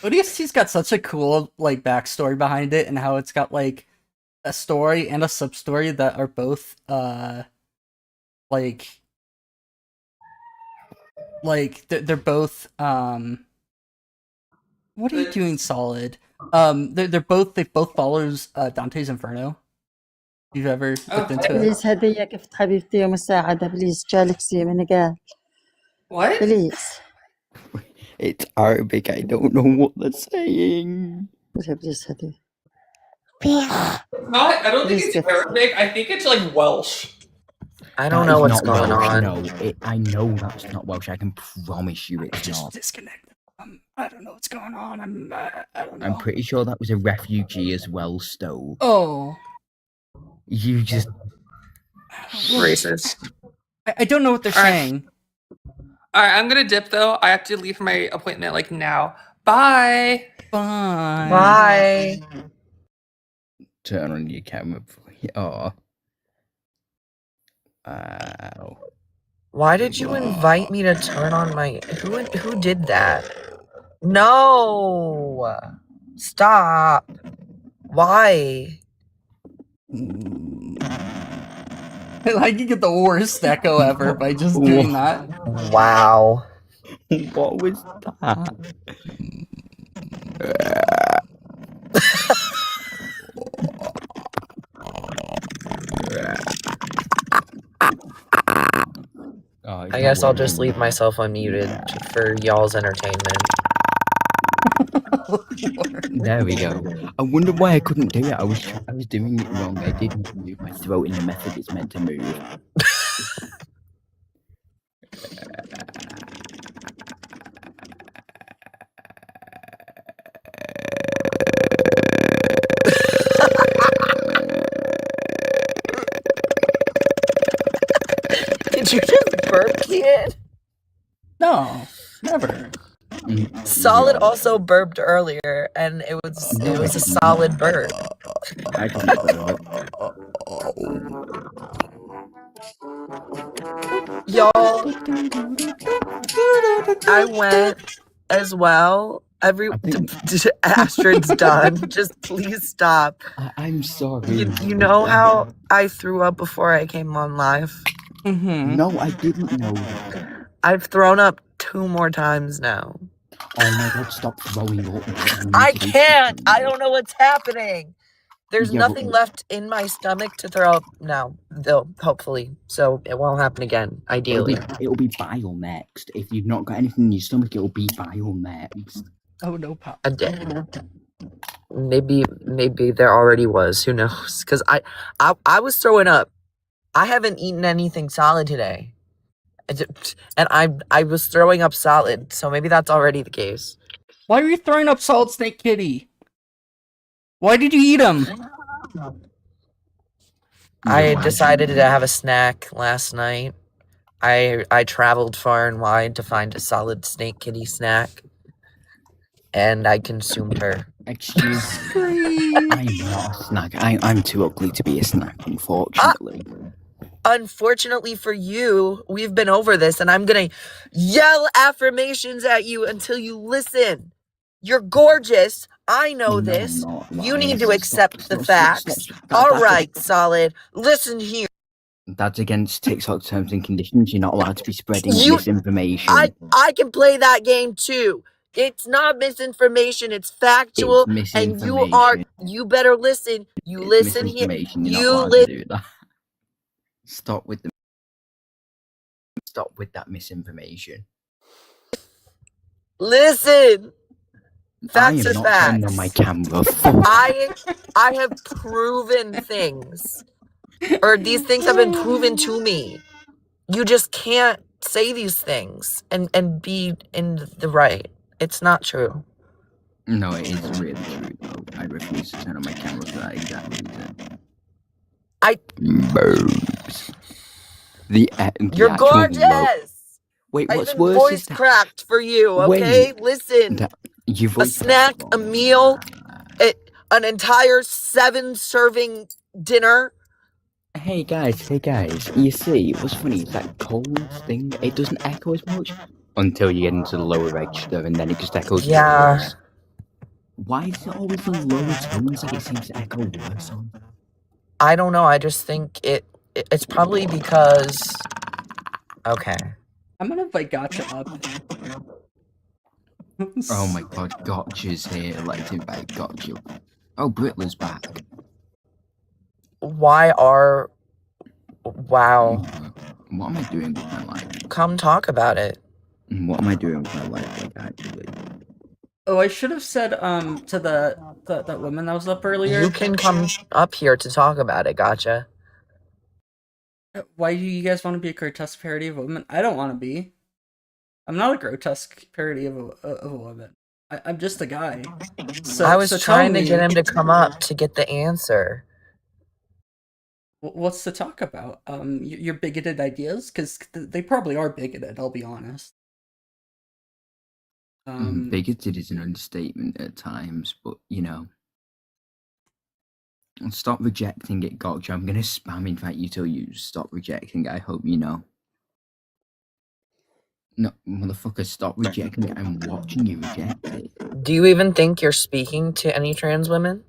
ODST's got such a cool like backstory behind it, and how it's got like a story and a sub story that are both like they're both what are you doing, Solid? They both follows Dante's Inferno. If you've ever looked into it. بليز هدية كيف حبيبتي ومساعدة بليز جالكسي من قال What? بليز It's Arabic. I don't know what they're saying. بليز هدية Not. I don't think it's Arabic. I think it's like Welsh. I don't That know is what's not going Welsh. on. No, I know that's not Welsh. I can promise you it's Just not. disconnect. I don't know what's going on. I don't know. I'm pretty sure that was a refugee as well, Stowe. Oh. You just Racist. I don't know what they're saying. All right, I'm gonna dip though. I have to leave for my appointment like now. Bye. Bye. Bye. turn on your camera. Oh. Wow. Why did you invite me to turn on my... Who did that? No! Stop! Why? I can get the worst echo ever by just doing that. Wow. What was that? I guess I'll just leave myself unmuted for y'all's entertainment. There we go. I wonder why I couldn't do it. I was doing it wrong. I didn't move my throat in the method it's meant to move. Did you just burp, kid? No, never. Solid also burped earlier, and it was a solid burp. I can't burp. Y'all, I went as well. Astrid's done. Just please stop. I'm sorry. You know how I threw up before I came on live? Mm-hmm. No, I didn't know that. I've thrown up 2 more times now. Oh my god, stop throwing up. I can't! I don't know what's happening! There's Yeah, nothing left in my stomach to throw up now, though, hopefully. So it won't happen again, ideally. It'll be bile next. If you've not got anything in your stomach, it'll be bile next. Oh no, Pop. Maybe there already was. Who knows? Because I was throwing up. I haven't eaten anything solid today. And I was throwing up solid, so maybe that's already the case. Why are you throwing up Solid Snake Kitty? Why did you eat him? I decided to have a snack last night. I traveled far and wide to find a Solid Snake Kitty snack, and I consumed her. Excuse me. I'm not a snack. I'm too ugly to be a snack, unfortunately. Unfortunately for you, we've been over this, and I'm gonna yell affirmations at you until you listen. You're gorgeous. I know this. You need to accept the facts. All right, Solid. Listen here. That's against TikTok terms and conditions. You're not allowed to be spreading misinformation. I can play that game too. It's not misinformation. It's factual. It's and misinformation. you better listen. You listen here. You're not allowed to do that. Stop with that misinformation. Listen. Facts are facts. I am not turning on my camera. I have proven things. Or these things have been proven to me. You just can't say these things and be in the right. It's not true. No, it is really true, though. I refuse to turn on my camera for that exact reason. Boobs. You're gorgeous! Wait, what's I've worse voice is that... cracked for you, okay? Wait, listen. A snack, a meal, an entire 7-serving dinner. Hey guys, you see, what's funny is that Cole's thing, it doesn't echo as much until you get into the lower register, and then it just echoes worse. Why is it always the lower tones that it seems to echo worse on? I don't know, I just think it's probably because... Okay. I'm gonna invite Gotcha up. Oh my god, Gotcha's here. Let's invite Gotcha. Oh, Brittler's back. Why are... Wow. What am I doing with my life? Come talk about it. What am I doing with my life, like, actually? Oh, I should have said to that woman that was up earlier. You can come up here to talk about it, gotcha. Why do you guys want to be a grotesque parody of a woman? I don't want to be. I'm not a grotesque parody of a woman. I'm just a guy. So I was trying to me, get him to come up to get the answer. What's to talk about? Your bigoted ideas? Because they probably are bigoted, I'll be honest. Bigoted is an understatement at times, but, you know. Stop rejecting it, Gotcha. I'm gonna spam invite you till you stop rejecting it. I hope you know. No, motherfucker, stop rejecting it. I'm watching you reject it. Do you even think you're speaking to any trans women?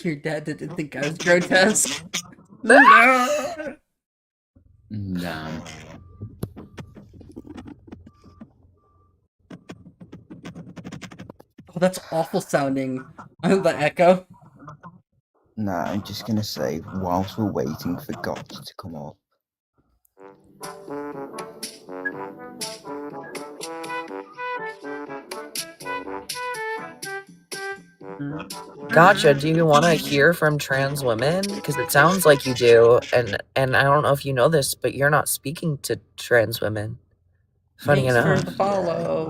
Your dad didn't think I was grotesque. No! Damn. Oh, that's awful sounding. The echo. Nah, I'm just gonna say, whilst we're waiting for Gotcha to come up. Gotcha. Do you want to hear from trans women? Because it sounds like you do, and I don't know if you know this, but you're not speaking to trans women. Funny Thanks enough. for the follow.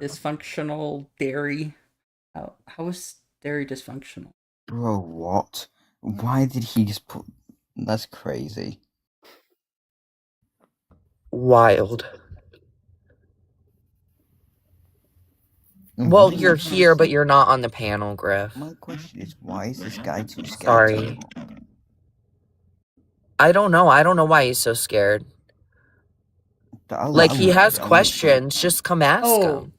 Dysfunctional dairy. How is dairy dysfunctional? Bro, what? Why did he just put... That's crazy. Wild. Well, you're here, but you're not on the panel, Griff. My question is, why is this guy too scared? Sorry. I don't know. I don't know why he's so scared. Like, he has questions. Just come ask him.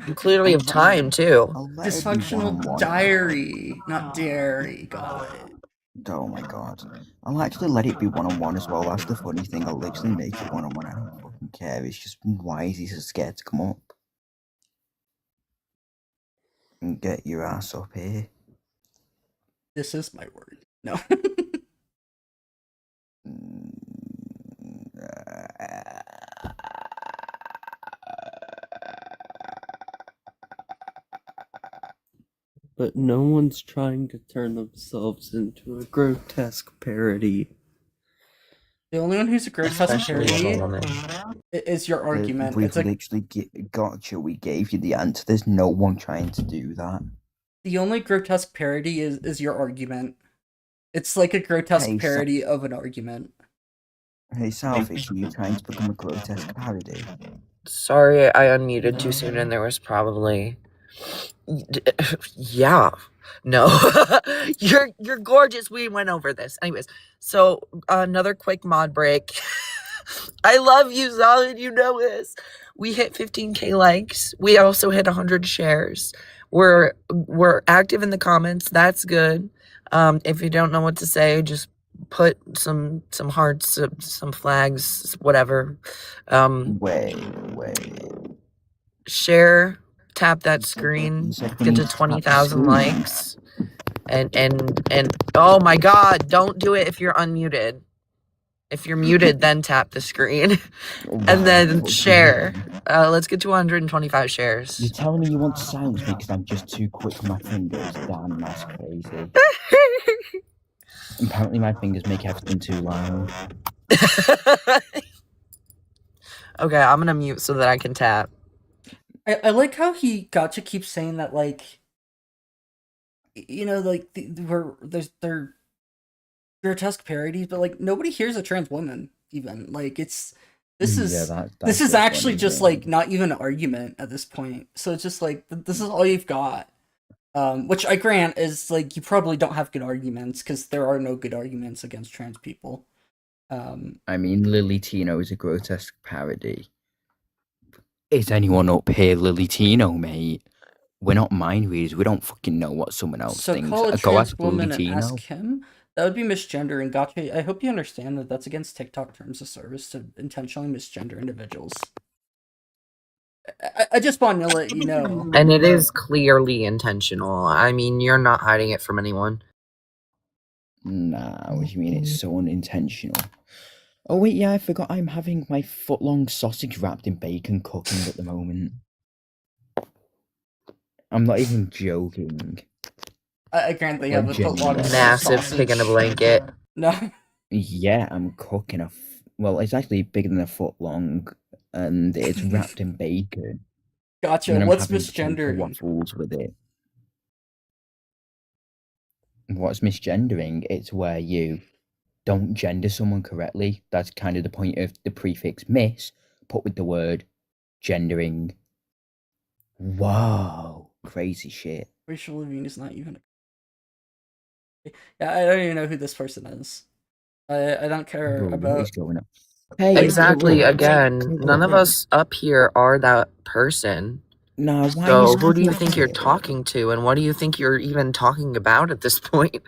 You clearly have time, too. Dysfunctional diary, not dairy. Got it. Oh my god. I'll actually let it be one-on-one as well. That's the funny thing. I'll literally make it one-on-one. I don't fucking care. It's just, why is he so scared to come up? And get your ass up here. This is my word. No. But no one's trying to turn themselves into a grotesque parody. The only one who's a grotesque parody is your argument. We've literally Gotcha. We gave you the answer. There's no one trying to do that. The only grotesque parody is your argument. It's like a grotesque parody of an argument. Hey, Selfish, are you trying to become a grotesque parody? Sorry, I unmuted too soon and there was probably... Yeah. No. You're gorgeous. We went over this. Anyways, so another quick mod break. I love you, Solid. You know this. We hit 15K likes. We also hit 100 shares. We're active in the comments. That's good. If you don't know what to say, just put some hearts, some flags, whatever. Wait. Share, tap that screen, get to 20,000 likes. And oh my god, don't do it if you're unmuted. If you're muted, then tap the screen. And then share. Let's get to 125 shares. You're telling me you want to silence me because I'm just too quick with my fingers? Damn, that's crazy. Apparently my fingers make everything too loud. Okay, I'm gonna mute so that I can tap. I like how Gotcha keeps saying that, like, you know, like, they're grotesque parodies, but, like, nobody hears a trans woman, even. Like, this is actually just, like, not even an argument at this point. So it's just, like, this is all you've got. Which I grant is, like, you probably don't have good arguments, because there are no good arguments against trans people. I mean, Lily Tino is a grotesque parody. Is anyone up here Lily Tino, mate? We're not mind readers. We don't fucking know what someone else thinks. So call a trans woman and ask him? That would be misgendering. Gotcha. I hope you understand that that's against TikTok terms of service to intentionally misgender individuals. I just want to let you know. And it is clearly intentional. I mean, you're not hiding it from anyone. Nah, what do you mean it's so unintentional? Oh wait, yeah, I forgot I'm having my foot-long sausage wrapped in bacon cooking at the moment. I'm not even joking. I currently have a Genuinely. foot-long Massive pig in a sausage. blanket. No. Yeah, I'm cooking well, it's actually bigger than a foot long, and it's wrapped in bacon. Gotcha. And then I'm What's having potato misgendering? waffles with it. What's misgendering? It's where you don't gender someone correctly. That's kind of the point of the prefix miss put with the word gendering. Whoa, crazy shit. Racial Levine is not even. Yeah, I don't even know who this person is. I don't care Bro, what about. is going on? Hey, Exactly. look, Again, look, none of look. us up here are that person. Nah, why are So you who do you speaking think up you're here? talking to, and what do you think you're even talking about at this point?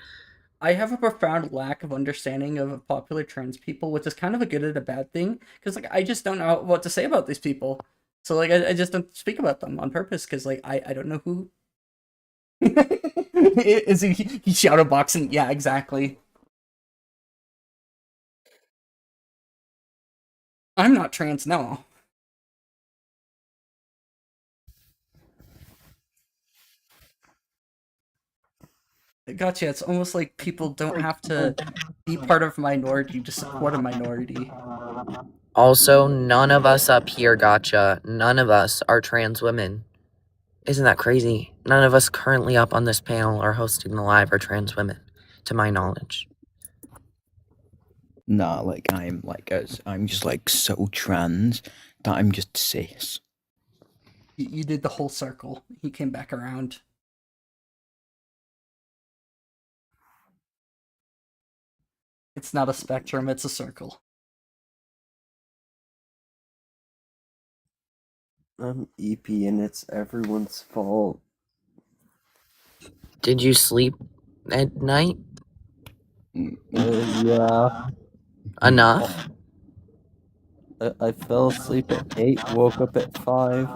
I have a profound lack of understanding of popular trans people, which is kind of a good and a bad thing, because like I just don't know what to say about these people. So like I just don't speak about them on purpose, because like I don't know who. Is he shadow boxing? Yeah, exactly. I'm not trans, no. Gotcha. It's almost like people don't have to be part of a minority to support a minority. Also, none of us up here, gotcha, none of us are trans women. Isn't that crazy? None of us currently up on this panel or hosting the live are trans women, to my knowledge. Nah, like I'm just like so trans that I'm just cis. You did the whole circle. He came back around. It's not a spectrum, it's a circle. I'm EP and it's everyone's fault. Did you sleep at night? Yeah. Enough? I fell asleep at 8, woke up at 5.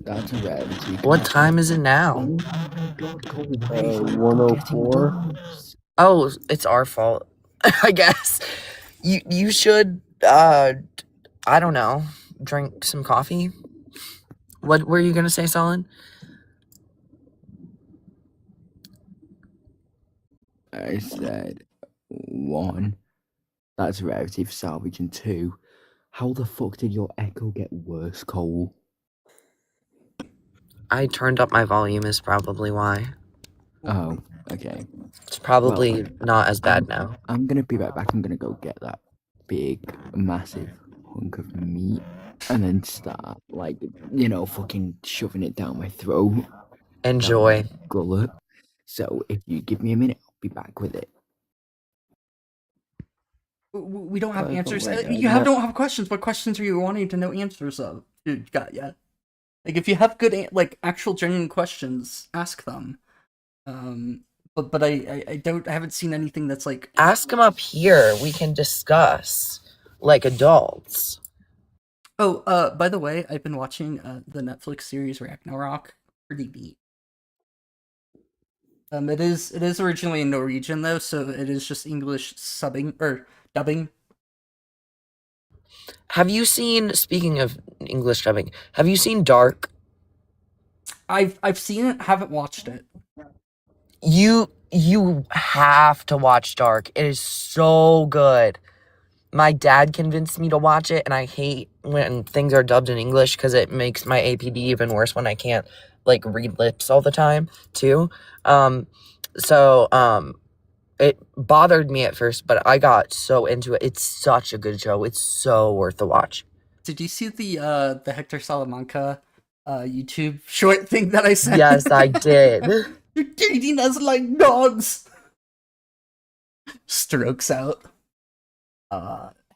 That's a rarity. What time is it now? Oh my god, Cole, why is your echo getting 104. worse? Oh, it's our fault, I guess. You should, I don't know, drink some coffee? What were you gonna say, Solid? I said 1. That's a rarity for salvage, and 2. How the fuck did your echo get worse, Cole? I turned up my volume is probably why. Oh, okay. It's probably Well, not as bad now. I'm gonna be right back. I'm gonna go get that big, massive hunk of meat and then start, like, fucking shoving it down my throat. Enjoy. Down my gullet. So if you give me a minute, I'll be back with it. We don't have By the answers. way, You don't have questions. What questions are you wanting to know answers of? Dude, got ya. Like if you have good, like actual genuine questions, ask them. But I haven't seen anything that's like. Ask them up here. We can discuss like adults. Oh, by the way, I've been watching the Netflix series Ragnarok. Pretty neat. It is originally in Norwegian though, so it is just English subbing or dubbing. Have you seen, speaking of English dubbing, have you seen Dark? I've seen it, haven't watched it. You have to watch Dark. It is so good. My dad convinced me to watch it, and I hate when things are dubbed in English because it makes my APD even worse when I can't like read lips all the time too. It bothered me at first, but I got so into it. It's such a good show. It's so worth the watch. Did you see the Hector Salamanca YouTube short thing that I sent? Yes, I did. You're treating us like dogs. Strokes out.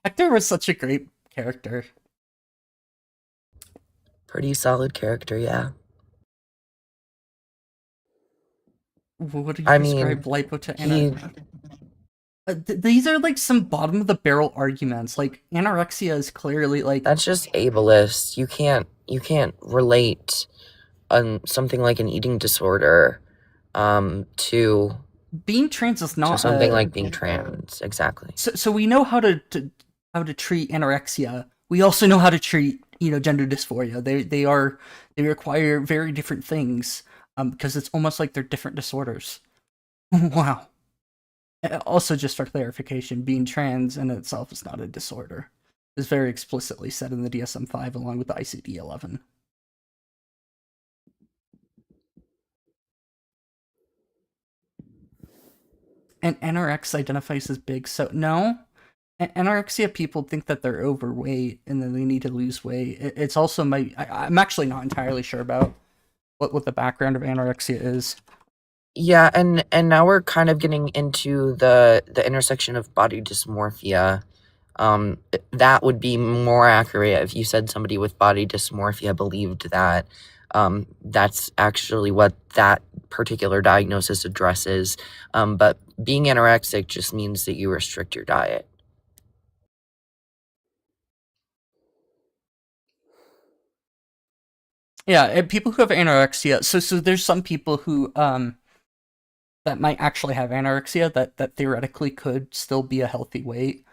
Hector was such a great character. Pretty solid character, yeah. What do you I prescribe mean, lipo to? These are like some bottom of the barrel arguments. Like anorexia is clearly like That's just ableist. You can't relate something like an eating disorder to being trans is not something like being trans. Exactly. So we know how to how to treat anorexia. We also know how to treat gender dysphoria. They require very different things because it's almost like they're different disorders. Wow. Also, just for clarification, being trans in itself is not a disorder. It's very explicitly said in the DSM-5 along with the ICD-11. And NRX identifies as big, so no. Anorexia people think that they're overweight and then they need to lose weight. It's also I'm actually not entirely sure about what the background of anorexia is. Yeah, and now we're kind of getting into the intersection of body dysmorphia. That would be more accurate if you said somebody with body dysmorphia believed that that's actually what that particular diagnosis addresses. But being anorexic just means that you restrict your diet. Yeah, and people who have anorexia. So there's some people who that might actually have anorexia that theoretically could still be a healthy weight.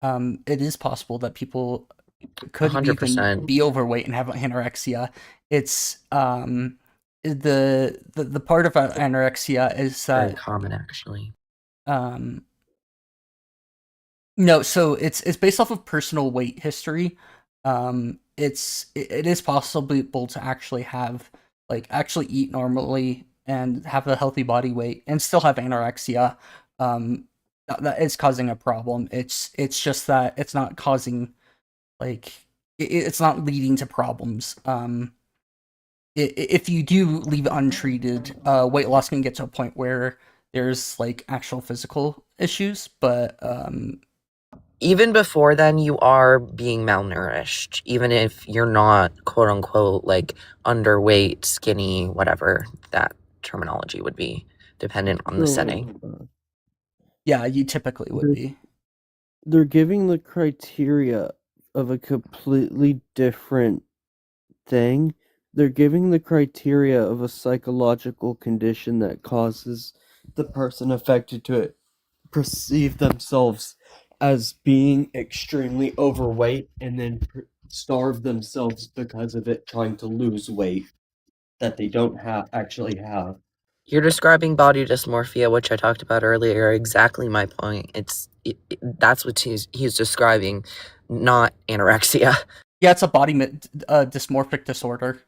It is possible that people could even 100%. be overweight and have anorexia. It's the part of anorexia is Very that common, actually. No, so it's based off of personal weight history. It is possible to actually have actually eat normally and have a healthy body weight and still have anorexia. That is causing a problem. It's just that it's not causing it's not leading to problems. If you do leave it untreated, weight loss can get to a point where there's actual physical issues, but Even before then, you are being malnourished, even if you're not quote unquote underweight, skinny, whatever that terminology would be, dependent on the setting. Yeah, you typically would be. They're giving the criteria of a completely different thing. They're giving the criteria of a psychological condition that causes the person affected to it perceive themselves as being extremely overweight and then starve themselves because of it, trying to lose weight that they don't actually have. You're describing body dysmorphia, which I talked about earlier. Exactly my point. That's what he's describing, not anorexia. Yeah, it's a body dysmorphic disorder.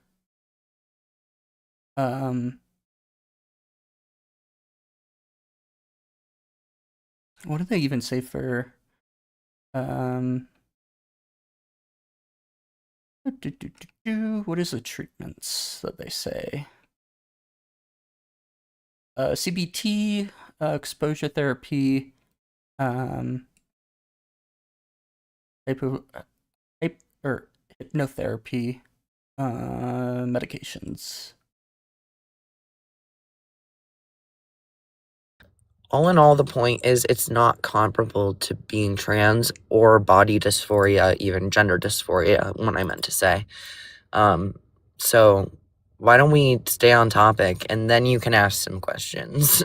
What do they even say for what is the treatments that they say? CBT, exposure therapy, or hypnotherapy, medications. All in all, the point is it's not comparable to being trans or body dysphoria, even gender dysphoria, what I meant to say. So why don't we stay on topic and then you can ask some questions.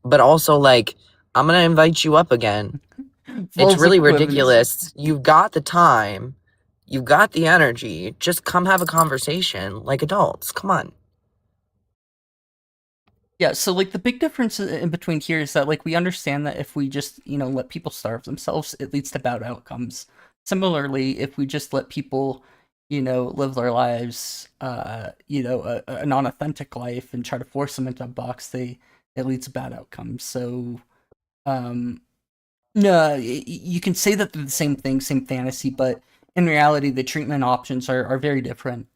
But also, I'm going to invite you up again. It's really ridiculous. You've got the time. You've got the energy. Just come have a conversation like adults. Come on. Yeah, so the big difference in between here is that we understand that if we just let people starve themselves, it leads to bad outcomes. Similarly, if we just let people live their lives a non-authentic life and try to force them into a box, it leads to bad outcomes. So no, you can say that they're the same thing, same fantasy, but in reality the treatment options are very different.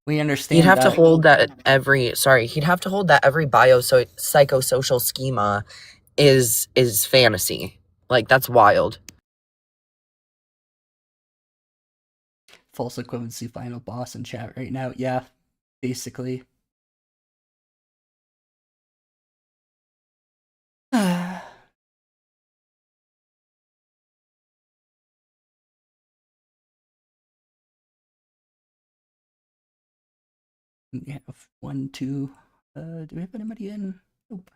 We understand he'd have to hold that every psychosocial schema is fantasy. That's wild. False equivalency final boss in chat right now. Yeah, basically. We have 1, 2. Do we have anybody in? Nope.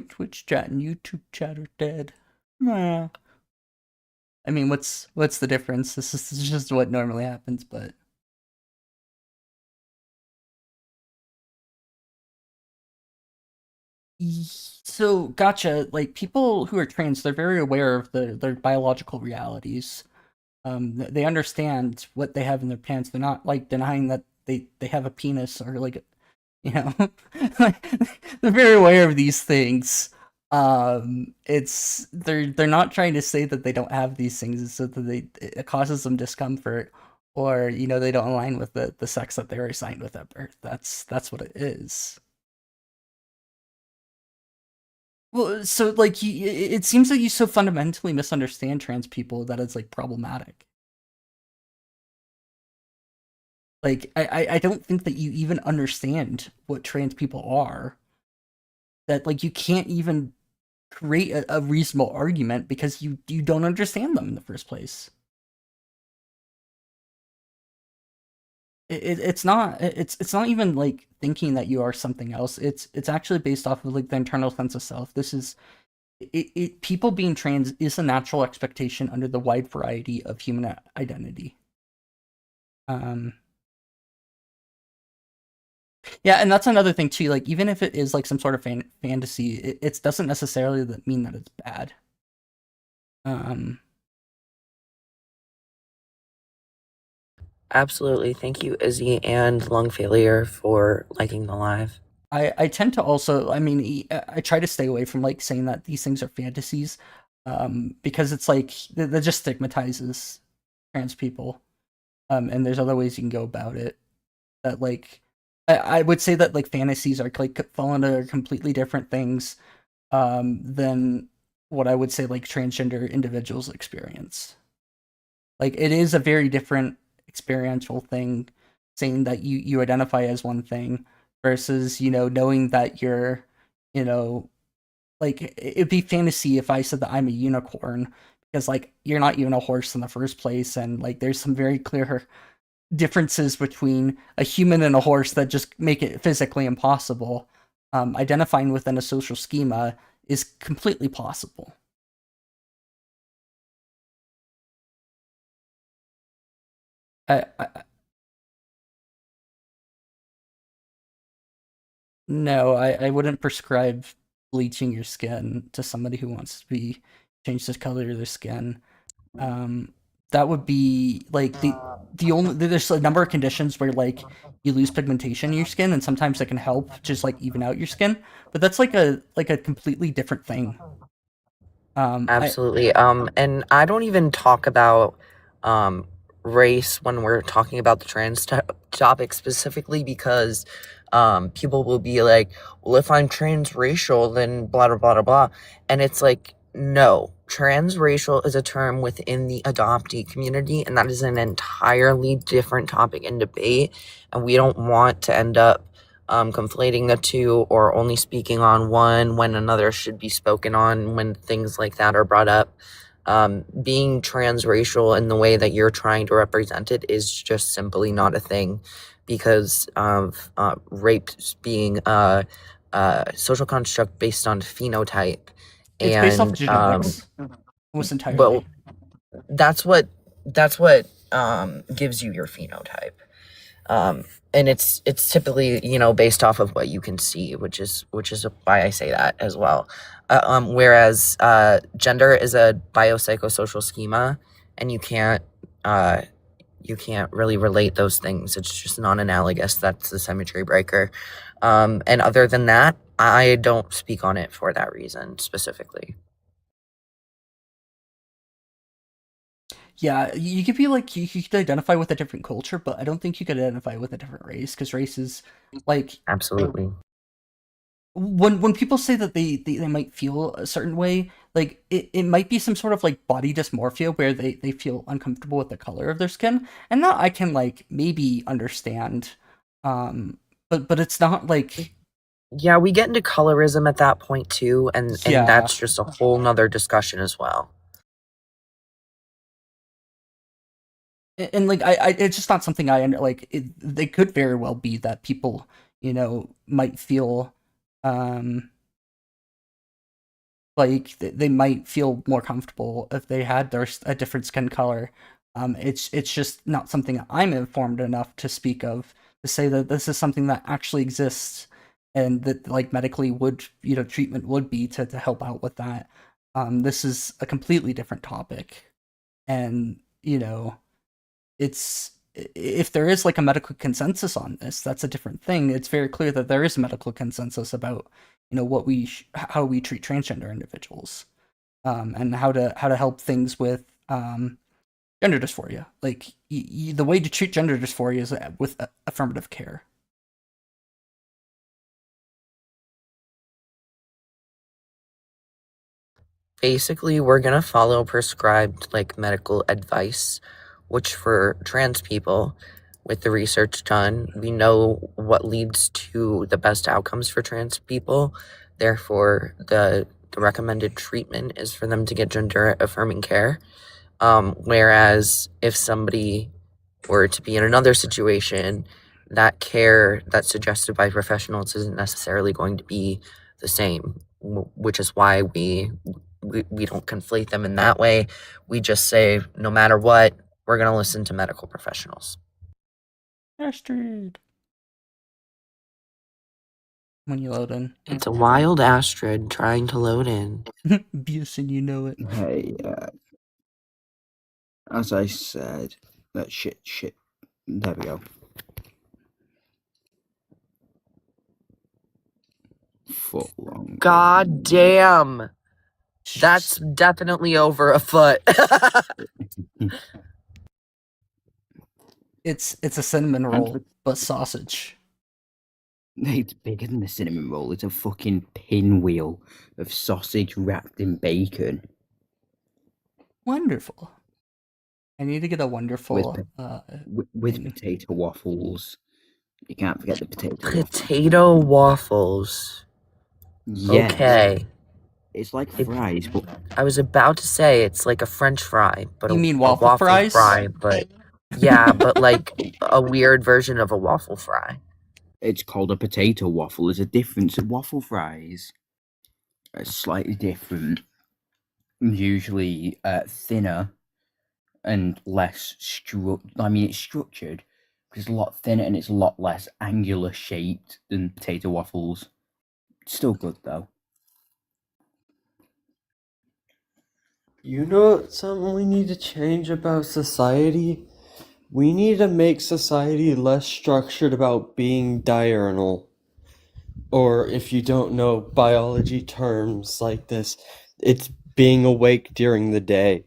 Twitch chat and YouTube chat are dead. Nah. I mean, what's the difference? This is just what normally happens, but so gotcha. Like people who are trans, they're very aware of their biological realities. They understand what they have in their pants. They're not like denying that they have a penis or like, you know, like, they're very aware of these things. It's they're not trying to say that they don't have these things. It's so that it causes them discomfort, or you know they don't align with the sex that they were assigned with at birth. That's what it is. Well, so like it seems that you so fundamentally misunderstand trans people that it's like problematic. Like I don't think that you even understand what trans people are. That like you can't even create a reasonable argument because you don't understand them in the first place. It's not even like thinking that you are something else. It's actually based off of like the internal sense of self. This is people being trans is a natural expectation under the wide variety of human identity. Yeah, and that's another thing too. Like, even if it is like some sort of fantasy, it doesn't necessarily mean that it's bad. Absolutely. Thank you, Izzy and Lung Failure, for liking the live. I tend to also, I mean, I try to stay away from like saying that these things are fantasies, because it's like that just stigmatizes trans people, and there's other ways you can go about it. That like, I would say that like fantasies are like fall under completely different things, than what I would say like transgender individuals experience. Like it is a very different experiential thing, saying that you identify as one thing versus knowing that you're, you know, like it'd be fantasy if I said that I'm a unicorn, because like you're not even a horse in the first place, and like there's some very clear differences between a human and a horse that just make it physically impossible. Identifying within a social schema is completely possible. No, I wouldn't prescribe bleaching your skin to somebody who wants to be change the color of their skin. That would be like the only there's a number of conditions where like you lose pigmentation in your skin, and sometimes it can help just like even out your skin, but that's like a completely different thing. Absolutely. And I don't even talk about race when we're talking about the trans topic specifically because people will be like, well, if I'm transracial, then blah, blah, blah, blah. And it's like, no, transracial is a term within the adoptee community, and that is an entirely different topic and debate. And we don't want to end up conflating the two or only speaking on one when another should be spoken on when things like that are brought up. Being transracial in the way that you're trying to represent it is just simply not a thing because of rape being a social construct based on phenotype. It's based off genetics, almost entirely. Well, that's what gives you your phenotype. And it's typically based off of what you can see, which is why I say that as well. Whereas gender is a biopsychosocial schema, and you can't really relate those things. It's just non-analogous. That's the symmetry breaker. And other than that, I don't speak on it for that reason specifically. Yeah, you could be like you could identify with a different culture, but I don't think you could identify with a different race, because race is like absolutely. When people say that they might feel a certain way, like it might be some sort of like body dysmorphia where they feel uncomfortable with the color of their skin, and that I can like maybe understand, but it's not like yeah, we get into colorism at that point too, and that's just a whole nother discussion as well. And like it's just not something I like. They could very well be that people, might feel, um, like they might feel more comfortable if they had a different skin color. It's just not something I'm informed enough to speak of to say that this is something that actually exists, and that like medically would treatment would be to help out with that. This is a completely different topic, and it's if there is like a medical consensus on this, that's a different thing. It's very clear that there is a medical consensus about what how we treat transgender individuals, and how to help things with gender dysphoria. Like the way to treat gender dysphoria is with affirmative care. Basically, we're gonna follow prescribed like medical advice, which for trans people, with the research done, we know what leads to the best outcomes for trans people. Therefore, the recommended treatment is for them to get gender affirming care. Whereas if somebody were to be in another situation, that care that's suggested by professionals isn't necessarily going to be the same, which is why we don't conflate them in that way. We just say, no matter what, we're going to listen to medical professionals. Astrid. When you load in. It's a wild Astrid trying to load in. Busin, you know it. Hey, as I said, that shit. There we go. Foot long. God damn. That's definitely over a foot. It's a cinnamon roll, but sausage. It's bigger than a cinnamon roll. It's a fucking pinwheel of sausage wrapped in bacon. Wonderful. I need to get a wonderful with potato waffles. You can't forget the potato waffles. Yes. Okay. It's like fries, but I was about to say it's like a French fry, but you mean a waffle fries? fry, but yeah, but like a weird version of a waffle fry. It's called a potato waffle. There's a difference. Waffle fries are slightly different. Usually thinner and less it's structured, but it's a lot thinner and it's a lot less angular shaped than potato waffles. Still good though. You know something we need to change about society? We need to make society less structured about being diurnal. Or if you don't know biology terms like this, it's being awake during the day.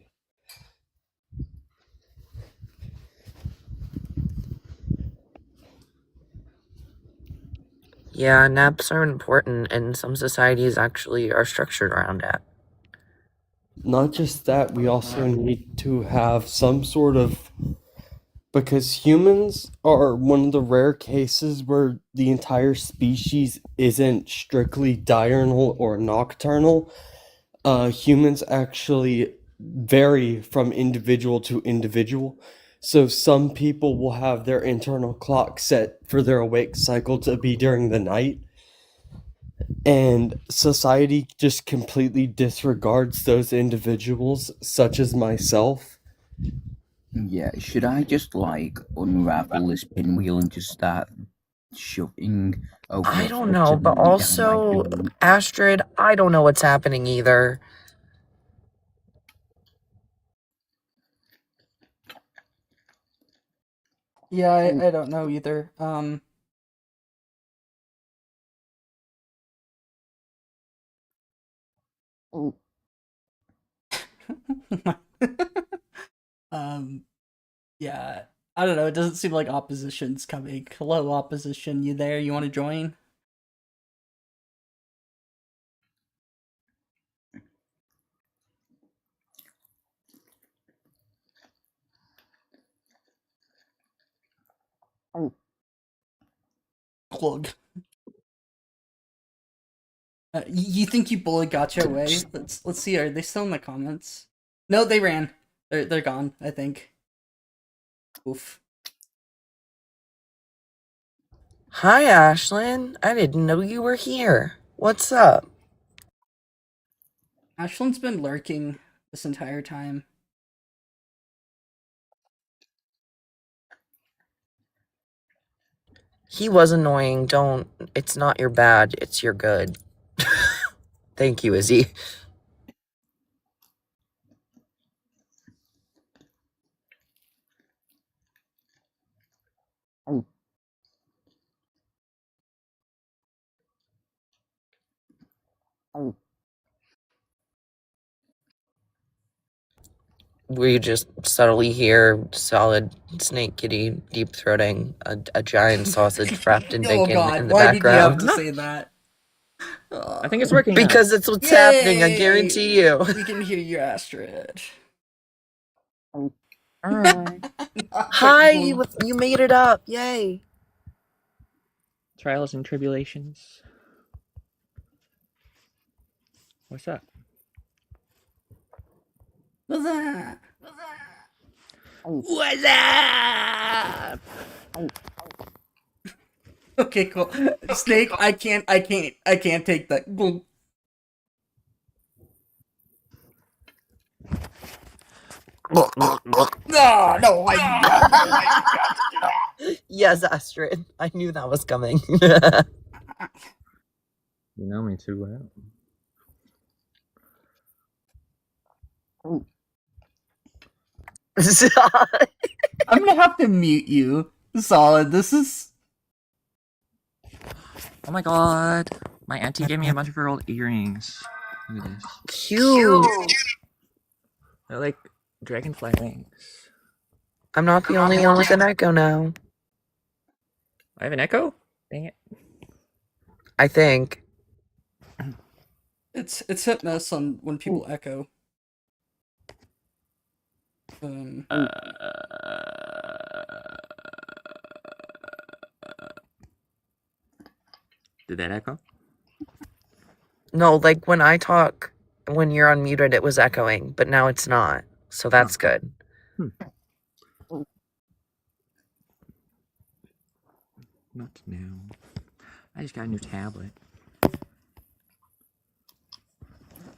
Yeah, naps are important, and some societies actually are structured around that. Not just that, we also need to have some sort of... Because humans are one of the rare cases where the entire species isn't strictly diurnal or nocturnal. Humans actually vary from individual to individual. So some people will have their internal clock set for their awake cycle to be during the night. And society just completely disregards those individuals, such as myself. Yeah, should I just unravel this pinwheel and just start shoving over? I don't know, but also, Astrid, I don't know what's happening either. Yeah, I don't know either. Yeah, I don't know. It doesn't seem like opposition's coming. Hello, opposition. You there? You want to join? Plug. You think you bully got your way? Let's see. Are they still in the comments? No, they ran. They're gone, I think. Oof. Hi, Ashlyn. I didn't know you were here. What's up? Ashlyn's been lurking this entire time. He was annoying. Don't. It's not your bad. It's your good. Thank you, Izzy. We just subtly hear Solid Snake Kitty deep throating a giant sausage wrapped in Oh bacon god, in the why did you have background. to say that? I think it's working now. Because it's what's happening, I guarantee you. We can hear you, Astrid. Hi, you made it up. Yay. Trials and tribulations. What's up? What's that? What's up? Okay, cool. Snake, I can't take that. No, Yes, Astrid. I knew that was coming. You know me too well. I'm gonna have to mute you. Solid, this is... Oh my god. My auntie gave me a bunch of her old earrings. Look at this. Cute. They're like dragonfly wings. I'm not the only one with an echo now. I have an echo? Dang it. I think. It's hit miss on when people echo. Did that echo? No, like when I talk, when you're unmuted, it was echoing, but now it's not. So that's good. Not now. I just got a new tablet.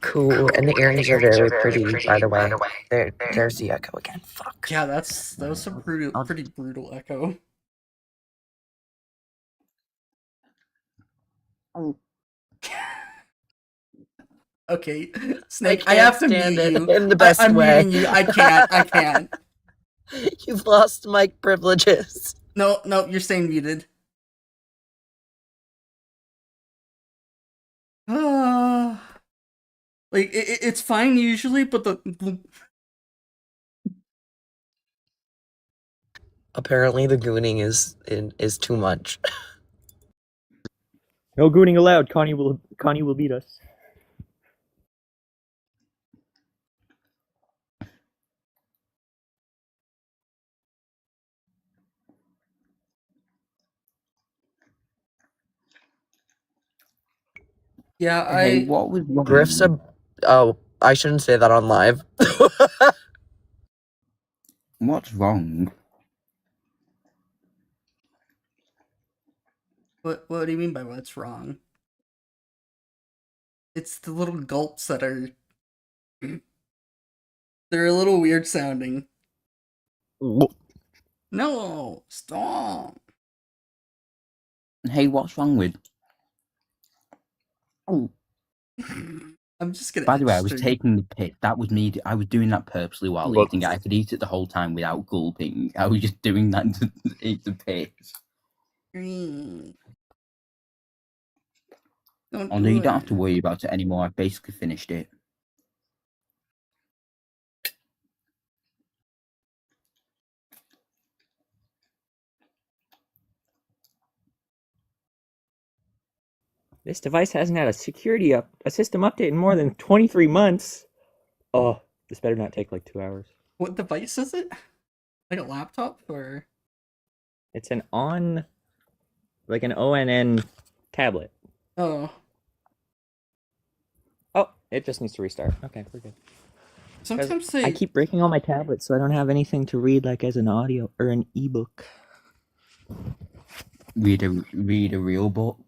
Cool. And the earrings are very pretty, by the way. There's the echo again. Fuck. Yeah, that was some pretty brutal echo. Okay, Snake, I have to mute you. In the best I'm way. muting you. I can't. You've lost mic privileges. No, you're staying muted. Like it's fine usually, but the Apparently the gooning is too much. No gooning allowed. Connie will beat us. yeah, Hey, what was wrong? Griff's oh, I shouldn't say that on live. What's wrong? What do you mean by what's wrong? It's the little gulps that are... They're a little weird sounding. No, stop. Hey, what's wrong with? I'm just gonna... By the way, I was taking the piss. That was me. I was doing that purposely while Look. eating it. I could eat it the whole time without gulping. I was just doing that to eat the piss. Although you don't have to worry about it anymore. I've basically finished it. This device hasn't had a system update in more than 23 months. Oh, this better not take like 2 hours. What device is it? Like a laptop or? It's an ONN tablet. Oh. Oh, it just needs to restart. Okay, we're good. Sometimes I keep breaking all my tablets, so I don't have anything to read like as an audio or an ebook. Read a real book.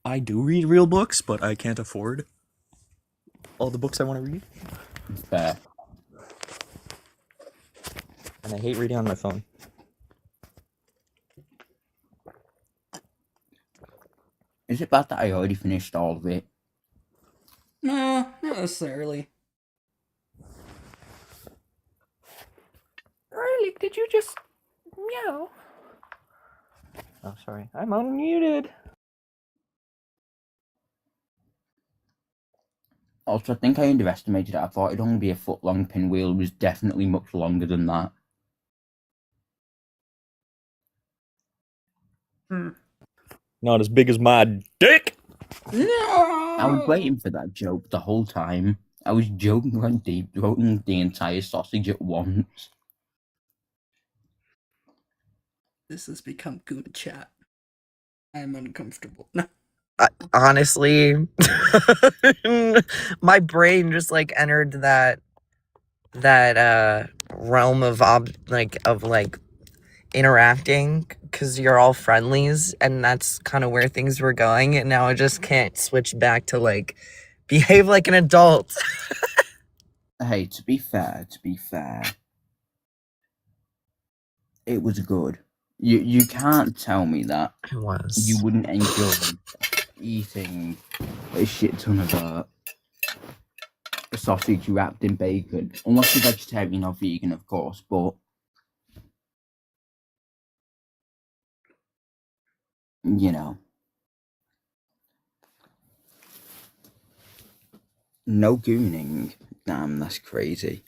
I do read real books, but I can't afford all the books I want to read. Fair. And I hate reading on my phone. Is it bad that I already finished all of it? No, not necessarily. Riley, did you just meow? Oh, sorry. I'm unmuted. Also, I think I underestimated it. I thought it'd only be a foot long pinwheel. It was definitely much longer than that. Not as big as my dick. I was waiting for that joke the whole time. I was joking like deep throating the entire sausage at once. This has become goon chat. I'm uncomfortable. Honestly, my brain just like entered that realm of interacting because you're all friendlies, and that's kind of where things were going, and now I just can't switch back to like behave like an adult. Hey, to be fair, it was good. You can't tell me that It was. you wouldn't enjoy eating a shit ton of sausage wrapped in bacon, unless you're vegetarian or vegan, of course. But you know, no gooning. Damn, that's crazy.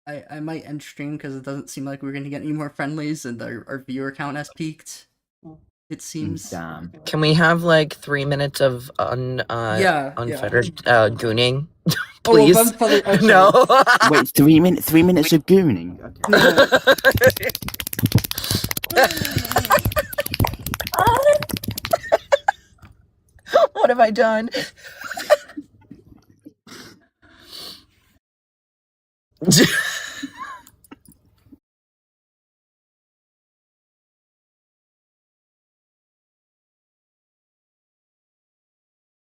I might end stream because it doesn't seem like we're gonna get any more friendlies, and our viewer count has peaked. It seems. Damn. Can we have like 3 minutes of unfettered gooning? Please. Okay. No. Wait, 3 minutes. 3 minutes of gooning. Okay. What have I done?